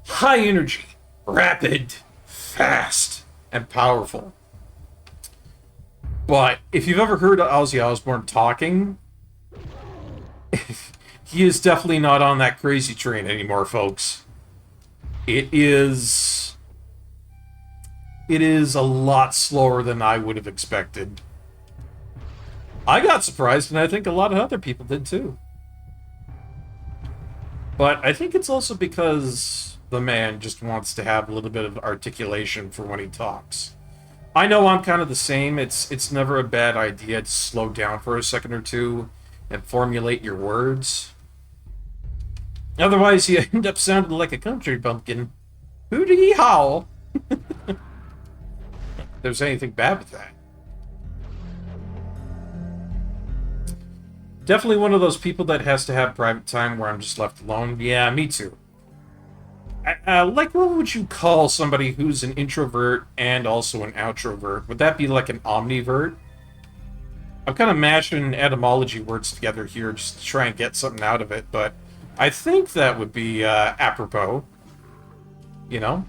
high energy, rapid, fast, and powerful. But if you've ever heard of Ozzy Osbourne talking, he is definitely not on that crazy train anymore, folks. It is a lot slower than I would have expected. I got surprised, and I think a lot of other people did too. But I think it's also because the man just wants to have a little bit of articulation for when he talks. I know I'm kind of the same. It's never a bad idea to slow down for a second or two and formulate your words. Otherwise, you end up sounding like a country bumpkin. Hooty-hee-haw! If there's anything bad with that. Definitely one of those people that has to have private time where I'm just left alone. Yeah, me too. Like, what would you call somebody who's an introvert and also an outrovert? Would that be like an omnivert? I'm kind of mashing etymology words together here just to try and get something out of it, but I think that would be apropos. You know?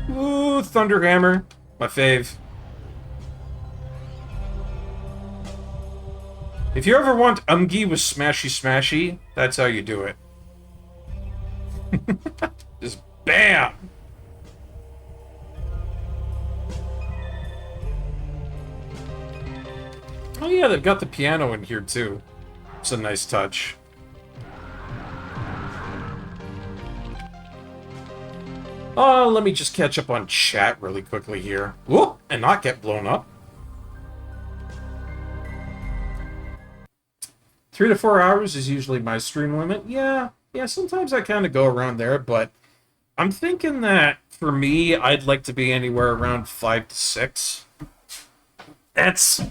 Ooh, Thunderhammer. My fave. If you ever want Umgi with Smashy Smashy, that's how you do it. Just BAM! Oh yeah, they've got the piano in here too. It's a nice touch. Oh, let me just catch up on chat really quickly here. Whoop! And not get blown up. 3 to 4 hours is usually my stream limit. Yeah, sometimes I kind of go around there, but I'm thinking that for me, I'd like to be anywhere around 5 to 6. That's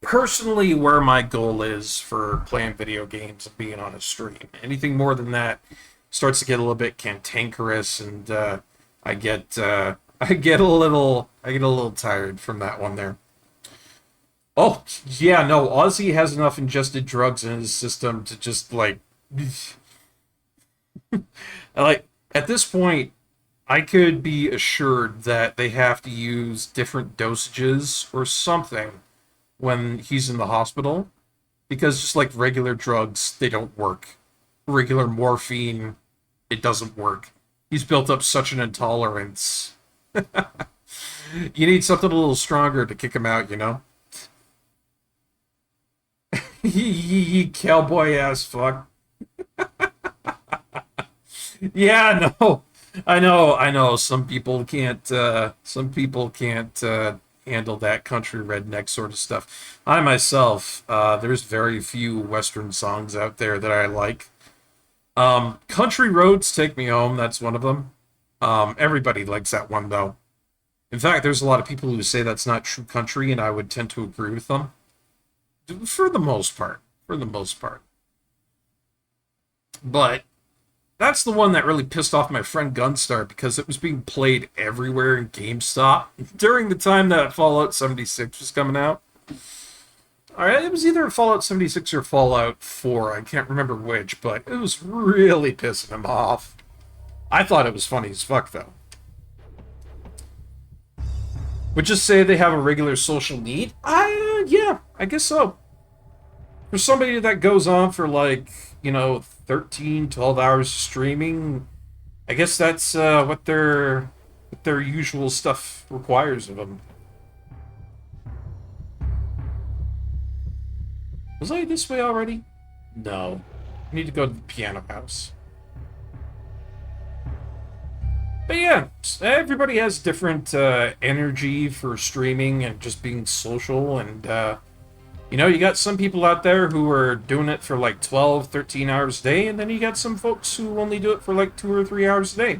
personally where my goal is for playing video games and being on a stream. Anything more than that starts to get a little bit cantankerous, and I get a little tired from that one there. Oh, yeah, no, Ozzy has enough ingested drugs in his system to just, like... like, at this point, I could be assured that they have to use different dosages or something when he's in the hospital, because just like regular drugs, they don't work. Regular morphine, it doesn't work. He's built up such an intolerance. You need something a little stronger to kick him out, you know? Ye cowboy ass fuck. Yeah, no. I know. Some people can't handle that country redneck sort of stuff. I myself, there's very few Western songs out there that I like. Country Roads Take Me Home, that's one of them. Everybody likes that one, though. In fact, there's a lot of people who say that's not true country, and I would tend to agree with them. For the most part. But That's the one that really pissed off my friend Gunstar because it was being played everywhere in GameStop during the time that Fallout 76 was coming out. Alright, it was either Fallout 76 or Fallout 4, I can't remember which, but it was really pissing him off. I thought it was funny as fuck, though. Would just say they have a regular social need? Yeah, I guess so. For somebody that goes on for, like, 13, 12 hours streaming, I guess that's what their usual stuff requires of them. Was I this way already? No. I need to go to the piano house. But yeah, everybody has different energy for streaming and just being social, and you got some people out there who are doing it for like 12, 13 hours a day, and then you got some folks who only do it for like 2 or 3 hours a day.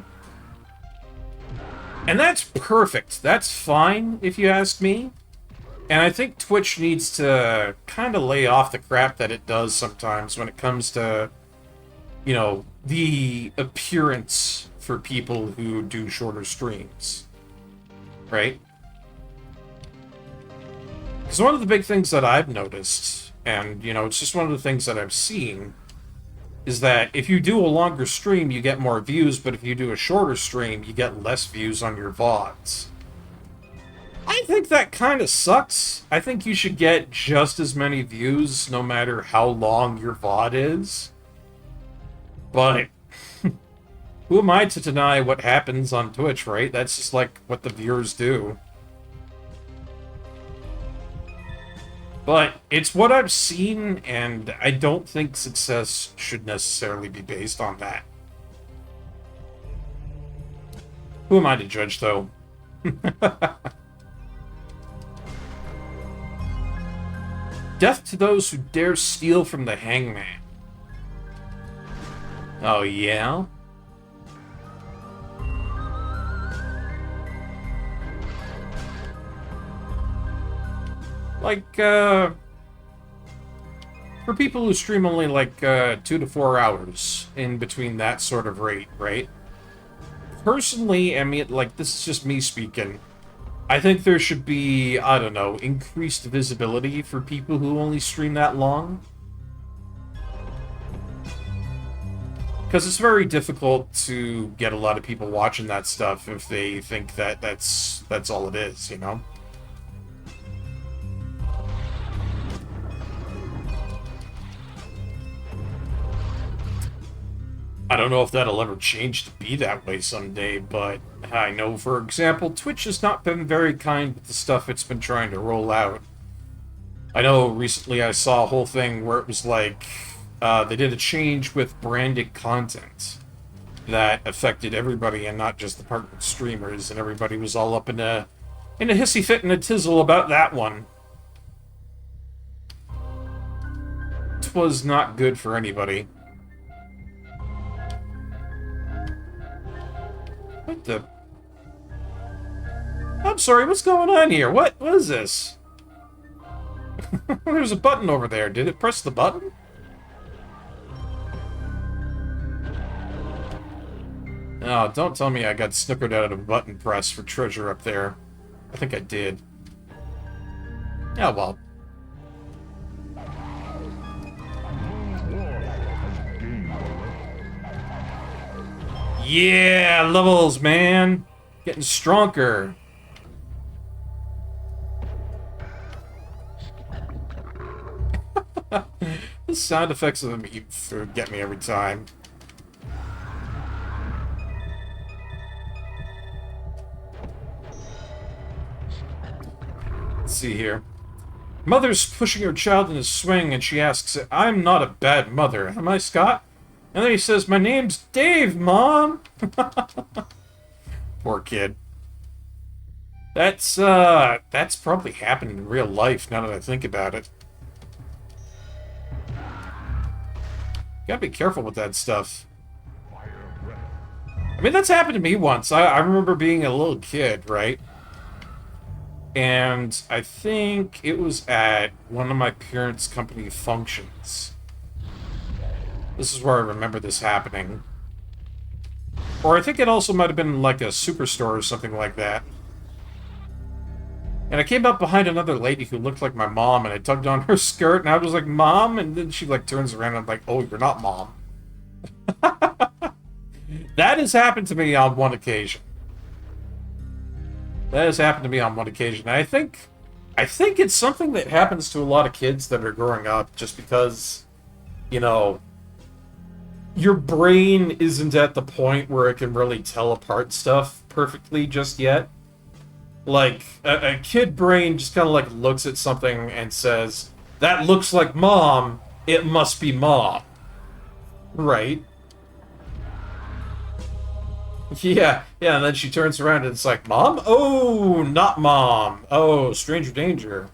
And that's perfect. That's fine, if you ask me. And I think Twitch needs to kind of lay off the crap that it does sometimes when it comes to, the appearance for people who do shorter streams. Right? Because one of the big things that I've noticed, and, it's just one of the things that I've seen, is that if you do a longer stream, you get more views, but if you do a shorter stream, you get less views on your VODs. I think that kind of sucks. I think you should get just as many views no matter how long your VOD is. But who am I to deny what happens on Twitch, right? That's just like what the viewers do. But it's what I've seen, and I don't think success should necessarily be based on that. Who am I to judge, though? Death to those who dare steal from the hangman. Oh, yeah? Like, for people who stream only, like, 2 to 4 hours in between that sort of rate, right? Personally, I mean, like, this is just me speaking. I think there should be, I don't know, increased visibility for people who only stream that long. Because it's very difficult to get a lot of people watching that stuff if they think that that's all it is, I don't know if that'll ever change to be that way someday, but I know, for example, Twitch has not been very kind with the stuff it's been trying to roll out. I know recently I saw a whole thing where it was like, they did a change with branded content that affected everybody and not just the partner streamers, and everybody was all up in a hissy fit and a tizzle about that one. It was not good for anybody. What the... I'm sorry, what's going on here? What is this? There's a button over there. Did it press the button? Oh, don't tell me I got snookered out of a button press for treasure up there. I think I did. Yeah, well. Yeah, levels, man. Getting stronger. The sound effects of the meat get me every time. Let's see here. Mother's pushing her child in a swing, and she asks, "I'm not a bad mother, am I, Scott?" And then he says, "My name's Dave, Mom." Poor kid. That's probably happened in real life, now that I think about it. Gotta be careful with that stuff. I mean, that's happened to me once. I remember being a little kid, right? And I think it was at one of my parents' company functions. This is where I remember this happening. Or I think it also might have been like a superstore or something like that. And I came up behind another lady who looked like my mom, and I tugged on her skirt, and I was like, Mom? And then she, like, turns around, and I'm like, oh, you're not Mom. That has happened to me on one occasion. That has happened to me on one occasion. And I think it's something that happens to a lot of kids that are growing up just because, you know, your brain isn't at the point where it can really tell apart stuff perfectly just yet. Like, a kid brain just kind of, like, looks at something and says, that looks like Mom, it must be Mom. Right? Yeah, and then she turns around and it's like, Mom? Oh, not Mom. Oh, stranger danger.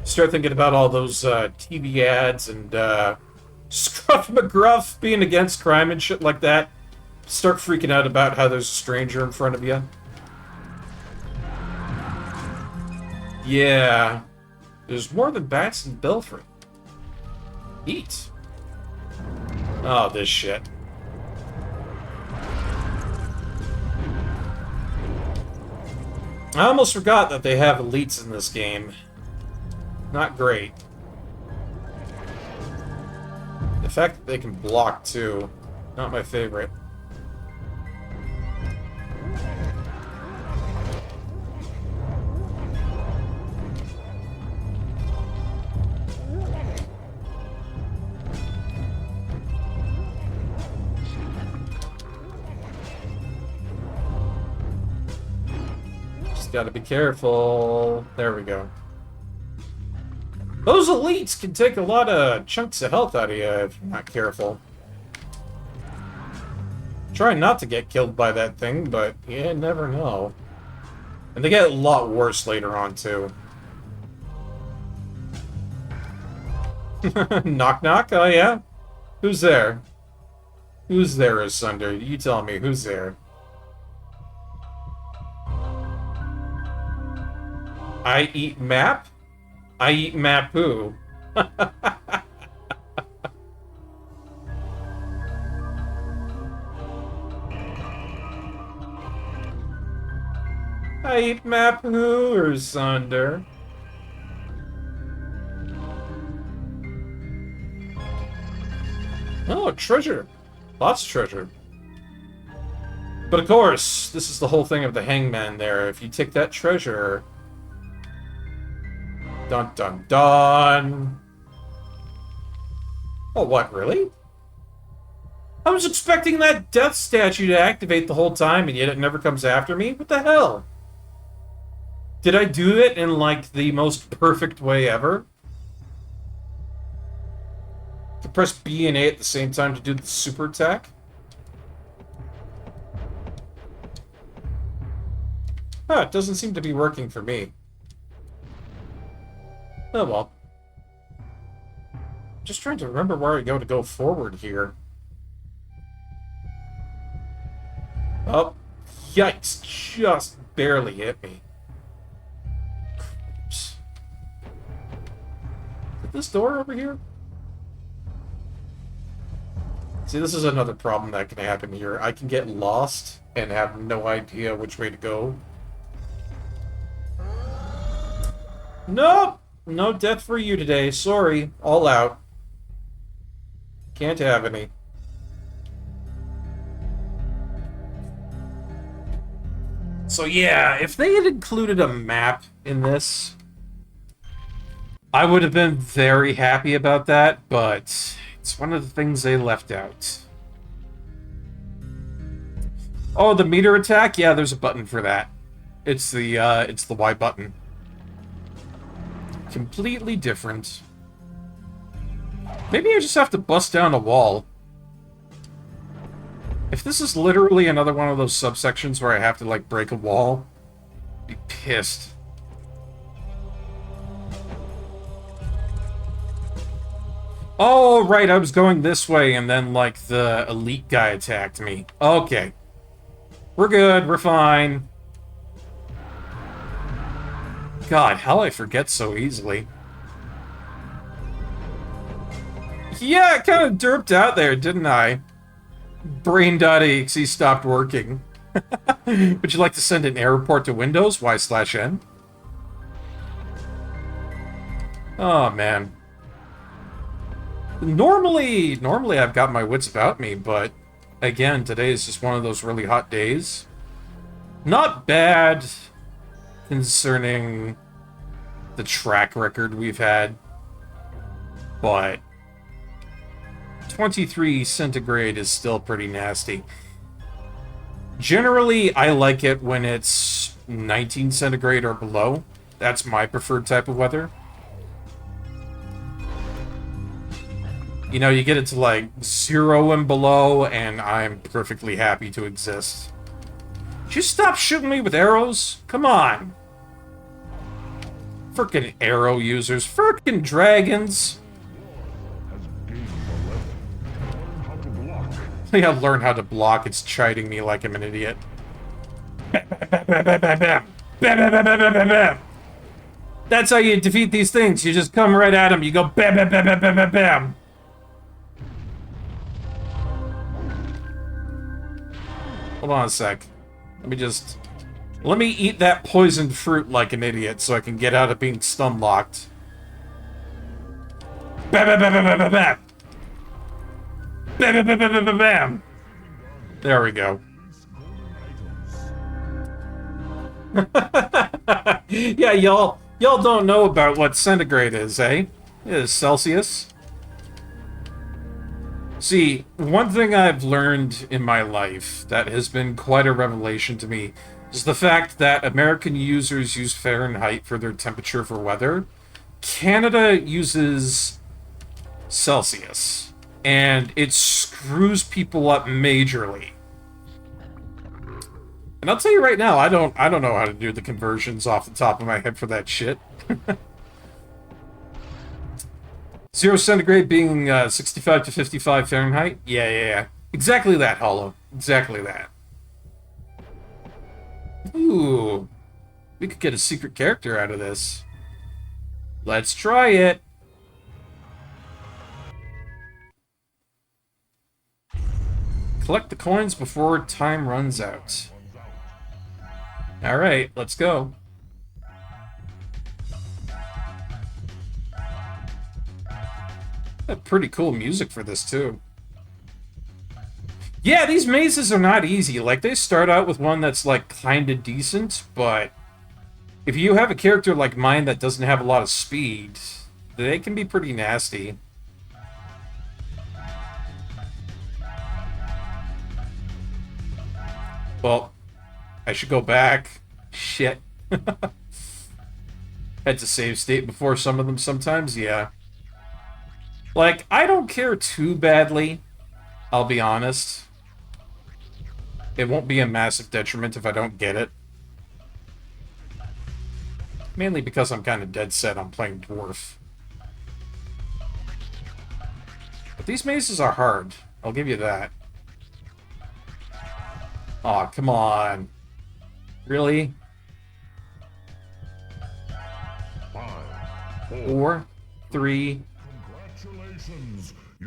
Start thinking about all those TV ads and Scruff McGruff being against crime and shit like that. Start freaking out about how there's a stranger in front of you. Yeah. There's more than bats in Belfry. Eat. Oh, this shit. I almost forgot that they have elites in this game. Not great. The fact that they can block, too. Not my favorite. Gotta be careful. There we go. Those elites can take a lot of chunks of health out of you if you're not careful. Try not to get killed by that thing, but you never know. And they get a lot worse later on, too. Knock knock? Oh yeah? Who's there? Who's there, Asunder? You tell me, who's there? I eat map? I eat Mapu. I eat Mapu or Sunder. Oh, treasure. Lots of treasure. But of course, this is the whole thing of the hangman there. If you take that treasure... Dun dun dun. Oh, what, really? I was expecting that death statue to activate the whole time, and yet it never comes after me? What the hell? Did I do it in, like, the most perfect way ever? To press B and A at the same time to do the super attack? Huh, it doesn't seem to be working for me. Oh well. Just trying to remember where I go to go forward here. Oh, yikes. Just barely hit me. Oops. Is it this door over here? See, this is another problem that can happen here. I can get lost and have no idea which way to go. Nope! No death for you today. Sorry. All out. Can't have any. So yeah, if they had included a map in this, I would have been very happy about that, but it's one of the things they left out. Oh, the meter attack? Yeah, there's a button for that. It's the Y button. Completely different. Maybe I just have to bust down a wall. If this is literally another one of those subsections where I have to, like, break a wall, I'd be pissed. Oh, right, I was going this way, and then, like, the elite guy attacked me. Okay. We're good, we're fine. God, how I forget so easily. Yeah, I kind of derped out there, didn't I? Brain.exe stopped working. Would you like to send an error report to Windows? Y/N? Oh, man. Normally I've got my wits about me, but again, today is just one of those really hot days. Not bad concerning the track record we've had, but 23 centigrade is still pretty nasty. Generally, I like it when it's 19 centigrade or below. That's my preferred type of weather. You know, you get it to like 0 and below, and I'm perfectly happy to exist. Just stop shooting me with arrows? Come on. Frickin' arrow users. Frickin' dragons. Yeah, learn how to block. It's chiding me like I'm an idiot. That's how you defeat these things. You just come right at them. You go bam, bam, bam, bam, bam, bam, bam. Hold on a sec. Let me eat that poisoned fruit like an idiot so I can get out of being stun locked. Bam, bam, bam, bam, bam, bam. Bam, bam, bam, bam, bam, bam, bam. There we go. Yeah, y'all don't know about what centigrade is, eh? It is Celsius. See, one thing I've learned in my life that has been quite a revelation to me is the fact that American users use Fahrenheit for their temperature for weather. Canada uses Celsius, and it screws people up majorly. And I'll tell you right now, I don't know how to do the conversions off the top of my head for that shit. 0 centigrade being 65 to 55 Fahrenheit? Yeah. Exactly that, Hollow. Exactly that. Ooh. We could get a secret character out of this. Let's try it. Collect the coins before time runs out. Alright, let's go. Pretty cool music for this, too. Yeah, these mazes are not easy. Like, they start out with one that's, like, kinda decent, but if you have a character like mine that doesn't have a lot of speed, they can be pretty nasty. Well, I should go back. Shit. Had to save state before some of them sometimes, yeah. Like, I don't care too badly, I'll be honest. It won't be a massive detriment if I don't get it. Mainly because I'm kind of dead set on playing Dwarf. But these mazes are hard, I'll give you that. Aw, come on. Really? 4, 3...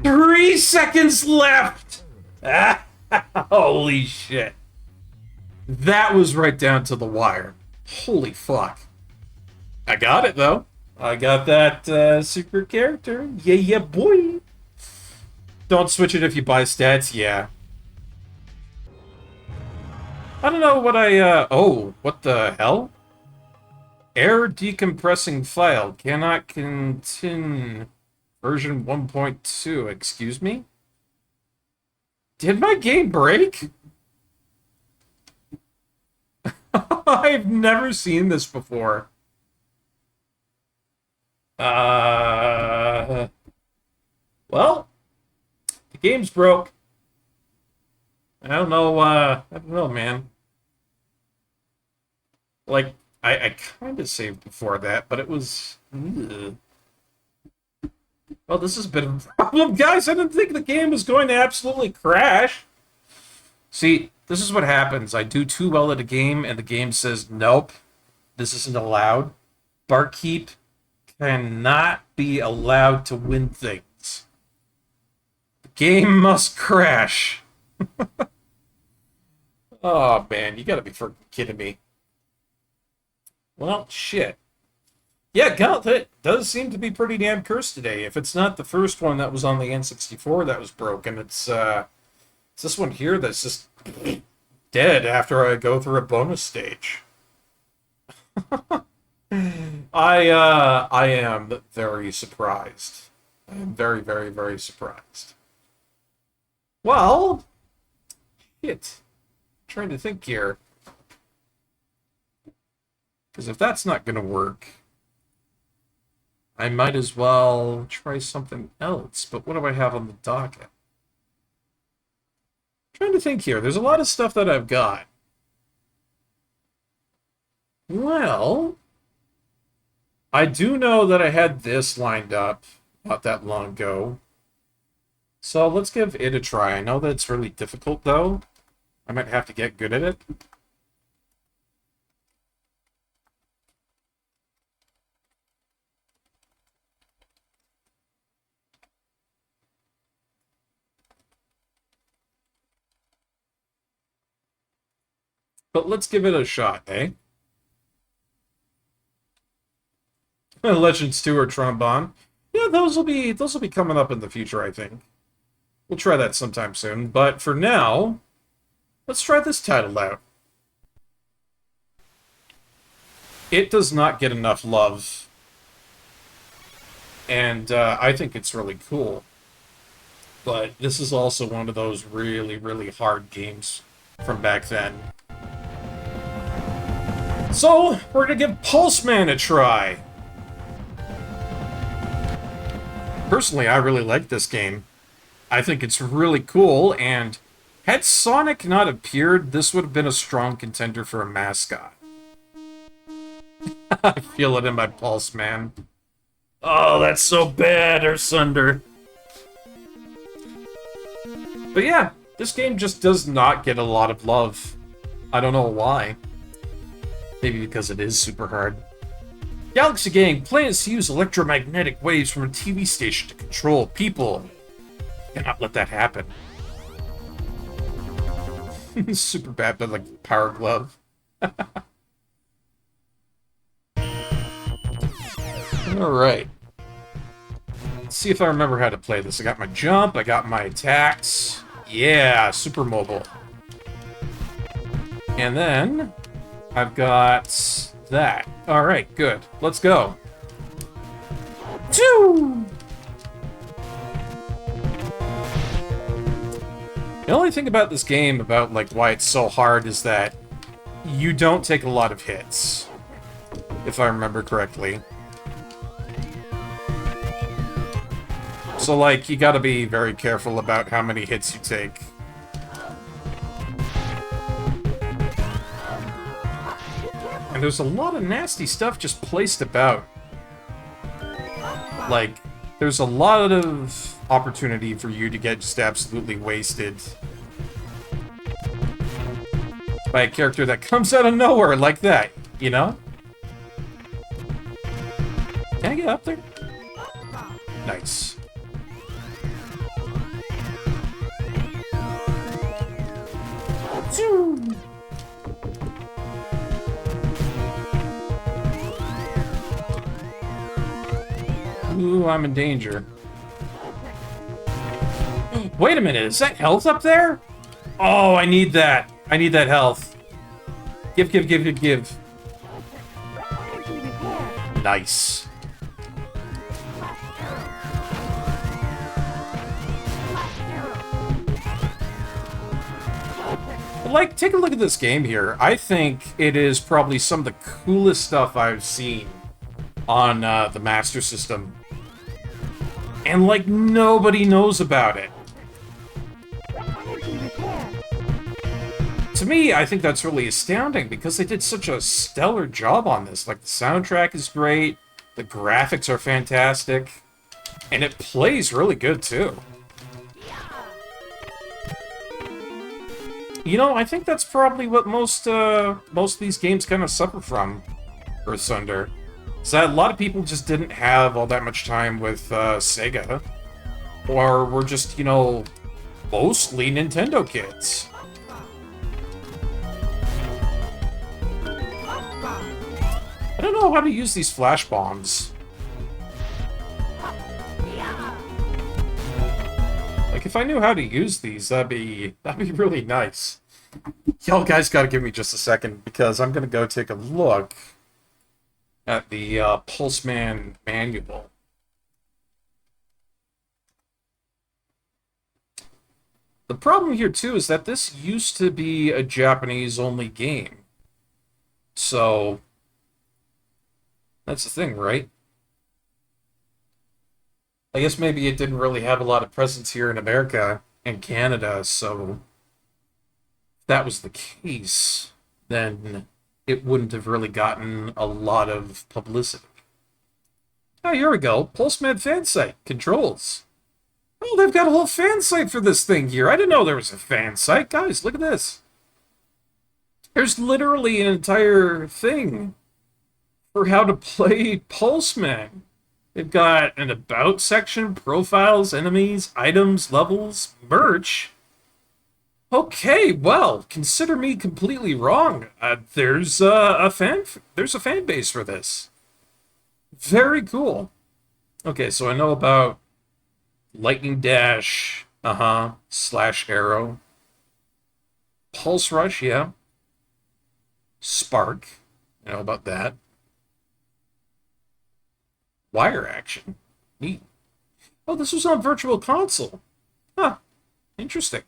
3 seconds left! Holy shit. That was right down to the wire. Holy fuck. I got it, though. I got that secret character. Yeah, boy. Don't switch it if you buy stats, yeah. I don't know what oh, what the hell? Error decompressing file. Cannot continue. Version 1.2, excuse me? Did my game break? I've never seen this before. Well, the game's broke. I don't know, man. Like, I kind of saved before that, but it was... Ugh. Well, this is a bit of a problem, guys. I didn't think the game was going to absolutely crash. See, this is what happens. I do too well at a game, and the game says, nope, this isn't allowed. Barkeep cannot be allowed to win things. The game must crash. Oh, man, you gotta be freaking kidding me. Well, shit. Yeah, Gauntlet does seem to be pretty damn cursed today. If it's not the first one that was on the N64 that was broken, it's this one here that's just dead after I go through a bonus stage. I am very surprised. I am very, very, very surprised. Well, shit. I'm trying to think here. Because if that's not going to work, I might as well try something else. But what do I have on the docket? I'm trying to think here. There's a lot of stuff that I've got. Well, I do know that I had this lined up not that long ago. So let's give it a try. I know that it's really difficult, though. I might have to get good at it. But let's give it a shot, eh? Legends 2 or Trombone. Yeah, those will be coming up in the future, I think. We'll try that sometime soon. But for now, let's try this title out. It does not get enough love. And I think it's really cool. But this is also one of those really, really hard games from back then. So, we're gonna give Pulseman a try. Personally, I really like this game. I think it's really cool, and had Sonic not appeared, this would have been a strong contender for a mascot. I feel it in my pulse, man. Oh, that's so bad, Ursunder. But yeah, this game just does not get a lot of love. I don't know why. Maybe because it is super hard. Galaxy Gang plans to use electromagnetic waves from a TV station to control people. Cannot let that happen. Super bad, but like Power Glove. Alright. Let's see if I remember how to play this. I got my jump, I got my attacks. Yeah, super mobile. And then I've got that. Alright, good. Let's go. Choo! The only thing about this game, about like why it's so hard, is that you don't take a lot of hits. If I remember correctly. So like, you gotta be very careful about how many hits you take. And there's a lot of nasty stuff just placed about. Like, there's a lot of opportunity for you to get just absolutely wasted by a character that comes out of nowhere like that, you know? Can I get up there? Nice. Ooh, I'm in danger. Wait a minute, is that health up there? Oh, I need that. I need that health. Give. Nice. Like, take a look at this game here. I think it is probably some of the coolest stuff I've seen on the Master System. And, like, nobody knows about it. To me, I think that's really astounding, because they did such a stellar job on this. Like, the soundtrack is great, the graphics are fantastic, and it plays really good, too. You know, I think that's probably what most of these games kind of suffer from, Earth Thunder. Is that a lot of people just didn't have all that much time with Sega. Or were just, you know, mostly Nintendo kids. I don't know how to use these flash bombs. Like, if I knew how to use these, that'd be really nice. Y'all guys gotta give me just a second, because I'm gonna go take a look at the Pulseman manual. The problem here, too, is that this used to be a Japanese-only game. So, that's the thing, right? I guess maybe it didn't really have a lot of presence here in America and Canada, so if that was the case, then it wouldn't have really gotten a lot of publicity. Oh, here we go. Pulseman fan site. Controls. Oh, they've got a whole fan site for this thing here. I didn't know there was a fan site. Guys, look at this. There's literally an entire thing for how to play Pulseman. They've got an about section, profiles, enemies, items, levels, merch. Okay, well, consider me completely wrong. There's a fan base for this. Very cool. Okay, so I know about Lightning Dash, slash arrow. Pulse Rush, yeah. Spark, I know about that. Wire action, neat. Oh, this was on Virtual Console. Huh, interesting.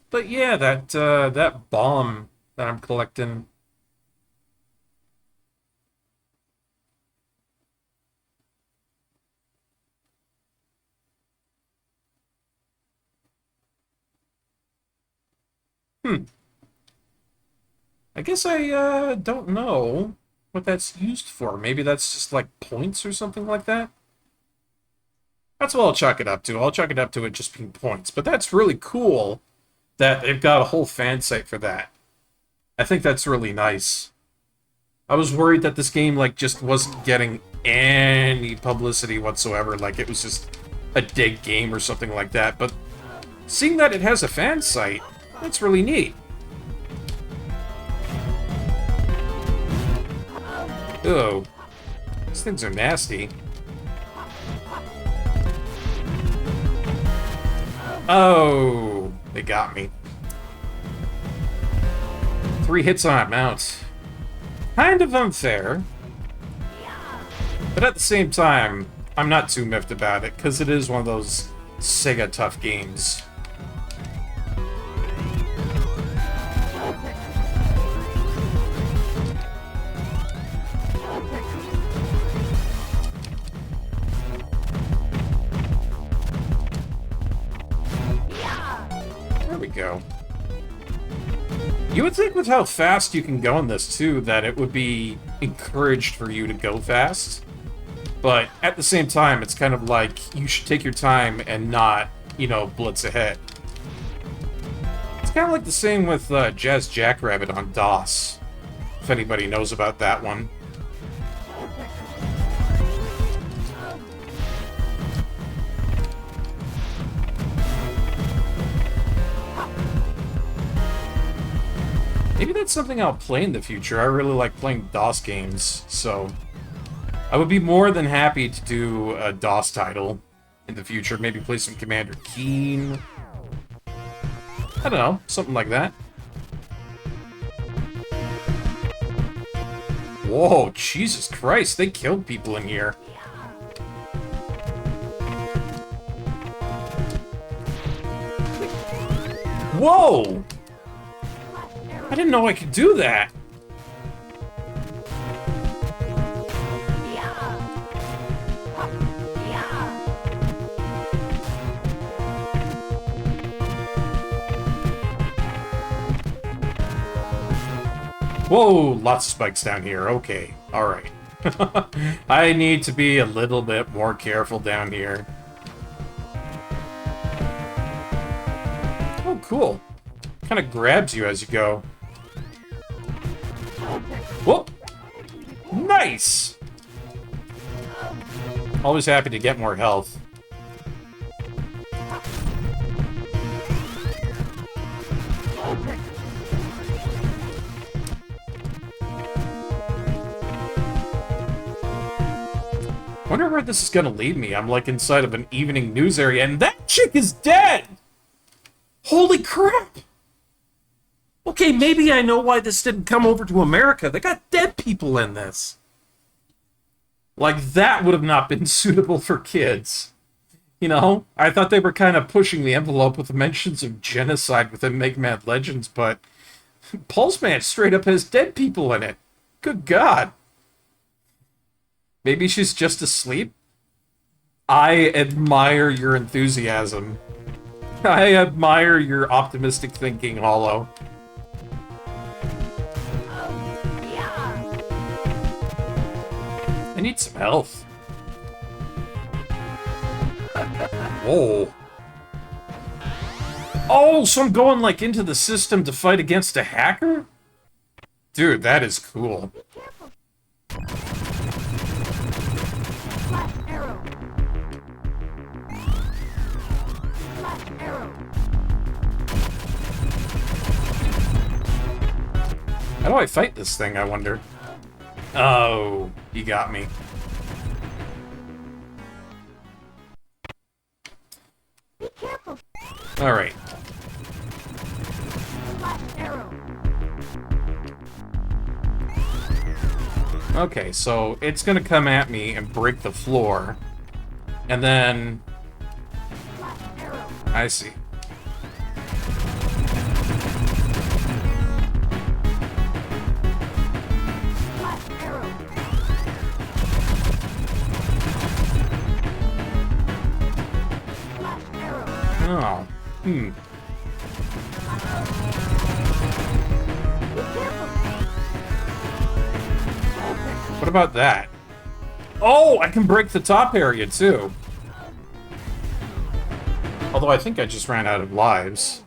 But yeah, that bomb that I'm collecting. I guess I don't know what that's used for. Maybe that's just like points or something like that. That's what I'll chalk it up to. I'll chalk it up to it just being points. But that's really cool that they've got a whole fan site for that. I think that's really nice. I was worried that this game like just wasn't getting any publicity whatsoever, like it was just a dead game or something like that. But seeing that it has a fan site, that's really neat. Oh, these things are nasty. Oh, they got me. 3 hits on mount. Kind of unfair. But at the same time, I'm not too miffed about it, because it is one of those Sega tough games. There we go. You would think with how fast you can go in this, too, that it would be encouraged for you to go fast. But at the same time, it's kind of like you should take your time and not, you know, blitz ahead. It's kind of like the same with Jazz Jackrabbit on DOS, if anybody knows about that one. Maybe that's something I'll play in the future. I really like playing DOS games, so I would be more than happy to do a DOS title in the future. Maybe play some Commander Keen. I don't know, something like that. Whoa, Jesus Christ, they killed people in here. Whoa! I didn't know I could do that. Whoa, lots of spikes down here. Okay, alright. I need to be a little bit more careful down here. Oh, cool. Kind of grabs you as you go. Whoop! Nice! Always happy to get more health. Wonder where this is gonna lead me. I'm like inside of an evening news area, and that chick is dead! Holy crap! Okay, maybe I know why this didn't come over to America. They got dead people in this. Like, that would have not been suitable for kids. You know? I thought they were kind of pushing the envelope with the mentions of genocide within Megaman Legends, but Pulseman straight up has dead people in it. Good God. Maybe she's just asleep? I admire your enthusiasm. I admire your optimistic thinking, Hollow. I need some health. Whoa. Oh, so I'm going, like, into the system to fight against a hacker? Dude, that is cool. How do I fight this thing, I wonder? Oh, you got me. Alright. Okay, so it's gonna come at me and break the floor. And then... I see. Oh. What about that? Oh, I can break the top area, too. Although I think I just ran out of lives.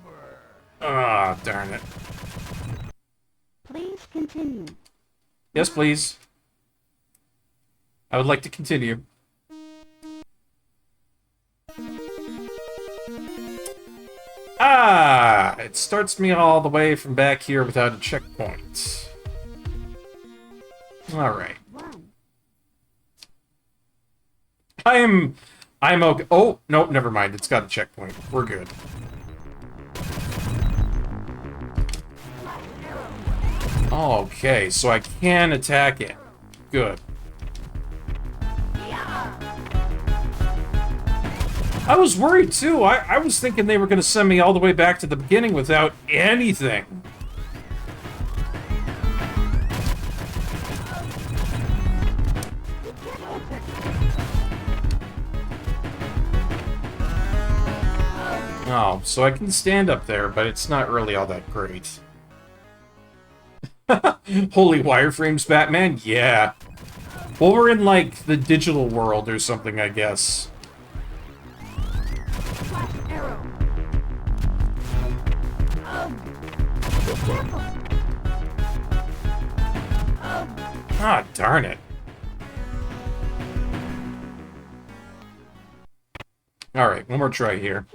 Ah, darn it. Please continue. Yes, please. I would like to continue. Ah! It starts me all the way from back here without a checkpoint. Alright. I'm okay. Oh, no, never mind. It's got a checkpoint. We're good. Okay, so I can attack it. Good. I was worried, too. I was thinking they were going to send me all the way back to the beginning without anything. Oh, so I can stand up there, but it's not really all that great. Holy wireframes, Batman? Yeah. Well, we're in, like, the digital world or something, I guess. Ah, darn it. Alright, one more try here.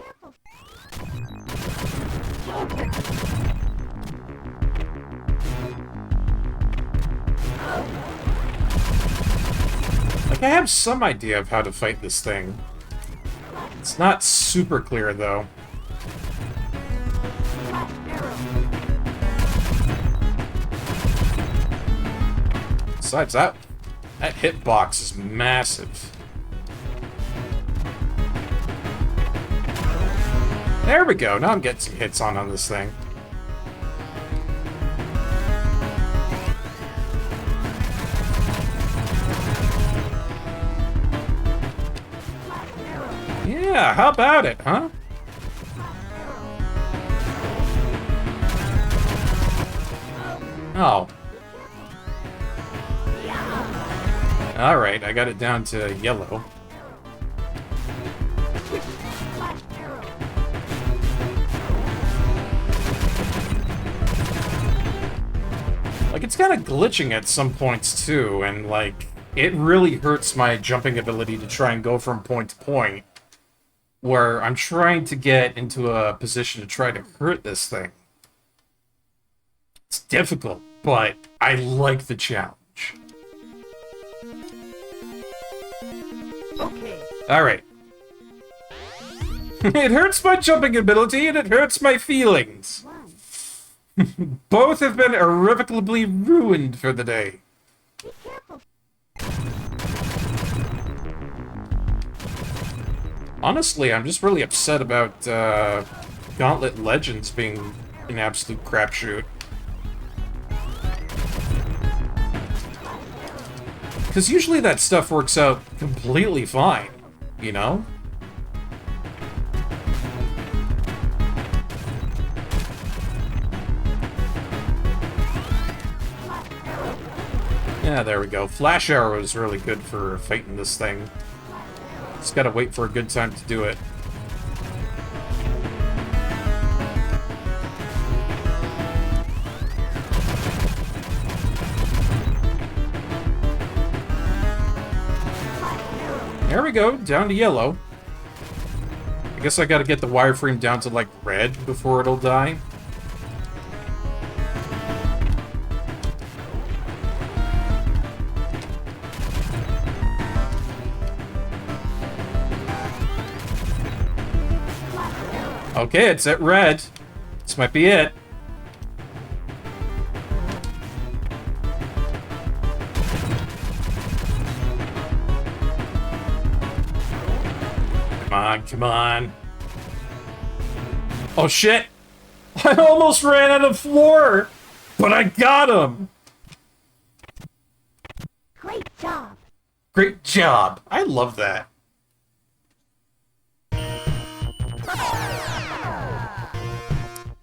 Like, I have some idea of how to fight this thing. It's not super clear, though. Besides, that hitbox is massive. There we go. Now I'm getting some hits on this thing. Yeah, how about it, huh? Oh. Alright, I got it down to yellow. Like, it's kind of glitching at some points, too, and, like, it really hurts my jumping ability to try and go from point to point, where I'm trying to get into a position to try to hurt this thing. difficult, but I like the challenge. Okay. Alright. It hurts my jumping ability, and it hurts my feelings. Both have been irrevocably ruined for the day. Be careful. Honestly, I'm just really upset about Gauntlet Legends being an absolute crapshoot. Because usually that stuff works out completely fine, you know? Yeah, there we go. Flash Arrow is really good for fighting this thing. Just gotta wait for a good time to do it. There we go, down to yellow. I guess I gotta get the wireframe down to, like, red before it'll die. Okay, it's at red. This might be it. Come on, come on. Oh shit! I almost ran out of floor! But I got him! Great job. Great job! I love that.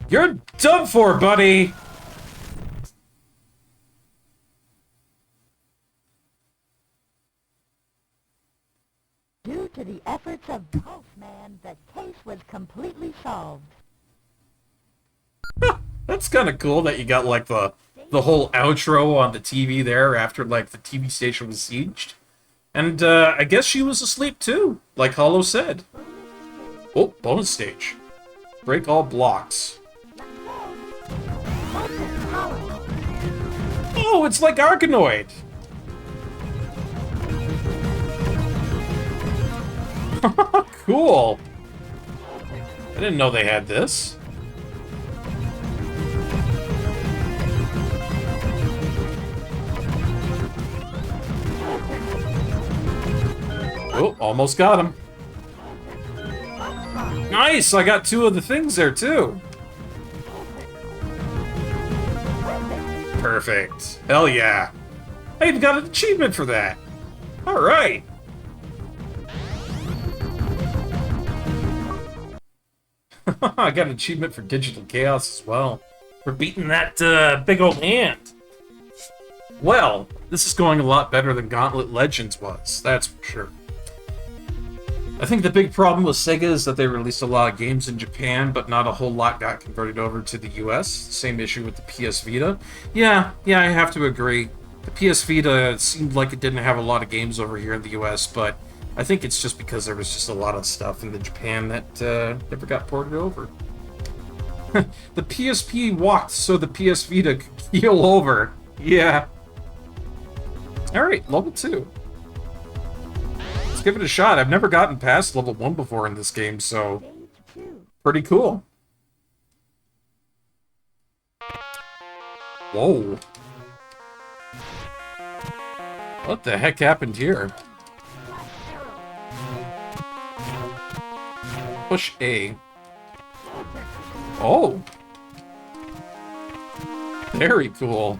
You're done for, buddy! Due to the efforts of Pulseman, the case was completely solved. That's kind of cool that you got, like, the whole outro on the TV there after, like, the TV station was sieged. And, I guess she was asleep, too, like Hollow said. Oh, bonus stage. Break all blocks. Oh, it's like Arkanoid! Cool! I didn't know they had this. Oh, almost got him. Nice! I got 2 of the things there, too. Perfect. Hell yeah. I even got an achievement for that. Alright. I got an achievement for Digital Chaos as well. For beating that big old hand. Well, this is going a lot better than Gauntlet Legends was, that's for sure. I think the big problem with Sega is that they released a lot of games in Japan, but not a whole lot got converted over to the US. Same issue with the PS Vita. Yeah, I have to agree. The PS Vita seemed like it didn't have a lot of games over here in the US, but I think it's just because there was just a lot of stuff in the Japan that never got ported over. The PSP walked so the PS Vita could keel over. Yeah. Alright, level 2. Let's give it a shot. I've never gotten past level 1 before in this game, so pretty cool. Whoa. What the heck happened here? Push A. Oh. Very cool.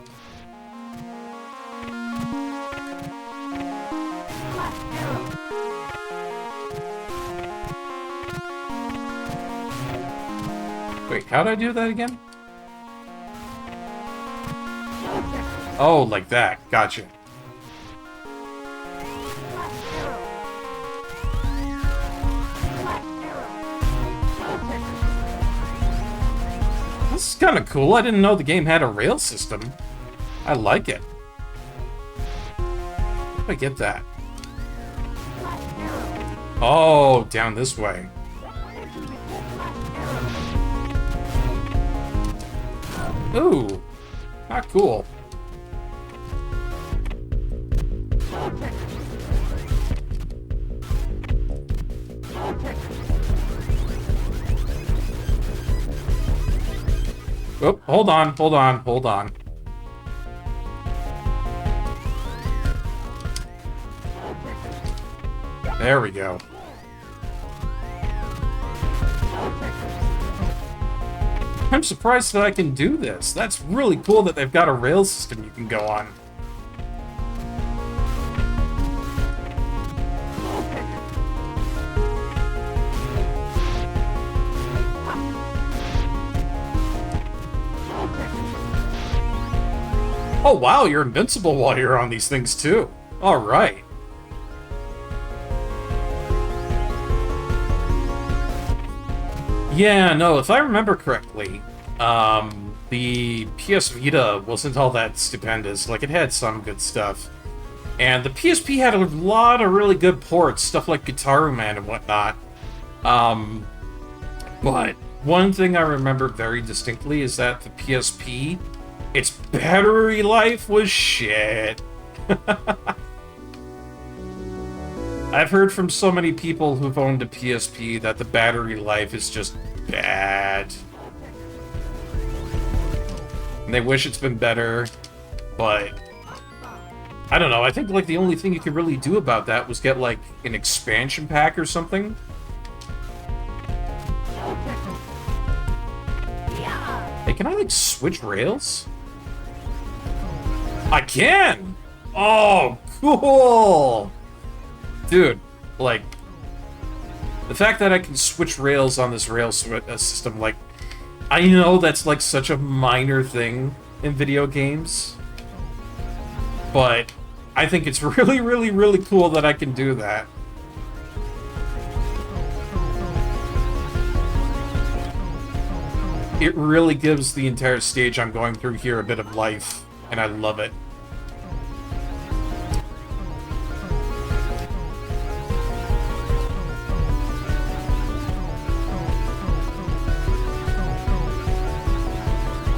Wait, how'd I do that again? Oh, like that. Gotcha. This is kind of cool. I didn't know the game had a rail system. I like it. How do I get that? Oh, down this way. Ooh. Ah, cool. Oh, hold on, hold on, hold on. There we go. I'm surprised that I can do this. That's really cool that they've got a rail system you can go on. Oh wow, you're invincible while you're on these things too. Alright. Yeah, no, if I remember correctly, the PS Vita wasn't all that stupendous. Like, it had some good stuff. And the PSP had a lot of really good ports, stuff like Guitar Man and whatnot. But one thing I remember very distinctly is that the PSP, its battery life was shit. I've heard from so many people who've owned a PSP that the battery life is just bad. And they wish it's been better, but I don't know. I think like the only thing you could really do about that was get like an expansion pack or something. Hey, can I like switch rails? I can! Oh, cool! Dude, like, the fact that I can switch rails on this rail system, like, I know that's like such a minor thing in video games, but I think it's really, really, really cool that I can do that. It really gives the entire stage I'm going through here a bit of life, and I love it.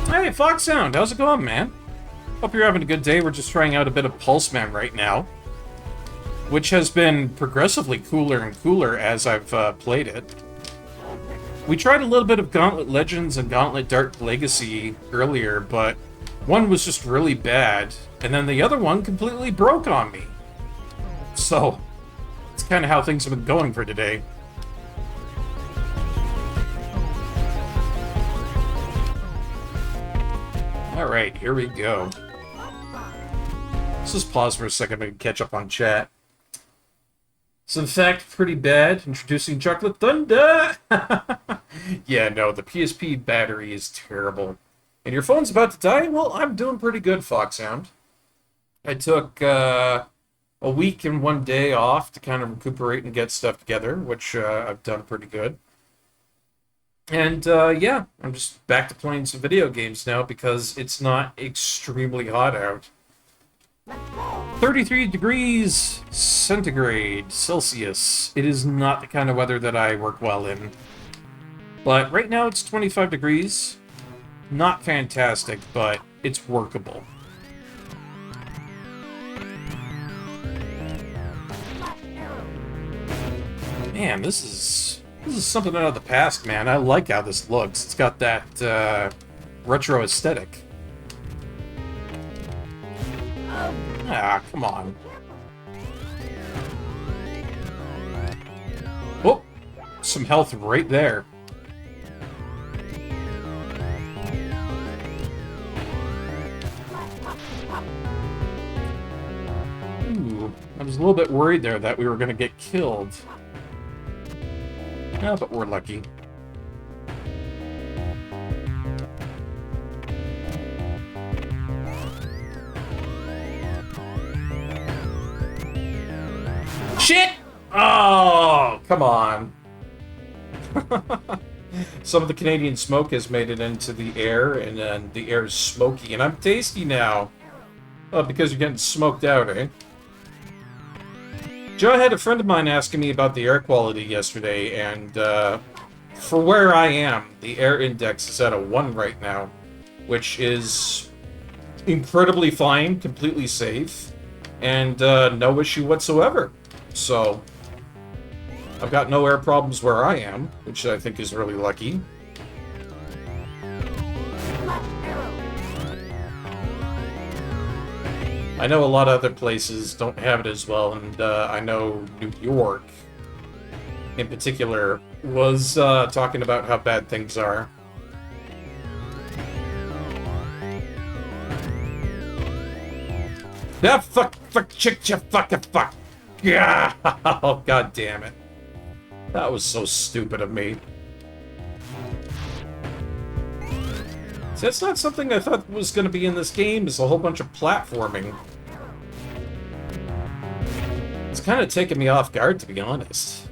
Hey, Foxhound, how's it going, man? Hope you're having a good day. We're just trying out a bit of Pulseman right now, which has been progressively cooler and cooler as I've played it. We tried a little bit of Gauntlet Legends and Gauntlet Dark Legacy earlier, but one was just really bad, and then the other one completely broke on me. So, it's kind of how things have been going for today. Alright, here we go. Let's just pause for a second and catch up on chat. So, in fact, pretty bad. Introducing Chocolate Thunder! Yeah, no, the PSP battery is terrible. And your phone's about to die? Well, I'm doing pretty good, Foxhound. I took a week and 1 day off to kind of recuperate and get stuff together, which I've done pretty good. And, yeah, I'm just back to playing some video games now because it's not extremely hot out. 33 degrees centigrade Celsius. It is not the kind of weather that I work well in. But right now it's 25 degrees. Not fantastic, but it's workable. Man, this is something out of the past, man. I like how this looks. It's got that retro aesthetic. Ah, come on. Oh, some health right there. Ooh, I was a little bit worried there that we were going to get killed. Yeah, but we're lucky. Shit! Oh, come on. Some of the Canadian smoke has made it into the air, and then the air is smoky, and I'm tasty now. Oh, because you're getting smoked out, eh? Joe, I had a friend of mine asking me about the air quality yesterday, and for where I am, the air index is at a 1 right now, which is incredibly fine, completely safe, and no issue whatsoever. So, I've got no air problems where I am, which I think is really lucky. I know a lot of other places don't have it as well, and I know New York, in particular, was talking about how bad things are. Yeah, fuck, chick, fuck. Yeah! Oh, god damn it. That was so stupid of me. See, that's not something I thought was going to be in this game, is a whole bunch of platforming. It's kind of taking me off guard, to be honest.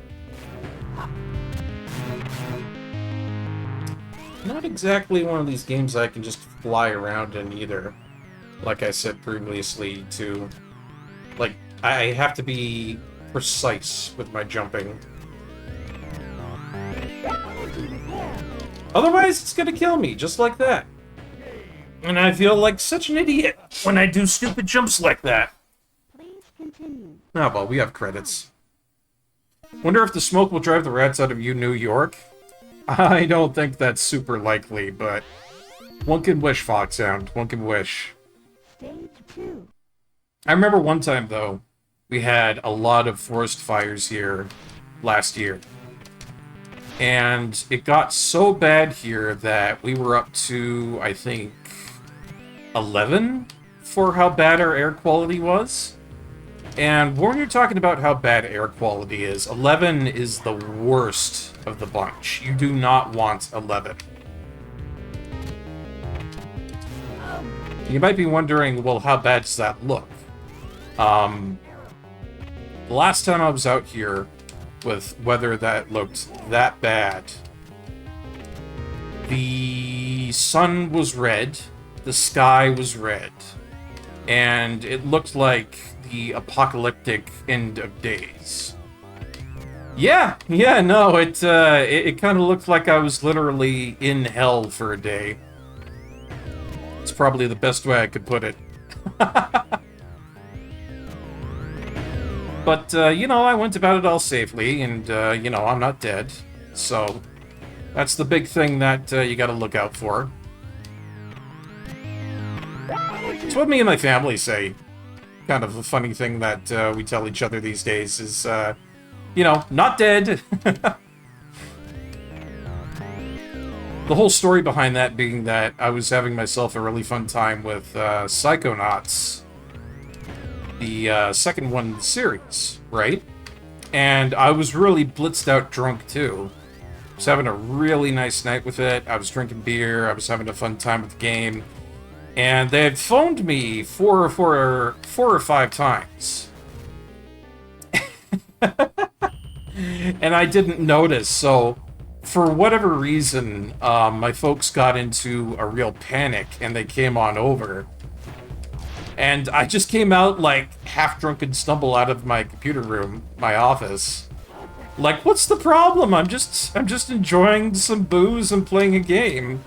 Not exactly one of these games I can just fly around in either. Like I said previously, too. Like, I have to be precise with my jumping. Otherwise, it's gonna kill me, just like that. And I feel like such an idiot when I do stupid jumps like that. Please continue. Oh, well, we have credits. Wonder if the smoke will drive the rats out of New York? I don't think that's super likely, but one can wish, Foxhound. One can wish. Stage 2. I remember one time, though, we had a lot of forest fires here last year. And it got so bad here that we were up to, I think, 11 for how bad our air quality was. And when you're talking about how bad air quality is, 11 is the worst of the bunch. You do not want 11. You might be wondering, well, how bad does that look? The last time I was out here with weather that looked that bad, the sun was red, the sky was red, and it looked like the apocalyptic end of days. Yeah, no, it kind of looked like I was literally in hell for a day. It's probably the best way I could put it. But, you know, I went about it all safely, and, you know, I'm not dead. So, that's the big thing that you gotta look out for. It's what me and my family say. Kind of a funny thing that we tell each other these days is, you know, not dead. The whole story behind that being that I was having myself a really fun time with Psychonauts. The second one in the series, right? And I was really blitzed out drunk, too. I was having a really nice night with it. I was drinking beer. I was having a fun time with the game. And they had phoned me four or five times. And I didn't notice, so for whatever reason, my folks got into a real panic, and they came on over. And I just came out, like, half-drunk and stumble out of my computer room, my office. Like, what's the problem? I'm just enjoying some booze and playing a game.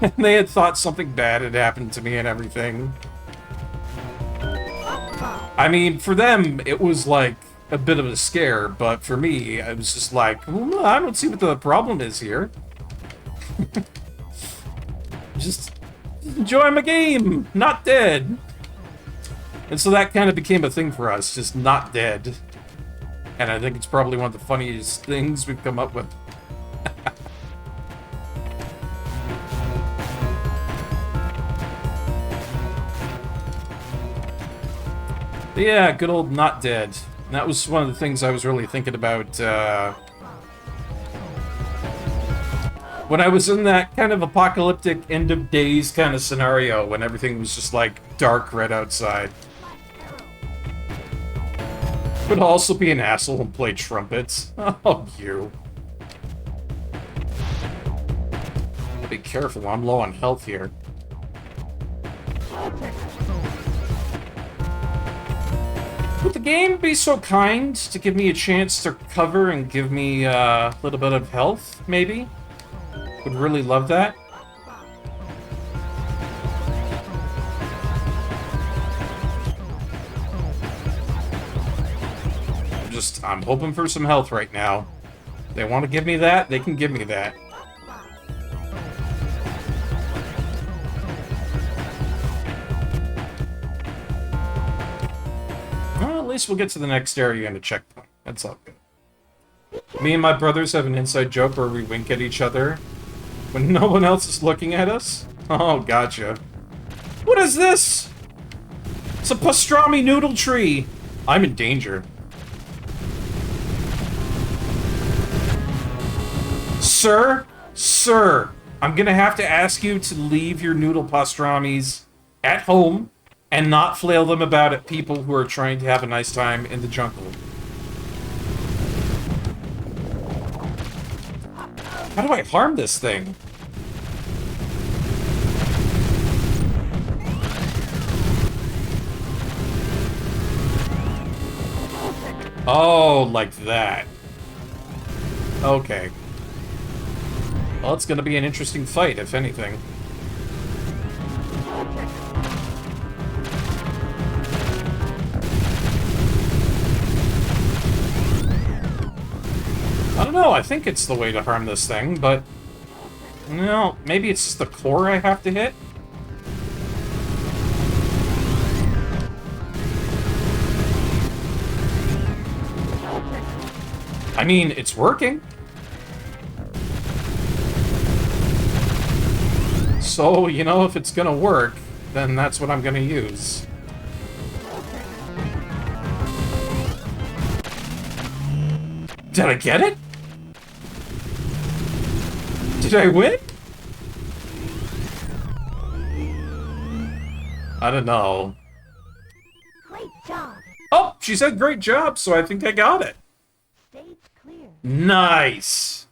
And they had thought something bad had happened to me and everything. I mean, for them, it was, like, a bit of a scare, but for me, I was just like, well, I don't see what the problem is here. Just enjoy my game, not dead. And so that kind of became a thing for us, just not dead. And I think it's probably one of the funniest things we've come up with. But yeah, good old not dead. And that was one of the things I was really thinking about when I was in that kind of apocalyptic end of days kind of scenario when everything was just like dark red outside. Could also be an asshole and play trumpets. Oh, you. Be careful, I'm low on health here. Would the game be so kind to give me a chance to recover and give me a little bit of health, maybe? Would really love that. I'm hoping for some health right now. They want to give me that, they can give me that. Well, at least we'll get to the next area and a checkpoint. That's all good. Me and my brothers have an inside joke where we wink at each other when no one else is looking at us. Oh, gotcha. What is this? It's a pastrami noodle tree. I'm in danger. Sir, I'm gonna have to ask you to leave your noodle pastramis at home and not flail them about at people who are trying to have a nice time in the jungle. How do I harm this thing? Oh, like that. Okay. Well, it's gonna be an interesting fight, if anything. I don't know, I think it's the way to harm this thing, but... No, maybe it's just the core I have to hit? I mean, it's working. So, you know, if it's gonna work, then that's what I'm gonna use. Did I get it? Did I win? I don't know. Great job. Oh, she said great job, so I think I got it. Stage clear. Nice.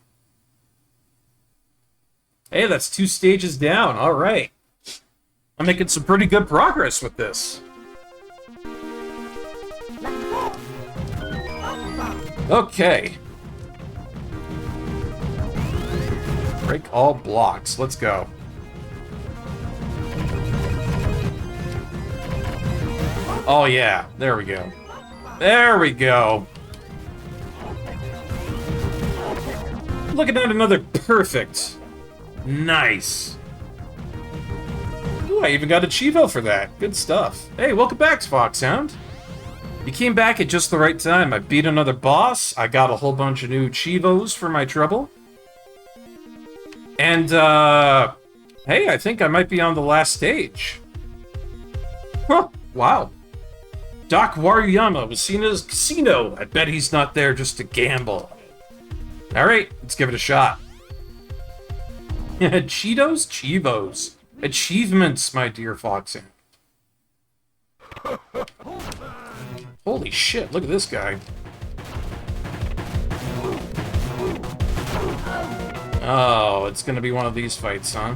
Hey, that's 2 stages down. All right. I'm making some pretty good progress with this. Okay. Break all blocks. Let's go. Oh, yeah. There we go. There we go. Looking at another perfect. Nice. Ooh, I even got a Chivo for that. Good stuff. Hey, welcome back, Foxhound. You came back at just the right time. I beat another boss. I got a whole bunch of new Chivos for my trouble. And, hey, I think I might be on the last stage. Huh, wow. Doc Waruyama was seen as casino. I bet he's not there just to gamble. Alright, let's give it a shot. Cheetos? Chivos. Achievements, my dear Foxhound. Holy shit, look at this guy. Oh, it's gonna be one of these fights, huh?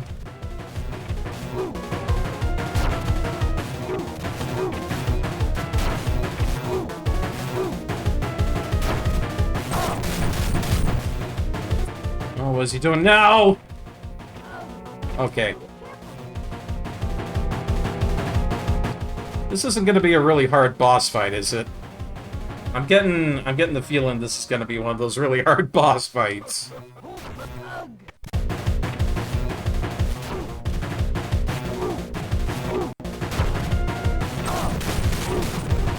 Oh, what is he doing now? Okay. This isn't gonna be a really hard boss fight, is it? I'm getting the feeling this is gonna be one of those really hard boss fights.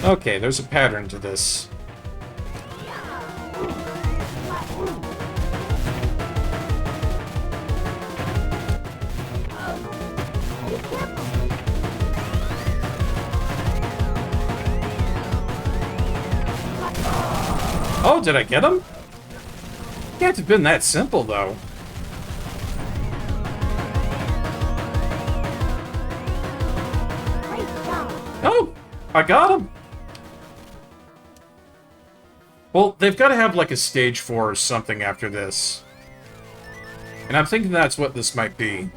Okay, there's a pattern to this. Oh, did I get him? Can't have been that simple, though. Oh, I got him. Well, they've got to have, like, a stage 4 or something after this. And I'm thinking that's what this might be.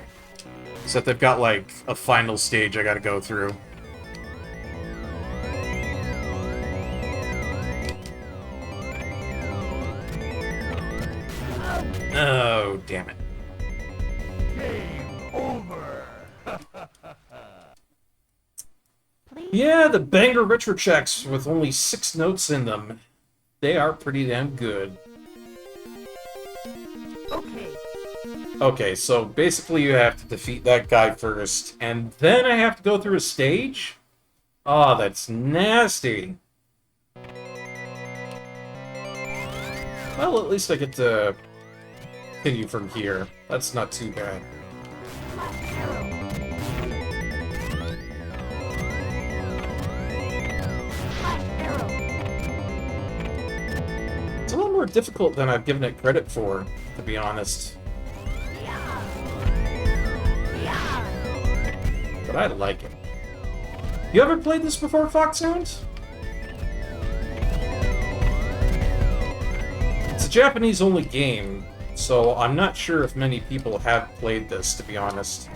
Is that they've got, like, a final stage I gotta go through. Oh, damn it. Game over. Yeah, the banger retro checks with only 6 notes in them. They are pretty damn good. Okay. Okay, so basically you have to defeat that guy first, and then I have to go through a stage? Oh, that's nasty. Well, at least I get to continue from here. That's not too bad. It's a little more difficult than I've given it credit for, to be honest. But I like it. You ever played this before, Foxhound? It's a Japanese-only game, so I'm not sure if many people have played this, to be honest.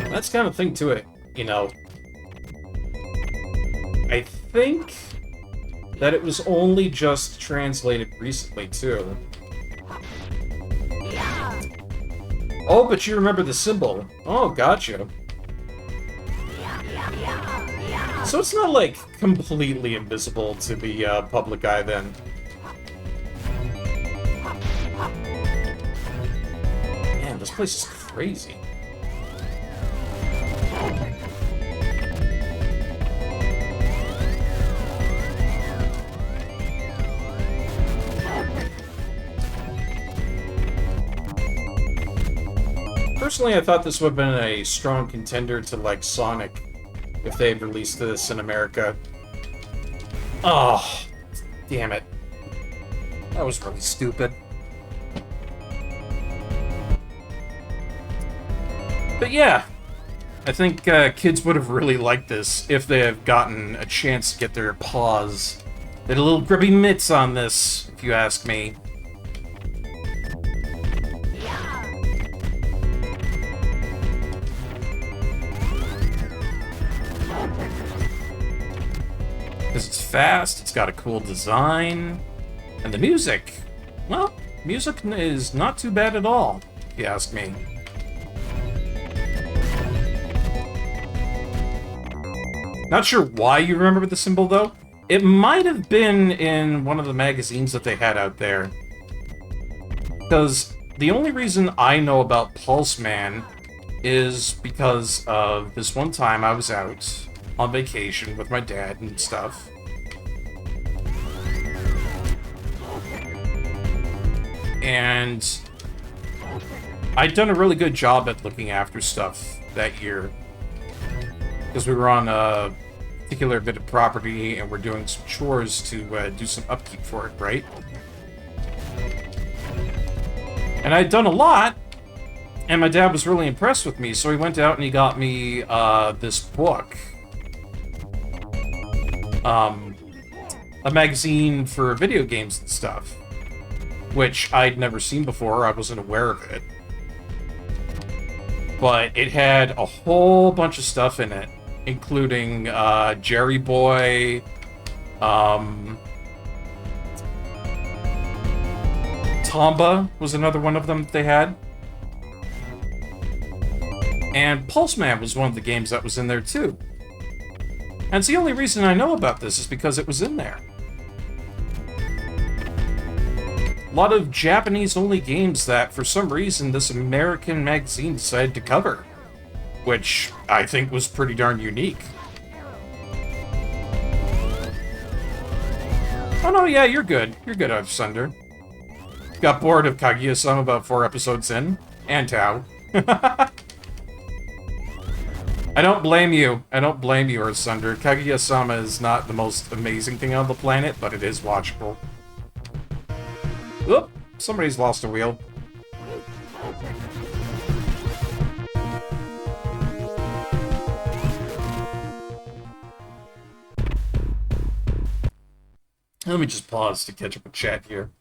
That's kind of thing to it, you know. I think that it was only just translated recently, too. Oh, but you remember the symbol. Oh, gotcha. So it's not, like, completely invisible to the public eye, then. Man, this place is crazy. Personally, I thought this would have been a strong contender to, like, Sonic if they had released this in America. Oh, damn it. That was really stupid. But yeah, I think kids would have really liked this if they have gotten a chance to get their paws, their little grubby mitts on this, if you ask me. Because it's fast, it's got a cool design, and the music, well, music is not too bad at all, if you ask me. Not sure why you remember the symbol, though. It might have been in one of the magazines that they had out there. Because the only reason I know about Pulseman is because of this one time I was out on vacation with my dad and stuff. And I'd done a really good job at looking after stuff that year. Because we were on a particular bit of property and we're doing some chores to do some upkeep for it, right? And I'd done a lot, and my dad was really impressed with me, so he went out and he got me this book. A magazine for video games and stuff, which I'd never seen before. I wasn't aware of it. But it had a whole bunch of stuff in it, including Jerry Boy, Tomba was another one of them that they had. And Pulseman was one of the games that was in there too. And it's the only reason I know about this is because it was in there. A lot of Japanese-only games that, for some reason, this American magazine decided to cover. Which I think was pretty darn unique. Oh no, yeah, you're good. You're good, Sunder. Got bored of Kaguya-sama about 4 episodes in. And Tao. I don't blame you. I don't blame you, Sunder. Kaguya-sama is not the most amazing thing on the planet, but it is watchable. Oop! Somebody's lost a wheel. Let me just pause to catch up with chat here.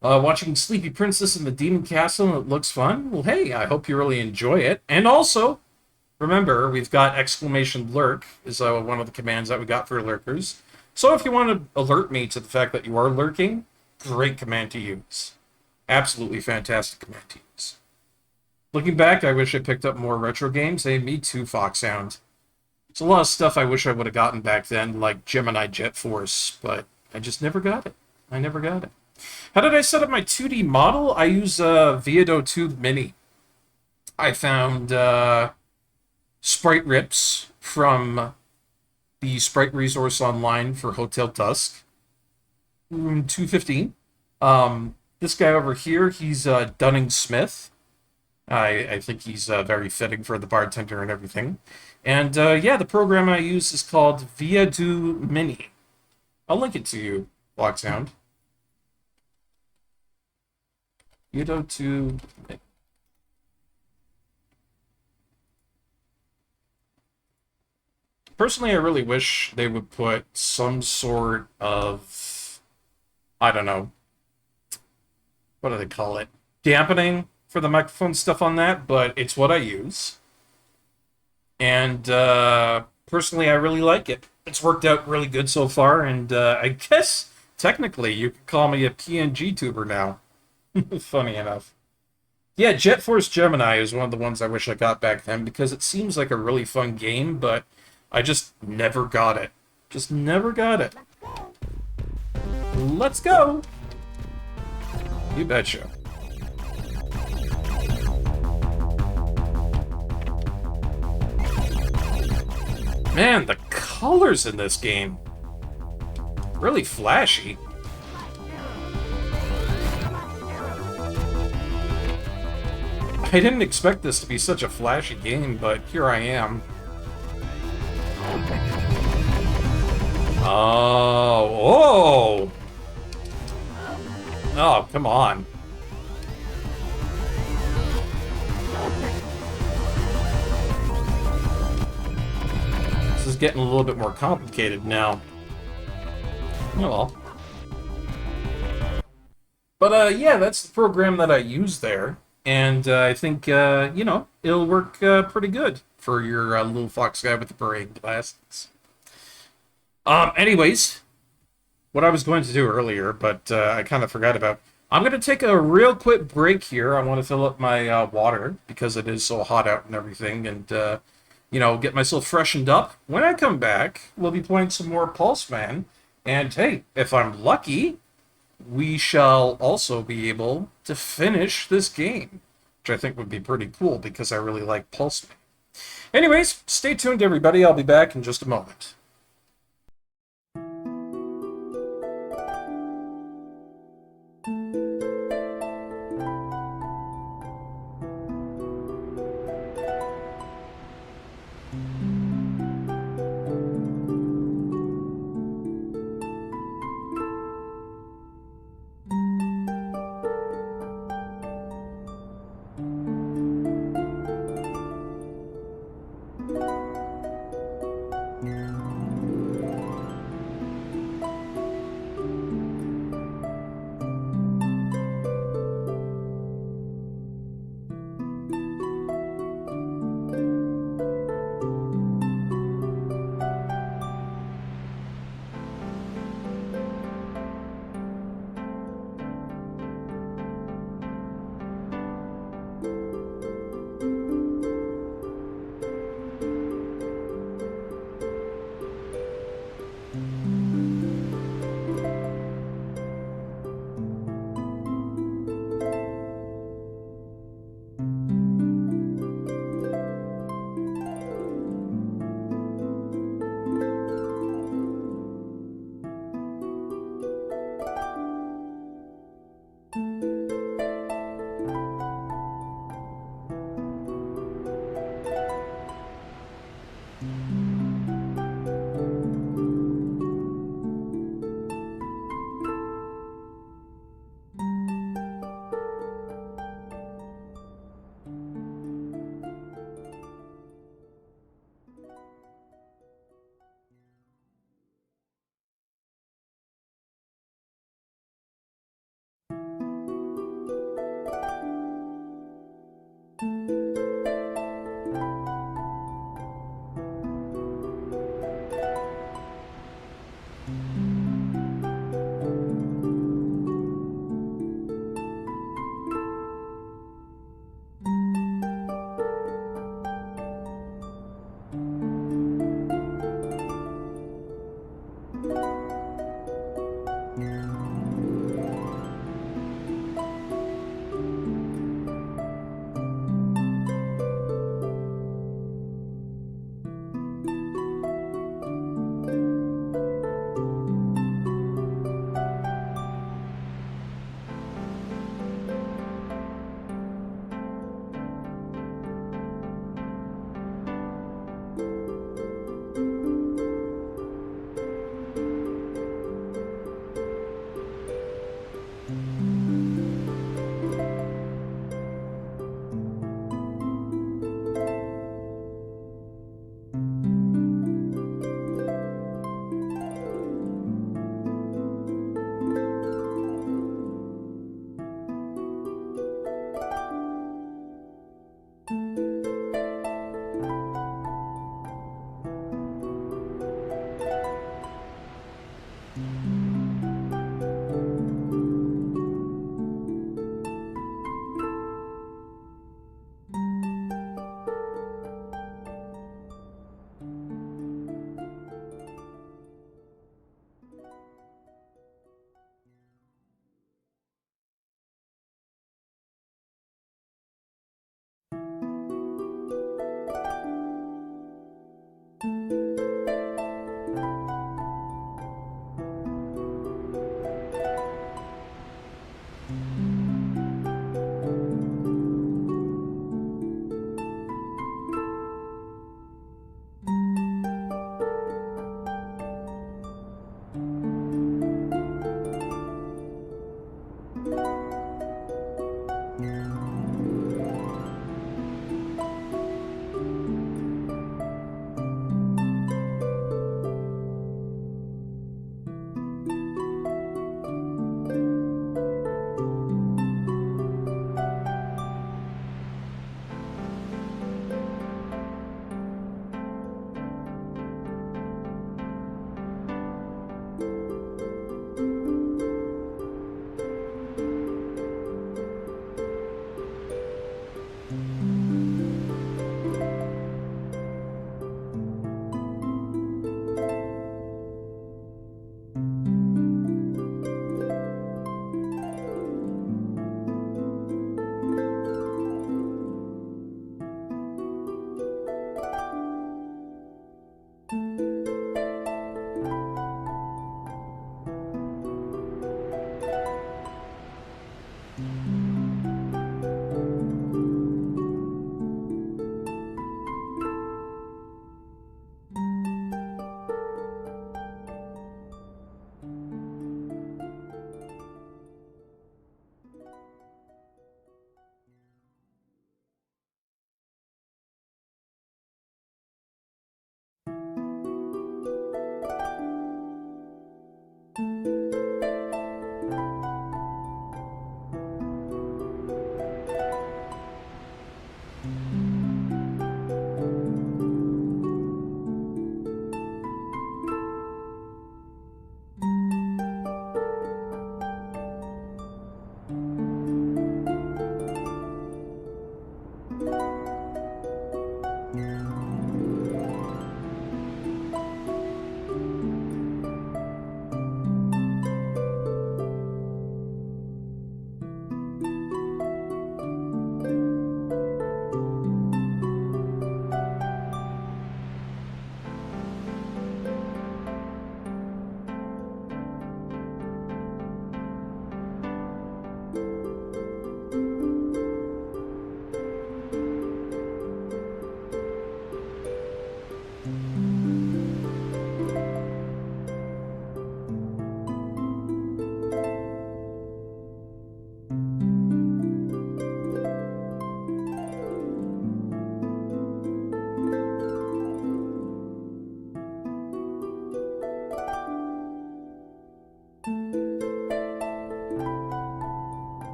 Watching Sleepy Princess in the Demon Castle, and it looks fun. Well, hey, I hope you really enjoy it. And also, remember, we've got exclamation lurk is one of the commands that we got for lurkers. So if you want to alert me to the fact that you are lurking, great command to use. Absolutely fantastic command to use. Looking back, I wish I picked up more retro games. Hey, me too, Foxhound. There's a lot of stuff I wish I would have gotten back then, like Gemini Jet Force, but I just never got it. I never got it. How did I set up my 2D model? I use Viado Tube Mini. I found sprite rips from the sprite resource online for Hotel Dusk. 215. This guy over here, he's Dunning Smith. I think he's very fitting for the bartender and everything. And yeah, the program I use is called Viado Mini. I'll link it to you, Blocksound. Viado Tube Mini. Personally, I really wish they would put some sort of, I don't know, what do they call it? Dampening for the microphone stuff on that, but it's what I use. And personally, I really like it. It's worked out really good so far, and I guess technically you could call me a PNG tuber now. Funny enough. Yeah, Jet Force Gemini is one of the ones I wish I got back then because it seems like a really fun game, but I just never got it. Just never got it. Let's go! You betcha. Man, the colors in this game. Really flashy. I didn't expect this to be such a flashy game, but here I am. Oh, oh! Oh, come on. This is getting a little bit more complicated now. Oh well. But, yeah, that's the program that I use there. And I think, you know, it'll work pretty good for your little fox guy with the parade glasses. Anyways, what I was going to do earlier, but I kind of forgot about. I'm going to take a real quick break here. I want to fill up my water because it is so hot out and everything, and, you know, get myself freshened up. When I come back, we'll be playing some more Pulseman, and hey, if I'm lucky, we shall also be able to finish this game, which I think would be pretty cool because I really like Pulseman. Anyways, stay tuned, everybody. I'll be back in just a moment.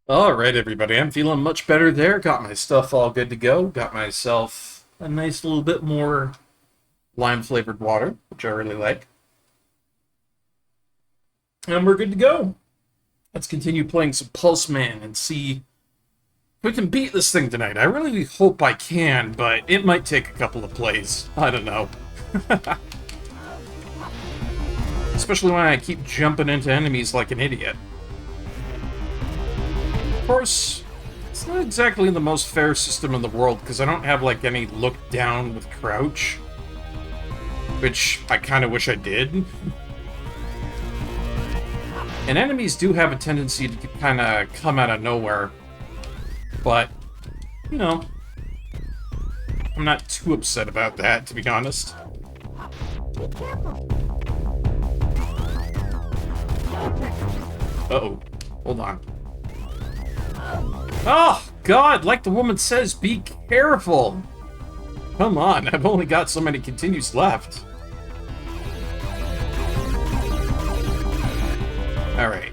Alright, everybody, I'm feeling much better there. Got my stuff all good to go. Got myself a nice little bit more lime-flavored water, which I really like. And we're good to go. Let's continue playing some Pulseman and see if we can beat this thing tonight. I really hope I can, but it might take a couple of plays. I don't know. Especially when I keep jumping into enemies like an idiot. Of course, it's not exactly the most fair system in the world, because I don't have, like, any look down with crouch. Which I kind of wish I did. And enemies do have a tendency to kind of come out of nowhere. But, you know, I'm not too upset about that, to be honest. Uh-oh. Hold on. Oh, God! Like the woman says, be careful! Come on, I've only got so many continues left. Alright.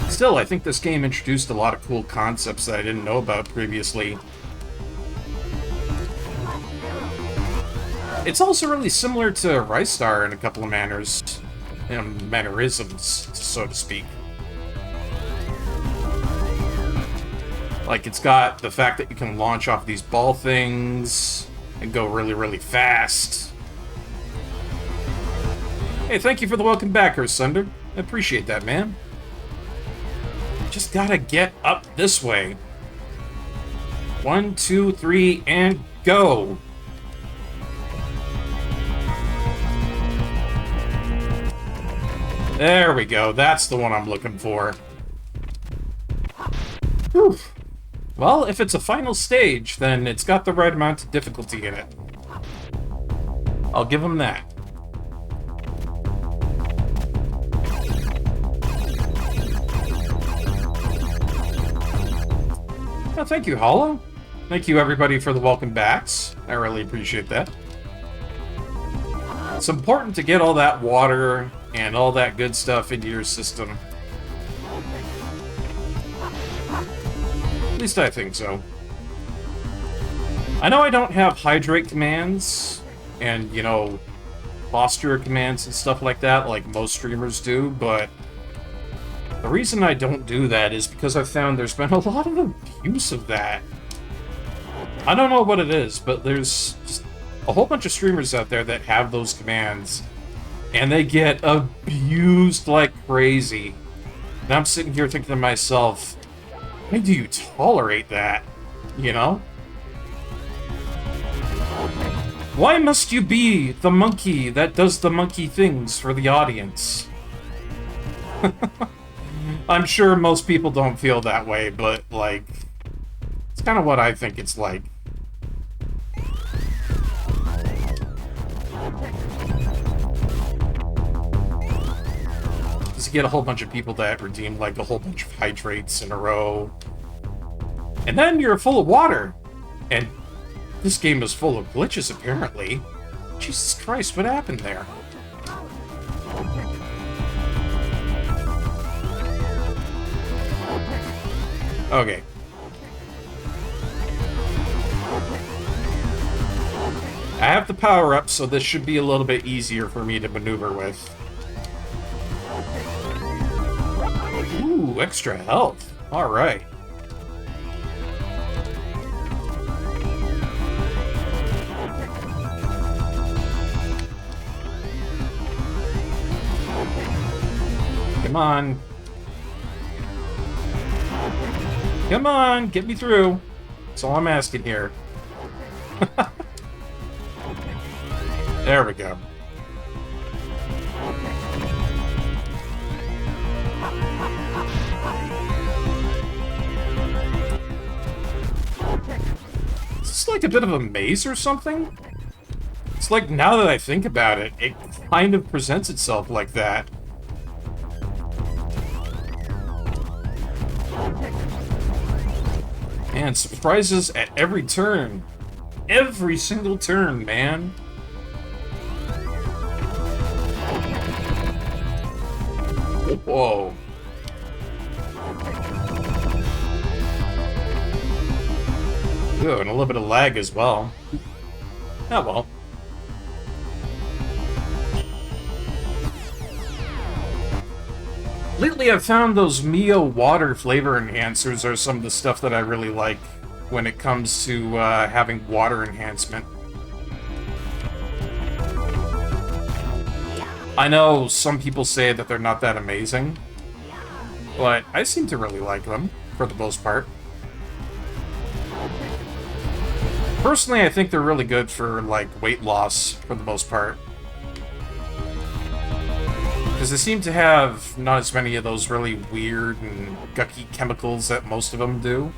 Still, I think this game introduced a lot of cool concepts that I didn't know about previously. It's also really similar to Rystar in a couple of manners. Mannerisms, so to speak. Like, it's got the fact that you can launch off these ball things and go really, really fast. Hey, thank you for the welcome back, Sunder. I appreciate that, man. Just gotta get up this way. 1, 2, 3, and go! There we go. That's the one I'm looking for. Whew. Well, if it's a final stage, then it's got the right amount of difficulty in it. I'll give him that. Oh, thank you, Hollow. Thank you, everybody, for the welcome backs. I really appreciate that. It's important to get all that water and all that good stuff into your system. At least I think so. I know I don't have hydrate commands and, you know, posture commands and stuff like that like most streamers do, but the reason I don't do that is because I've found there's been a lot of abuse of that. I don't know what it is, but there's just a whole bunch of streamers out there that have those commands, and they get abused like crazy. And I'm sitting here thinking to myself, why do you tolerate that? You know? Why must you be the monkey that does the monkey things for the audience? I'm sure most people don't feel that way, but, like, it's kind of what I think it's like. You get a whole bunch of people that redeem, like, a whole bunch of hydrates in a row. And then you're full of water. And this game is full of glitches, apparently. Jesus Christ, what happened there? Okay. I have the power up, so this should be a little bit easier for me to maneuver with. Ooh, extra health. Alright. Come on. Come on, get me through. That's all I'm asking here. There we go. Is this like a bit of a maze or something? It's like, now that I think about it, it kind of presents itself like that. Man, surprises at every turn. Every single turn, man. Whoa. Ooh, and a little bit of lag as well. Oh well. Lately I've found those Mio water flavor enhancers are some of the stuff that I really like when it comes to having water enhancement. I know some people say that they're not that amazing, but I seem to really like them, for the most part. Personally, I think they're really good for, like, weight loss, for the most part. Because they seem to have not as many of those really weird and gucky chemicals that most of them do.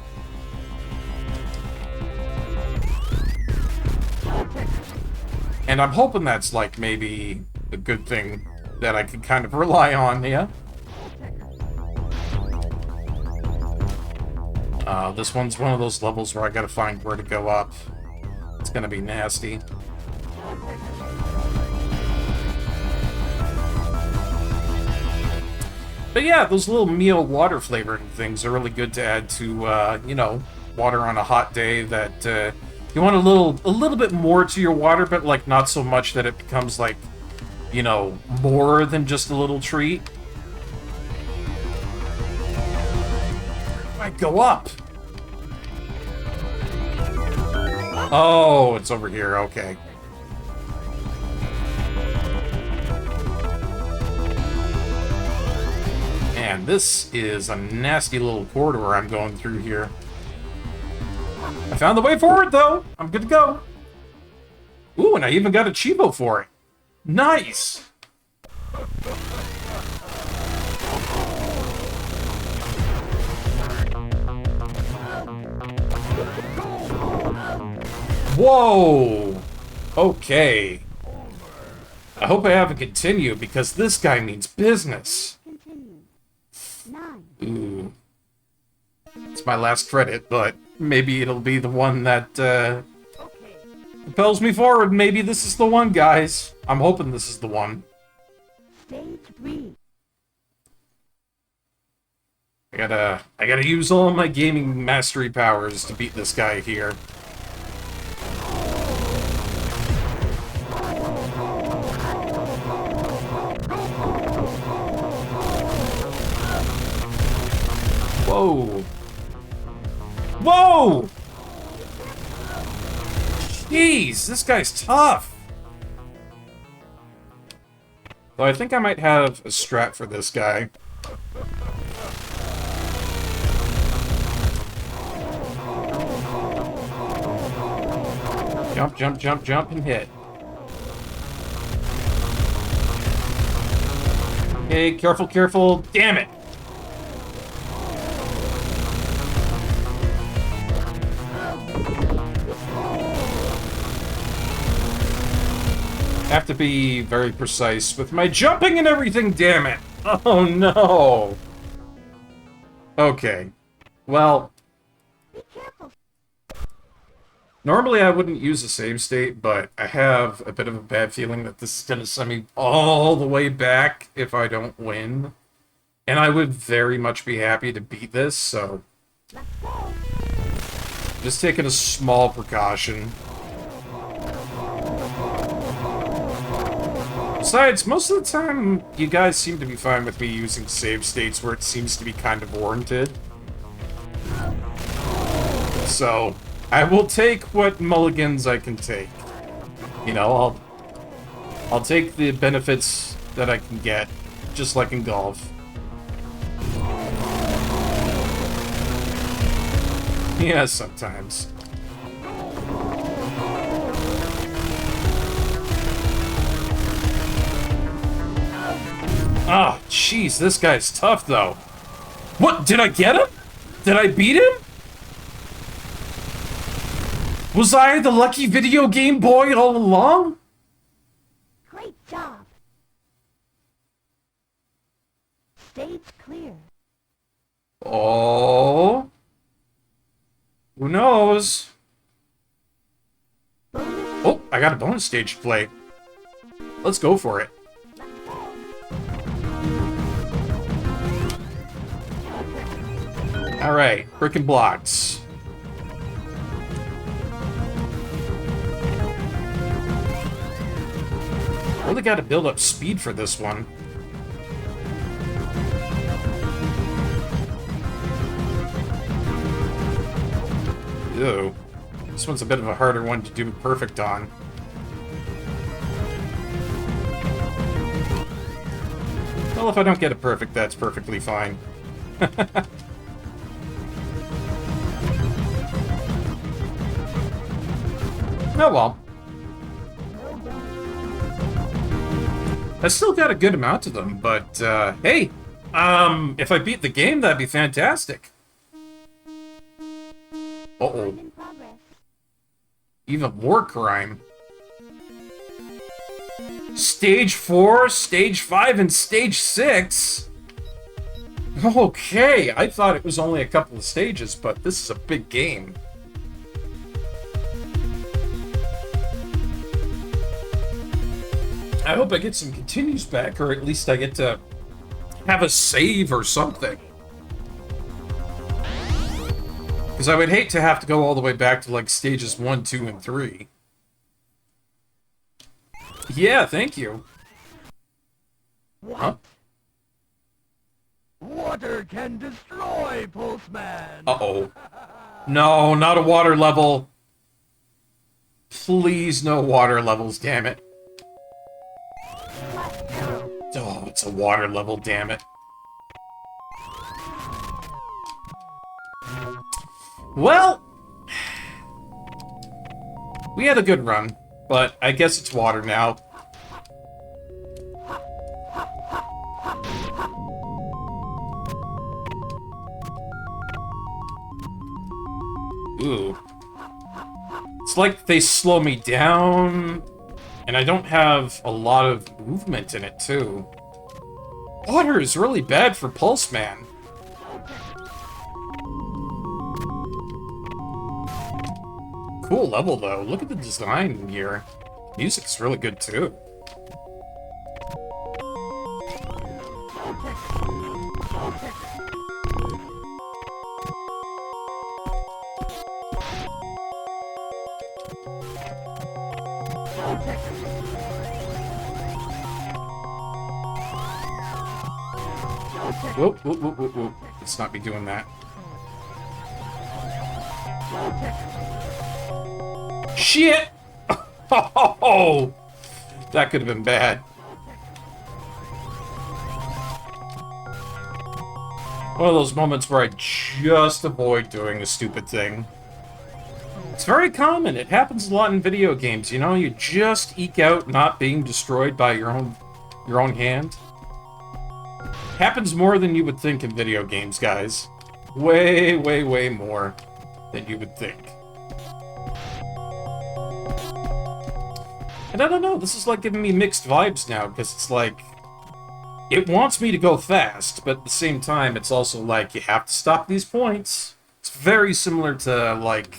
And I'm hoping that's, like, maybe a good thing that I can kind of rely on, yeah? This one's one of those levels where I gotta find where to go up. It's gonna be nasty. But yeah, those little Mio water flavoring things are really good to add to, you know, water on a hot day that, you want a little bit more to your water, but, like, not so much that it becomes, like, you know, more than just a little treat. I go up. Oh, it's over here. Okay. Man, this is a nasty little corridor I'm going through here. I found the way forward, though. I'm good to go. Ooh, and I even got a Chivo for it. Nice! Whoa! Okay. I hope I have a continue, because this guy means business. Ooh. It's my last credit, but maybe it'll be the one that, propels me forward. Maybe this is the one, guys. I'm hoping this is the one. Stage 3. I gotta use all my gaming mastery powers to beat this guy here. Whoa! Whoa! Jeez, this guy's tough. Though I think I might have a strat for this guy. Jump, jump, jump, jump, and hit. Okay, careful, careful. Damn it! I have to be very precise with my jumping and everything, damn it! Oh no! Okay. Well... normally I wouldn't use a save state, but I have a bit of a bad feeling that this is gonna send me all the way back if I don't win. And I would very much be happy to beat this, so... just taking a small precaution. Besides, most of the time, you guys seem to be fine with me using save states where it seems to be kind of warranted. So, I will take what mulligans I can take. You know, I'll take the benefits that I can get, just like in golf. Yeah, sometimes. Oh, jeez, this guy's tough, though. What? Did I get him? Did I beat him? Was I the lucky video game boy all along? Great job. Stage clear. Oh. Who knows? Oh, I got a bonus stage to play. Let's go for it. Alright, brick and blocks. Really got to build up speed for this one. Ew. This one's a bit of a harder one to do perfect on. Well, if I don't get it perfect, that's perfectly fine. Oh well. I still got a good amount of them, but, hey, if I beat the game, that'd be fantastic. Uh-oh. Even more crime. Stage 4, Stage 5, and Stage 6? Okay, I thought it was only a couple of stages, but this is a big game. I hope I get some continues back, or at least I get to have a save or something. Because I would hate to have to go all the way back to, like, stages 1, 2, and 3. Yeah, thank you. Huh? Water can destroy Pulseman! Uh-oh. No, not a water level. Please, no water levels, damn it. Oh, it's a water level, damn it. Well, we had a good run, but I guess it's water now. Ooh. It's like they slow me down, and I don't have a lot of movement in it, too. Water is really bad for Pulseman. Cool level, though. Look at the design here. Music's really good, too. Whoop, whoop, whoop, whoop, whoop. Let's not be doing that. Shit! Oh, that could have been bad. One of those moments where I just avoid doing a stupid thing. It's very common. It happens a lot in video games, you know? You just eke out not being destroyed by your own hand. Happens more than you would think in video games, guys. Way, way, way more than you would think. And I don't know, this is like giving me mixed vibes now, because it's like, it wants me to go fast, but at the same time, it's also like, you have to stop these points. It's very similar to, like,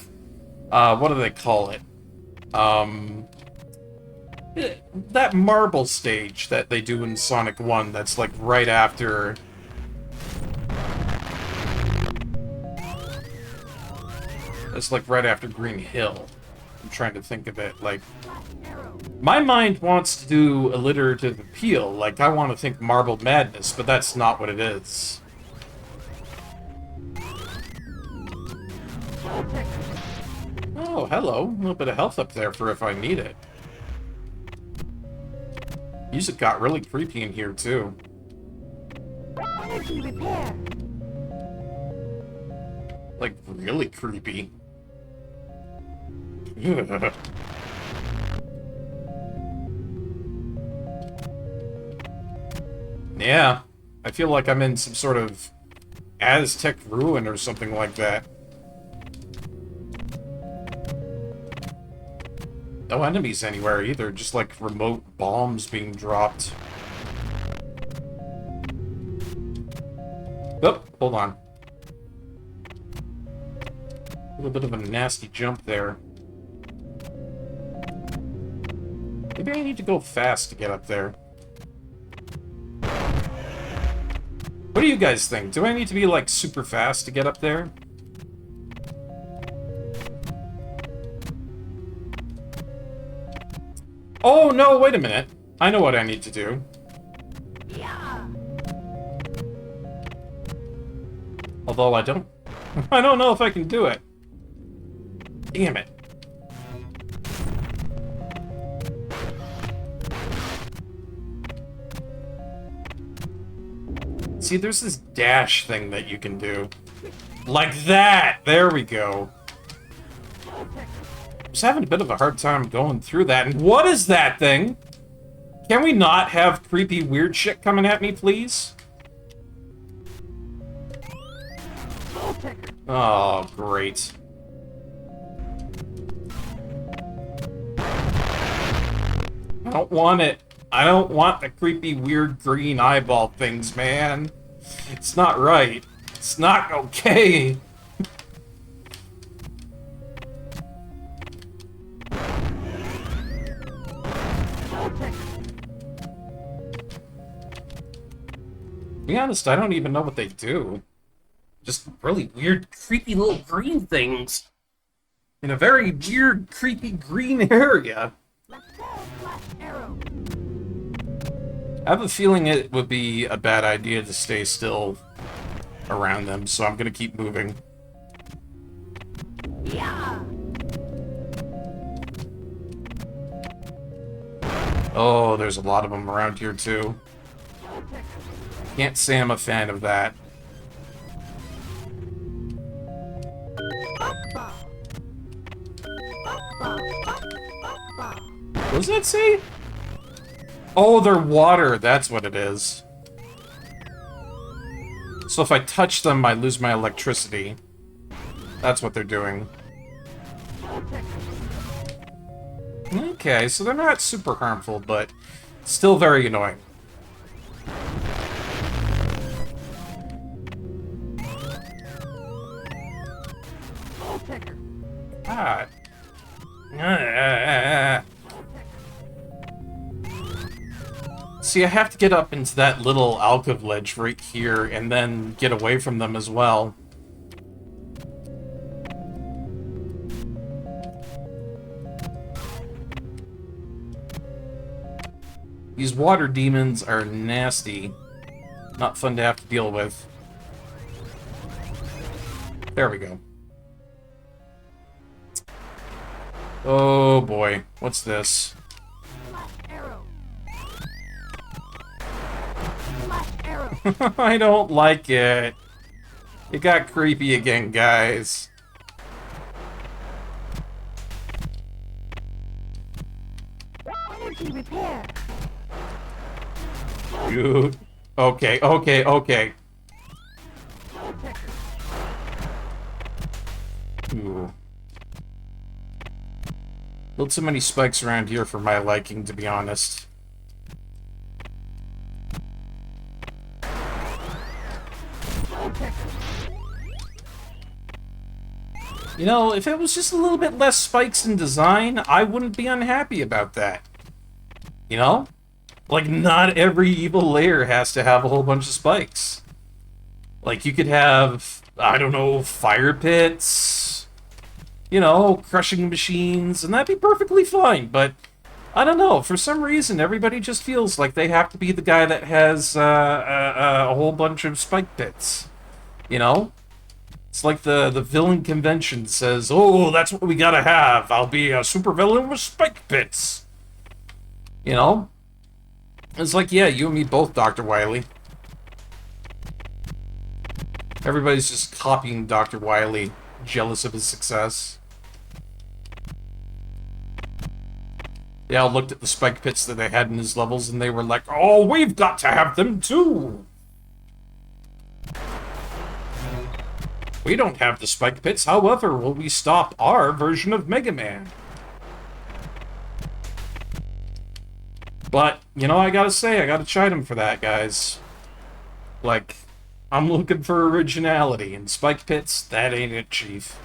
what do they call it? That marble stage that they do in Sonic 1, that's like right after... That's like right after Green Hill. I'm trying to think of it, like... My mind wants to do alliterative appeal, like I want to think Marble Madness, but that's not what it is. Oh, hello. A little bit of health up there for if I need it. Music got really creepy in here, too. Energy repair. Like, really creepy. Ugh. Yeah, I feel like I'm in some sort of Aztec ruin or something like that. No enemies anywhere either, just like remote bombs being dropped. Oh, hold on. A little bit of a nasty jump there. Maybe I need to go fast to get up there. What do you guys think? Do I need to be, like, super fast to get up there? Oh, no, wait a minute. I know what I need to do. Yeah. Although I don't know if I can do it. Damn it. See, there's this dash thing that you can do. Like that! There we go. I was having a bit of a hard time going through that. And what is that thing? Can we not have creepy, weird shit coming at me, please? Oh, great. I don't want it. I don't want the creepy, weird green eyeball things, man. It's not right. It's not okay. To be honest, I don't even know what they do. Just really weird, creepy little green things. In a very weird, creepy green area. I have a feeling it would be a bad idea to stay still around them, so I'm gonna keep moving. Yeah. Oh, there's a lot of them around here, too. Can't say I'm a fan of that. What does that say? Oh, they're water. That's what it is. So if I touch them, I lose my electricity. That's what they're doing. Okay, so they're not super harmful, but still very annoying. God. See, I have to get up into that little alcove ledge right here and then get away from them as well. These water demons are nasty. Not fun to have to deal with. There we go. Oh boy, what's this? I don't like it. It got creepy again, guys. Energy repair. Dude. Okay, okay, okay. Ooh. A little too many spikes around here for my liking, to be honest. You know, if it was just a little bit less spikes in design, I wouldn't be unhappy about that. You know? Like, not every evil layer has to have a whole bunch of spikes. Like, you could have, I don't know, fire pits, you know, crushing machines, and that'd be perfectly fine, but I don't know, for some reason, everybody just feels like they have to be the guy that has a whole bunch of spike pits, you know? It's like the villain convention says, oh, that's what we gotta have. I'll be a super villain with spike pits. You know? It's like, yeah, you and me both, Dr. Wily. Everybody's just copying Dr. Wily, jealous of his success. They all looked at the spike pits that they had in his levels, and they were like, oh, we've got to have them too! We don't have the spike pits, however, will we stop our version of Megaman? But, you know, I gotta say, I gotta chide him for that, guys. Like, I'm looking for originality, and spike pits, that ain't it, Chief.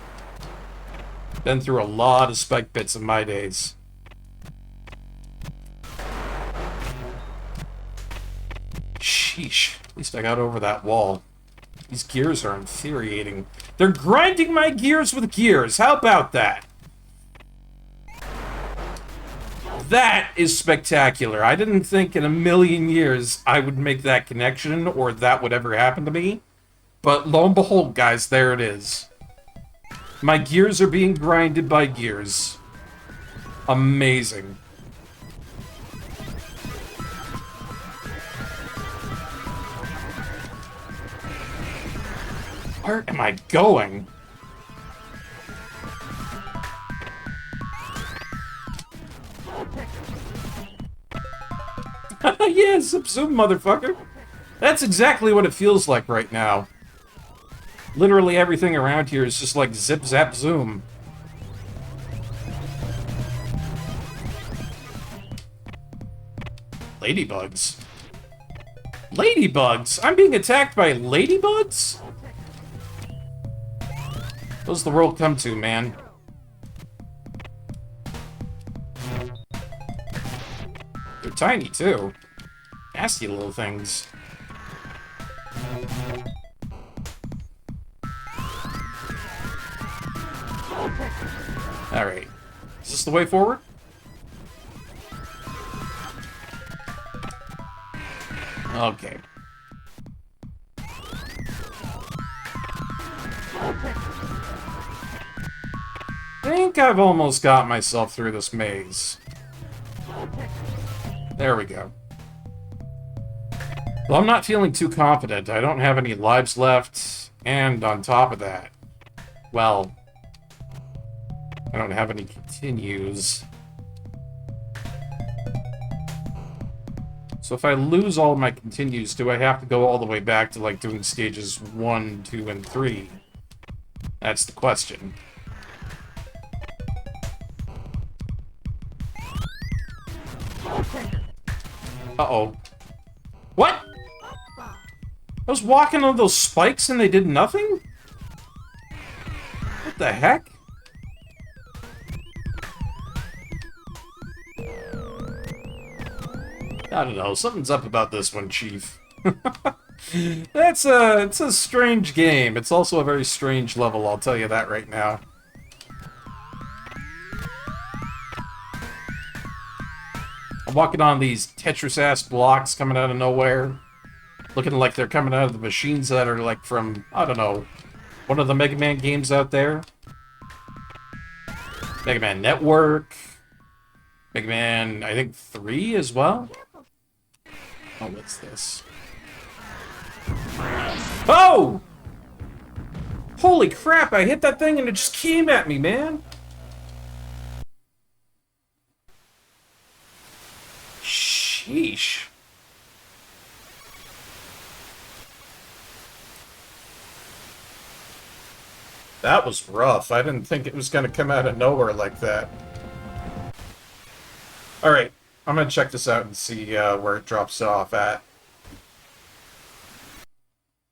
Been through a lot of spike pits in my days. Shh. Sheesh. At least I got over that wall. These gears are infuriating. They're grinding my gears with gears. How about that? That is spectacular. I didn't think in a million years I would make that connection or that would ever happen to me. But lo and behold, guys, there it is. My gears are being grinded by gears. Amazing. Where am I going? Yeah, zip zoom, motherfucker. That's exactly what it feels like right now. Literally everything around here is just like zip, zap, zoom. Ladybugs. Ladybugs? I'm being attacked by ladybugs? What's the world come to, man? They're tiny, too. Nasty little things. Alright. Is this the way forward? Okay. I think I've almost got myself through this maze. There we go. Well, I'm not feeling too confident. I don't have any lives left, and on top of that, well, I don't have any continues. So if I lose all of my continues, do I have to go all the way back to, like, doing stages 1, 2, and 3? That's the question. Uh-oh. What? I was walking on those spikes and they did nothing? What the heck? I don't know, something's up about this one, Chief. It's a strange game. It's also a very strange level, I'll tell you that right now. I'm walking on these Tetris-ass blocks coming out of nowhere. Looking like they're coming out of the machines that are like from, I don't know, one of the Mega Man games out there. Mega Man Network. Mega Man, I think, 3 as well. Oh, what's this? Oh! Holy crap, I hit that thing and it just came at me, man. Sheesh. That was rough. I didn't think it was going to come out of nowhere like that. Alright, I'm going to check this out and see where it drops off at.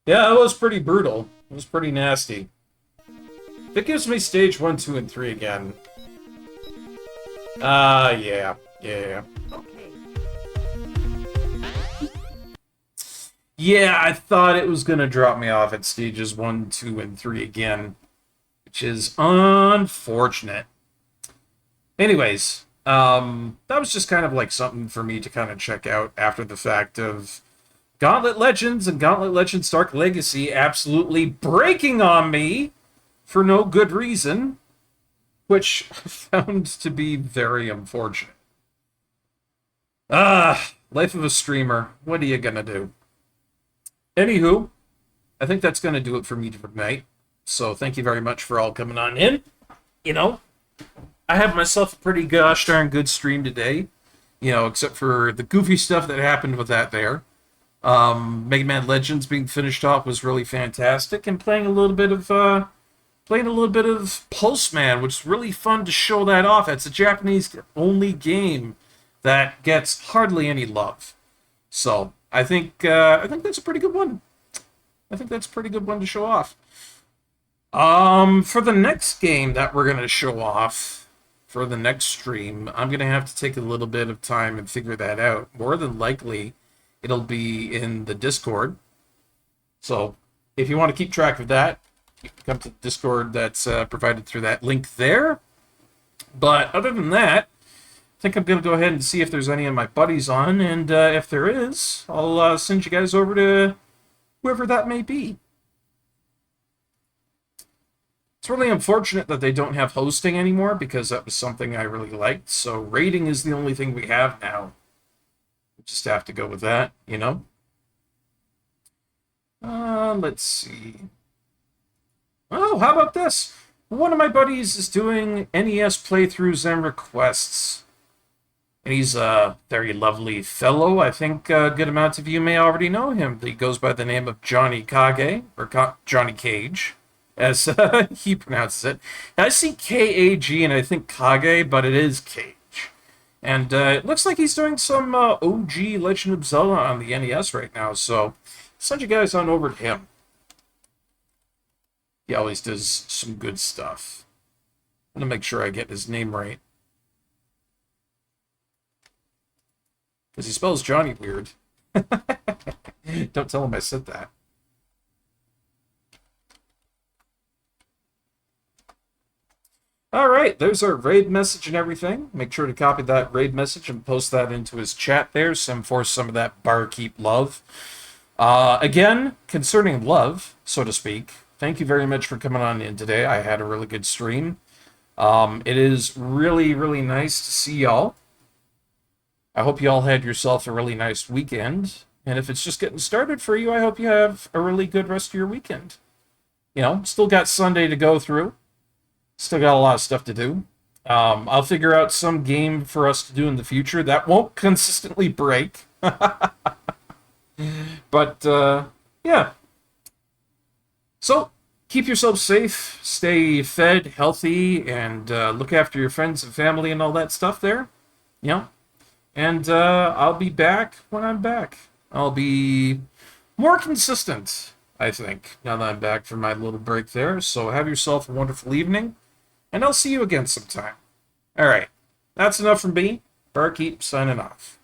Yeah, it was pretty brutal. It was pretty nasty. If it gives me stage 1, 2, and 3 again. Yeah. Yeah, I thought it was going to drop me off at stages 1, 2, and 3 again. Which is unfortunate. Anyways, that was just kind of like something for me to kind of check out after the fact of Gauntlet Legends and Gauntlet Legends Dark Legacy absolutely breaking on me for no good reason, which I found to be very unfortunate. Life of a streamer. What are you gonna do? Anywho, I think that's gonna do it for me for tonight. So thank you very much for all coming on in. You know, I have myself a pretty gosh darn good stream today. You know, except for the goofy stuff that happened with that there. Mega Man Legends being finished off was really fantastic, and playing a little bit of Pulseman, which is really fun to show that off. It's a Japanese-only game that gets hardly any love. So I think that's a pretty good one. I think that's a pretty good one to show off. For the next game that we're going to show off, for the next stream, I'm going to have to take a little bit of time and figure that out. More than likely, it'll be in the Discord. So if you want to keep track of that, you can come to the Discord that's provided through that link there. But other than that, I think I'm going to go ahead and see if there's any of my buddies on, and if there is, I'll send you guys over to whoever that may be. It's really unfortunate that they don't have hosting anymore, because that was something I really liked. So rating is the only thing we have now. We just have to go with that, you know? Let's see. Oh, how about this? One of my buddies is doing NES playthroughs and requests. And he's a very lovely fellow. I think a good amount of you may already know him. He goes by the name of Johnny Kage, or Johnny Cage, as he pronounces it. I see K-A-G and I think Kage, but it is Cage. And it looks like he's doing some OG Legend of Zelda on the NES right now, so send you guys on over to him. He always does some good stuff. I'm going to make sure I get his name right. Because he spells Johnny weird. Don't tell him I said that. Alright, there's our raid message and everything. Make sure to copy that raid message and post that into his chat there. Send forth some of that Barkeep love. Again, concerning love, so to speak, thank you very much for coming on in today. I had a really good stream. It is really, really nice to see y'all. I hope you all had yourself a really nice weekend. And if it's just getting started for you, I hope you have a really good rest of your weekend. You know, still got Sunday to go through. Still got a lot of stuff to do. I'll figure out some game for us to do in the future that won't consistently break. But, yeah. So, keep yourself safe, stay fed, healthy, and look after your friends and family and all that stuff there. You know? And I'll be back when I'm back. I'll be more consistent, I think, now that I'm back from my little break there. So have yourself a wonderful evening, and I'll see you again sometime. All right, that's enough from me. Barkeep signing off.